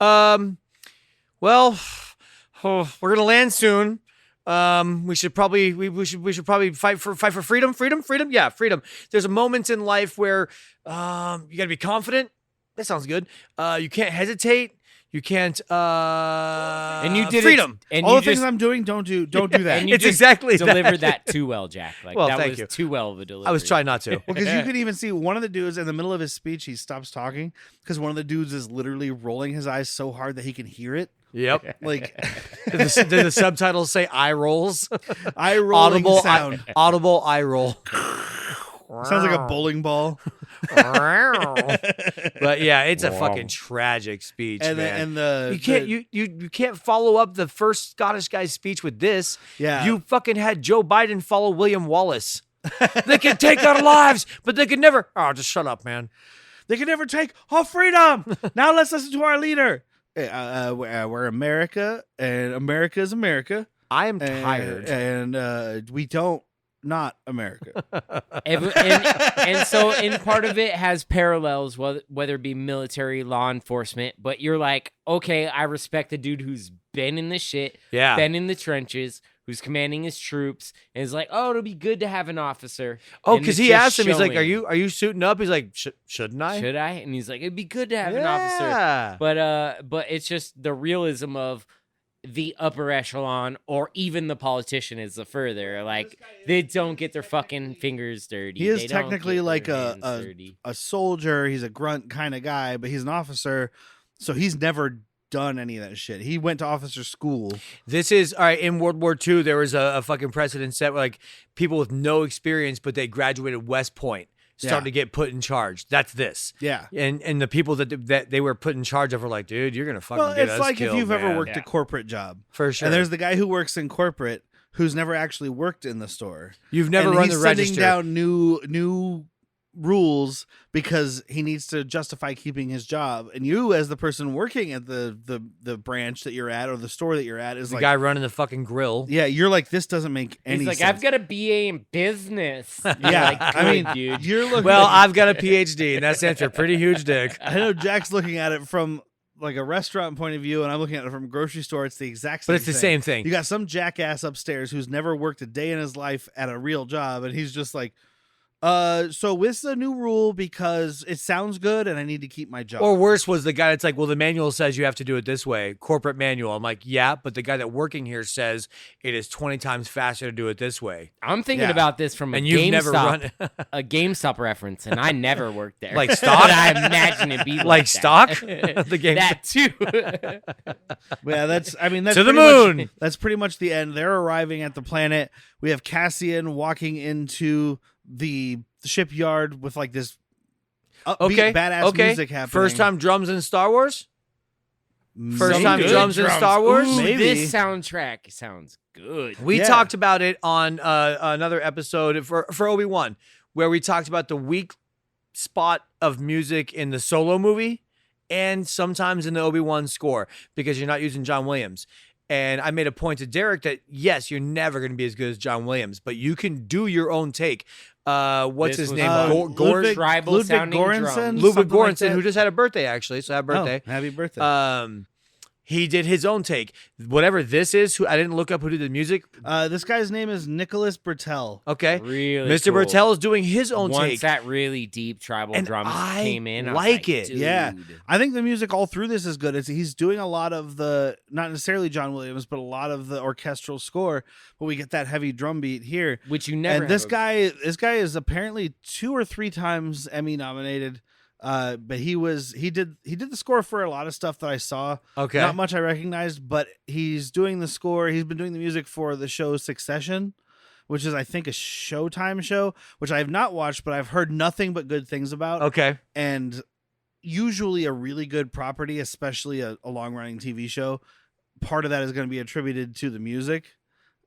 Well, we're gonna land soon. We should probably fight for freedom. Yeah, freedom. There's a moment in life where you gotta be confident. That sounds good. You can't hesitate. You can't. And you did freedom. It, and All you the things just, I'm doing, don't do that. and you It's just exactly delivered that. that too well, Jack. Like Well, that thank was you. too well of a delivery. I was trying not to. Well, because you could even see one of the dudes in the middle of his speech, he stops talking because one of the dudes is literally rolling his eyes so hard that he can hear it. Yep. Like Did the subtitles say eye rolls? eye rolling Audible sound. audible eye roll. Sounds like a bowling ball. But yeah, it's a fucking tragic speech, And man. and the you can't the- you can't follow up the first Scottish guy's speech with this. Yeah. You fucking had Joe Biden follow William Wallace. They can take our lives, but they can never. Oh, just shut up, man. They can never take our freedom. Now let's listen to our leader. We're America, and America is America. I am And, tired. and we don't not America. and so in part of it has parallels, whether it be military, law enforcement, but you're like, okay, I respect the dude who's been in the shit, Yeah. been in the trenches, who's commanding his troops, and is like, oh, it'll be good to have an officer. Oh, And because it's he just asked him, he's like, showing. "Are you suiting up?" He's like, "Shouldn't I?" Should I? And he's like, it'd be good to have an officer. Yeah. But it's just the realism of the upper echelon or even the politician is the further. Like they don't get their fucking fingers dirty. He is They don't technically get like their hands a dirty. soldier. He's a grunt kind of guy, but he's an officer, so he's never done any of that shit. He went to officer school. This is all right. In World War II, there was a fucking precedent set where like people with no experience, but they graduated West Point, started to get put in charge. That's this. Yeah. And the people that they were put in charge of were like, dude, you're gonna fucking Well, get it's us like killed, if you've ever man. worked a corporate job. For sure. And there's the guy who works in corporate who's never actually worked in the store. You've never And run he's the sending register. down new rules because he needs to justify keeping his job. And you, as the person working at the branch that you're at or the store that you're at, is the like, guy running the fucking grill. yeah, you're like, this doesn't make any He's like, sense. I've got a BA in business. Yeah, Like, I mean, good, dude. you're looking. Well, at, I've got a PhD, and that stands for a pretty huge dick. I know Jack's looking at it from like a restaurant point of view, and I'm looking at it from a grocery store. It's the exact same. But it's the same thing. You got some jackass upstairs who's never worked a day in his life at a real job, and he's just like, So with the new rule, because it sounds good and I need to keep my job. Or worse was the guy that's like, well, the manual says you have to do it this way, corporate manual. I'm like, yeah, but the guy that working here says it is 20 times faster to do it this way. I'm thinking about this from a And you've never GameStop, run a GameStop reference, and I never worked there. Like stock? But I imagine it be Like that. stock? The game. That too. Yeah, that's to the pretty moon. Much, that's pretty much the end. They're arriving at the planet. We have Cassian walking into the shipyard with like this upbeat, badass music happening. First time drums in Star Wars? First Maybe. time Good drums in drums. Star Wars? Ooh, Maybe. this soundtrack sounds good. We Yeah. talked about it on another episode for Obi-Wan, where we talked about the weak spot of music in the Solo movie and sometimes in the Obi-Wan score because you're not using John Williams. And I made a point to Derrick that, yes, you're never going to be as good as John Williams, but you can do your own take. What's This his was, name? Ludwig- tribal Ludwig sounding Göransson? drums. Ludwig something like Göransson, that. who just had a birthday, actually. So happy birthday. Oh, happy birthday. He did his own take. Whatever this is, who I didn't look up who did the music. This guy's name is Nicholas Bertel. Okay. Really Mr. cool. Bertel is doing his own Once take. that really deep tribal And drums I came in, I was like it. Dude. Yeah, I think the music all through this is good. He's doing a lot of the, not necessarily John Williams, but a lot of the orchestral score. But we get that heavy drum beat here. Which you never. And this have guy is apparently 2 or 3 times Emmy nominated. But he did the score for a lot of stuff that I saw. Okay. Not much I recognized, but he's doing the score. He's been doing the music for the show Succession, which is I think a Showtime show, which I have not watched, but I've heard nothing but good things about. Okay. And usually a really good property, especially a long running TV show, part of that is going to be attributed to the music.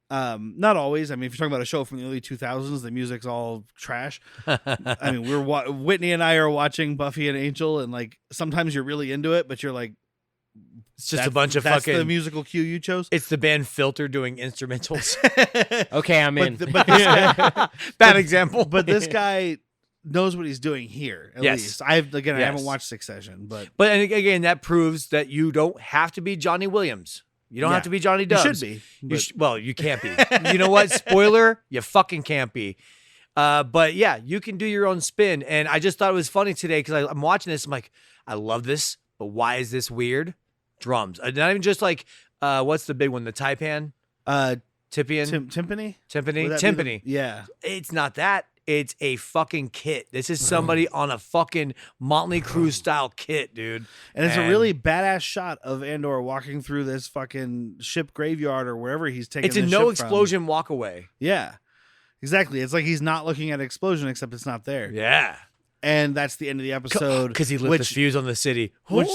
Not always. I mean, if you're talking about a show from the early 2000s, the music's all trash. I mean, Whitney and I are watching Buffy and Angel, and like sometimes you're really into it, but you're like, It's just a bunch of that's fucking. the musical cue you chose. It's the band Filter doing instrumentals. Okay, I'm in. But this guy, Bad example. but this guy knows what he's doing here. At Yes. least I Yes. haven't watched Succession, but But and again, that proves that you don't have to be Johnny Williams. You don't Yeah. have to be Johnny you Dubs. should be. You but- well, you can't be. You know what? Spoiler, you fucking can't be. But yeah, you can do your own spin. And I just thought it was funny today because I'm watching this. I'm like, I love this, but why is this weird? Drums. Not even just like, what's the big one? The taipan? Tipian? Timpani. Timpani? Would that be the- Timpani. Yeah. It's not that. It's a fucking kit. This is somebody on a fucking Motley Crue style kit, dude. And it's a really badass shot of Andor walking through this fucking ship graveyard or wherever he's taking. It's a the no ship from. explosion walk away. Yeah, exactly. It's like he's not looking at explosion, except it's not there. Yeah. And that's the end of the episode. Because he lit the fuse on the city. which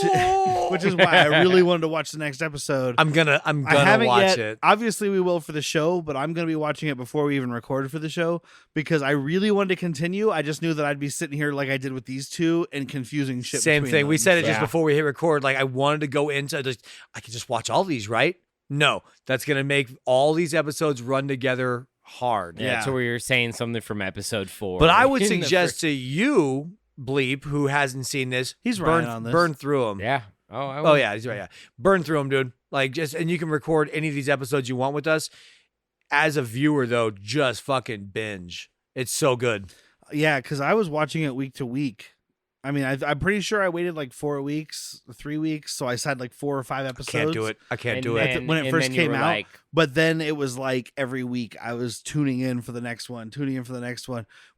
is why I really wanted to watch the next episode. I'm gonna I haven't watch yet. it. Obviously, we will for the show, but I'm gonna be watching it before we even recorded for the show because I really wanted to continue. I just knew that I'd be sitting here like I did with these two and confusing shit. Same between thing. We them. said it just Yeah. before we hit record. Like I wanted to go into just I could just watch all these, right? No, that's gonna make all these episodes run together hard. Yeah, to where you're saying something from episode 4. But I would In the suggest to you, Bleep, who hasn't seen this, He's burn right on this. burn through them. Yeah. Oh, I Oh will. yeah, he's right. Yeah, burn through them, dude. Like just, and you can record any of these episodes you want with us. As a viewer, though, just fucking binge. It's so good. Yeah, because I was watching it week to week. I mean, I'm pretty sure I waited like 4 weeks, 3 weeks, so I had like 4 or 5 episodes. Can't do it. I can't And do it. then- when it and first then you came were out. like, But then it was like every week I was tuning in for the next one,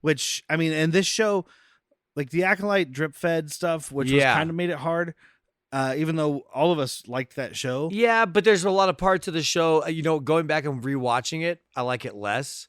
which, I mean, and this show, like the Acolyte drip fed stuff, which was Yeah. kind of made it hard, even though all of us liked that show. Yeah, but there's a lot of parts of the show, going back and rewatching it, I like it less.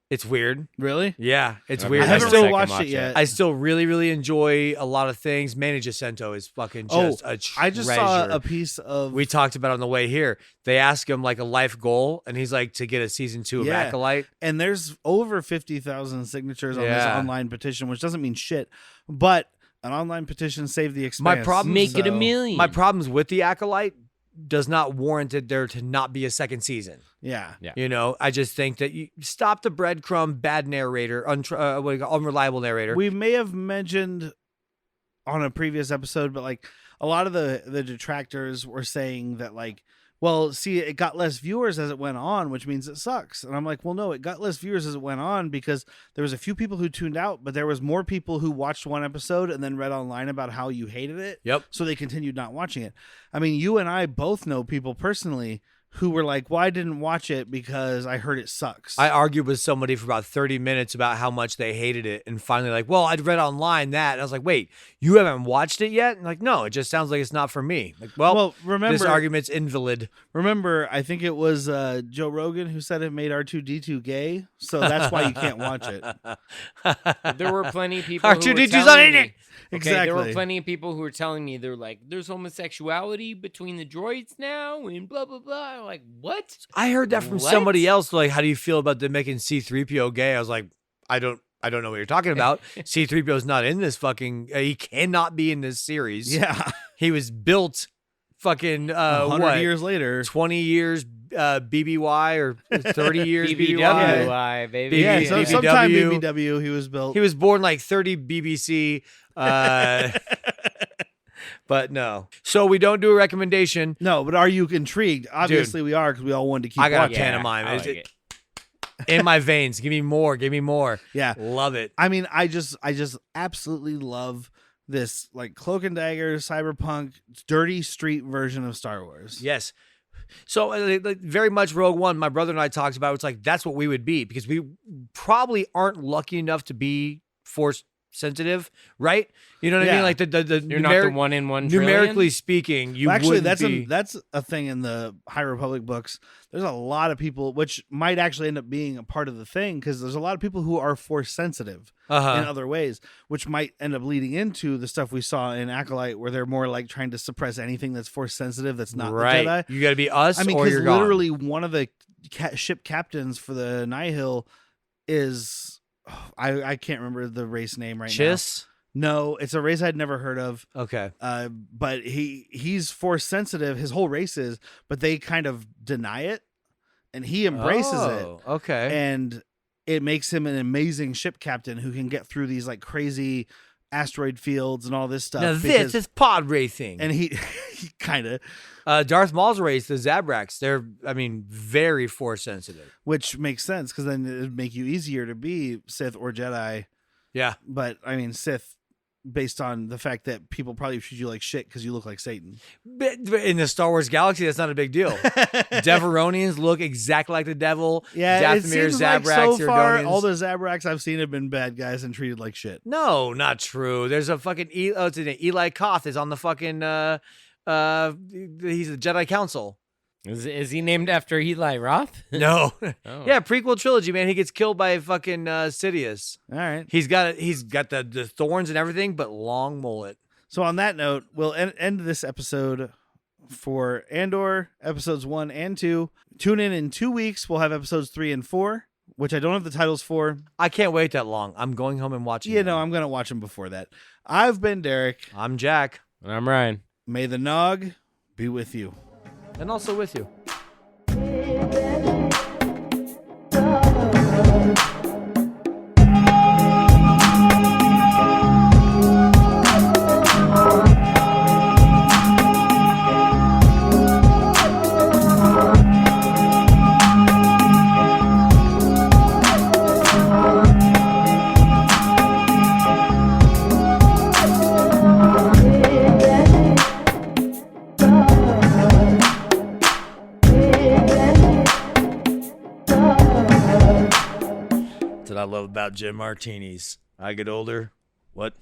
It's weird. Really? Yeah, it's Okay. weird. I haven't still, really watched it yet. I still really, really enjoy a lot of things. Manny Jacinto is fucking just a treasure. I just saw a piece of We talked about it on the way here. They ask him like a life goal, and he's like to get a season 2 of Yeah. Acolyte. and there's over 50,000 signatures on this Yeah. online petition, which doesn't mean shit, but an online petition saved the expanse. My problem- make it a so- million. My problems with the Acolyte does not warrant it there to not be a second season. Yeah. I just think that you stop the breadcrumb, bad narrator, unreliable narrator. We may have mentioned on a previous episode, but like a lot of the detractors were saying that like, well, see, it got less viewers as it went on, which means it sucks. And I'm like, well, no, it got less viewers as it went on because there was a few people who tuned out, but there was more people who watched one episode and then read online about how you hated it. Yep. So they continued not watching it. I mean, you and I both know people personally who were like, well, I didn't watch it because I heard it sucks. I argued with somebody for about 30 minutes about how much they hated it. And finally, like, well, I'd read online that. And I was like, wait, you haven't watched it yet? And like, no, it just sounds like it's not for me. Like, well remember, this argument's invalid. Remember, I think it was Joe Rogan who said it made R2-D2 gay. So that's why you can't watch it. There were plenty of people R2-D2's not in it. Exactly. There were plenty of people who were telling me, they're like, there's homosexuality between the droids now and blah, blah, blah. I'm like, what? I heard that from somebody else. Like, how do you feel about them making C-3PO gay? I was like, I don't know what you're talking about. C-3PO's not in this fucking, he cannot be in this series. Yeah. He was built fucking, 100 years later. 20 years BBY or 30 years BBY. BBWI, baby. Yeah, so sometime BBW. BBW he was built. He was born like 30 BBC. But no. So we don't do a recommendation. No, but are you intrigued? Obviously we are because we all wanted to keep I got watching. a pantomime. I like it. In my veins. Give me more. Give me more. Yeah. Love it. I mean, I just absolutely love this like Cloak and Dagger, cyberpunk, dirty street version of Star Wars. Yes. So like, very much Rogue One, my brother and I talked about, it's like, that's what we would be because we probably aren't lucky enough to be Force sensitive, right? You know what I mean? Like the you're not the 1 in 1 trillion? Numerically speaking, you actually wouldn't that's a thing in the High Republic books. There's a lot of people, which might actually end up being a part of the thing, because there's a lot of people who are Force sensitive in other ways, which might end up leading into the stuff we saw in Acolyte, where they're more like trying to suppress anything that's Force sensitive that's not the Jedi. You got to be us. I mean, because literally one of the ship captains for the Nihil is I can't remember the race name right Chiss? now. No, it's a race I'd never heard of. Okay. But he's Force sensitive. His whole race is, but they kind of deny it, and he embraces it. Okay. And it makes him an amazing ship captain who can get through these like crazy asteroid fields and all this stuff. Now this is pod racing. And he kind of. Darth Maul's race, the Zabraks, they're, very Force sensitive. Which makes sense, because then it would make you easier to be Sith or Jedi. Yeah. But, Sith, based on the fact that people probably treat you like shit because you look like Satan. But in the Star Wars galaxy, that's not a big deal. Deveronians look exactly like the devil. Yeah, it Dathomir, seems Zabraks, like so far, Iridonians. all the Zabraks I've seen have been bad guys and treated like shit. No, not true. There's a fucking Eli Koth is on the fucking he's the Jedi Council. Is he named after Eli Roth? No. Oh. Yeah, prequel trilogy, man. He gets killed by fucking Sidious. All right. He's got the thorns and everything, but long mullet. So on that note, we'll end this episode for Andor, episodes 1 and 2. Tune in 2 weeks. We'll have episodes 3 and 4, which I don't have the titles for. I can't wait that long. I'm going home and watching. Yeah, no, I'm going to watch them before that. I've been Derrick. I'm Jack. And I'm Ryan. May the Nog be with you. And also with you. That's what I love about Jim Martinis. I get older. What?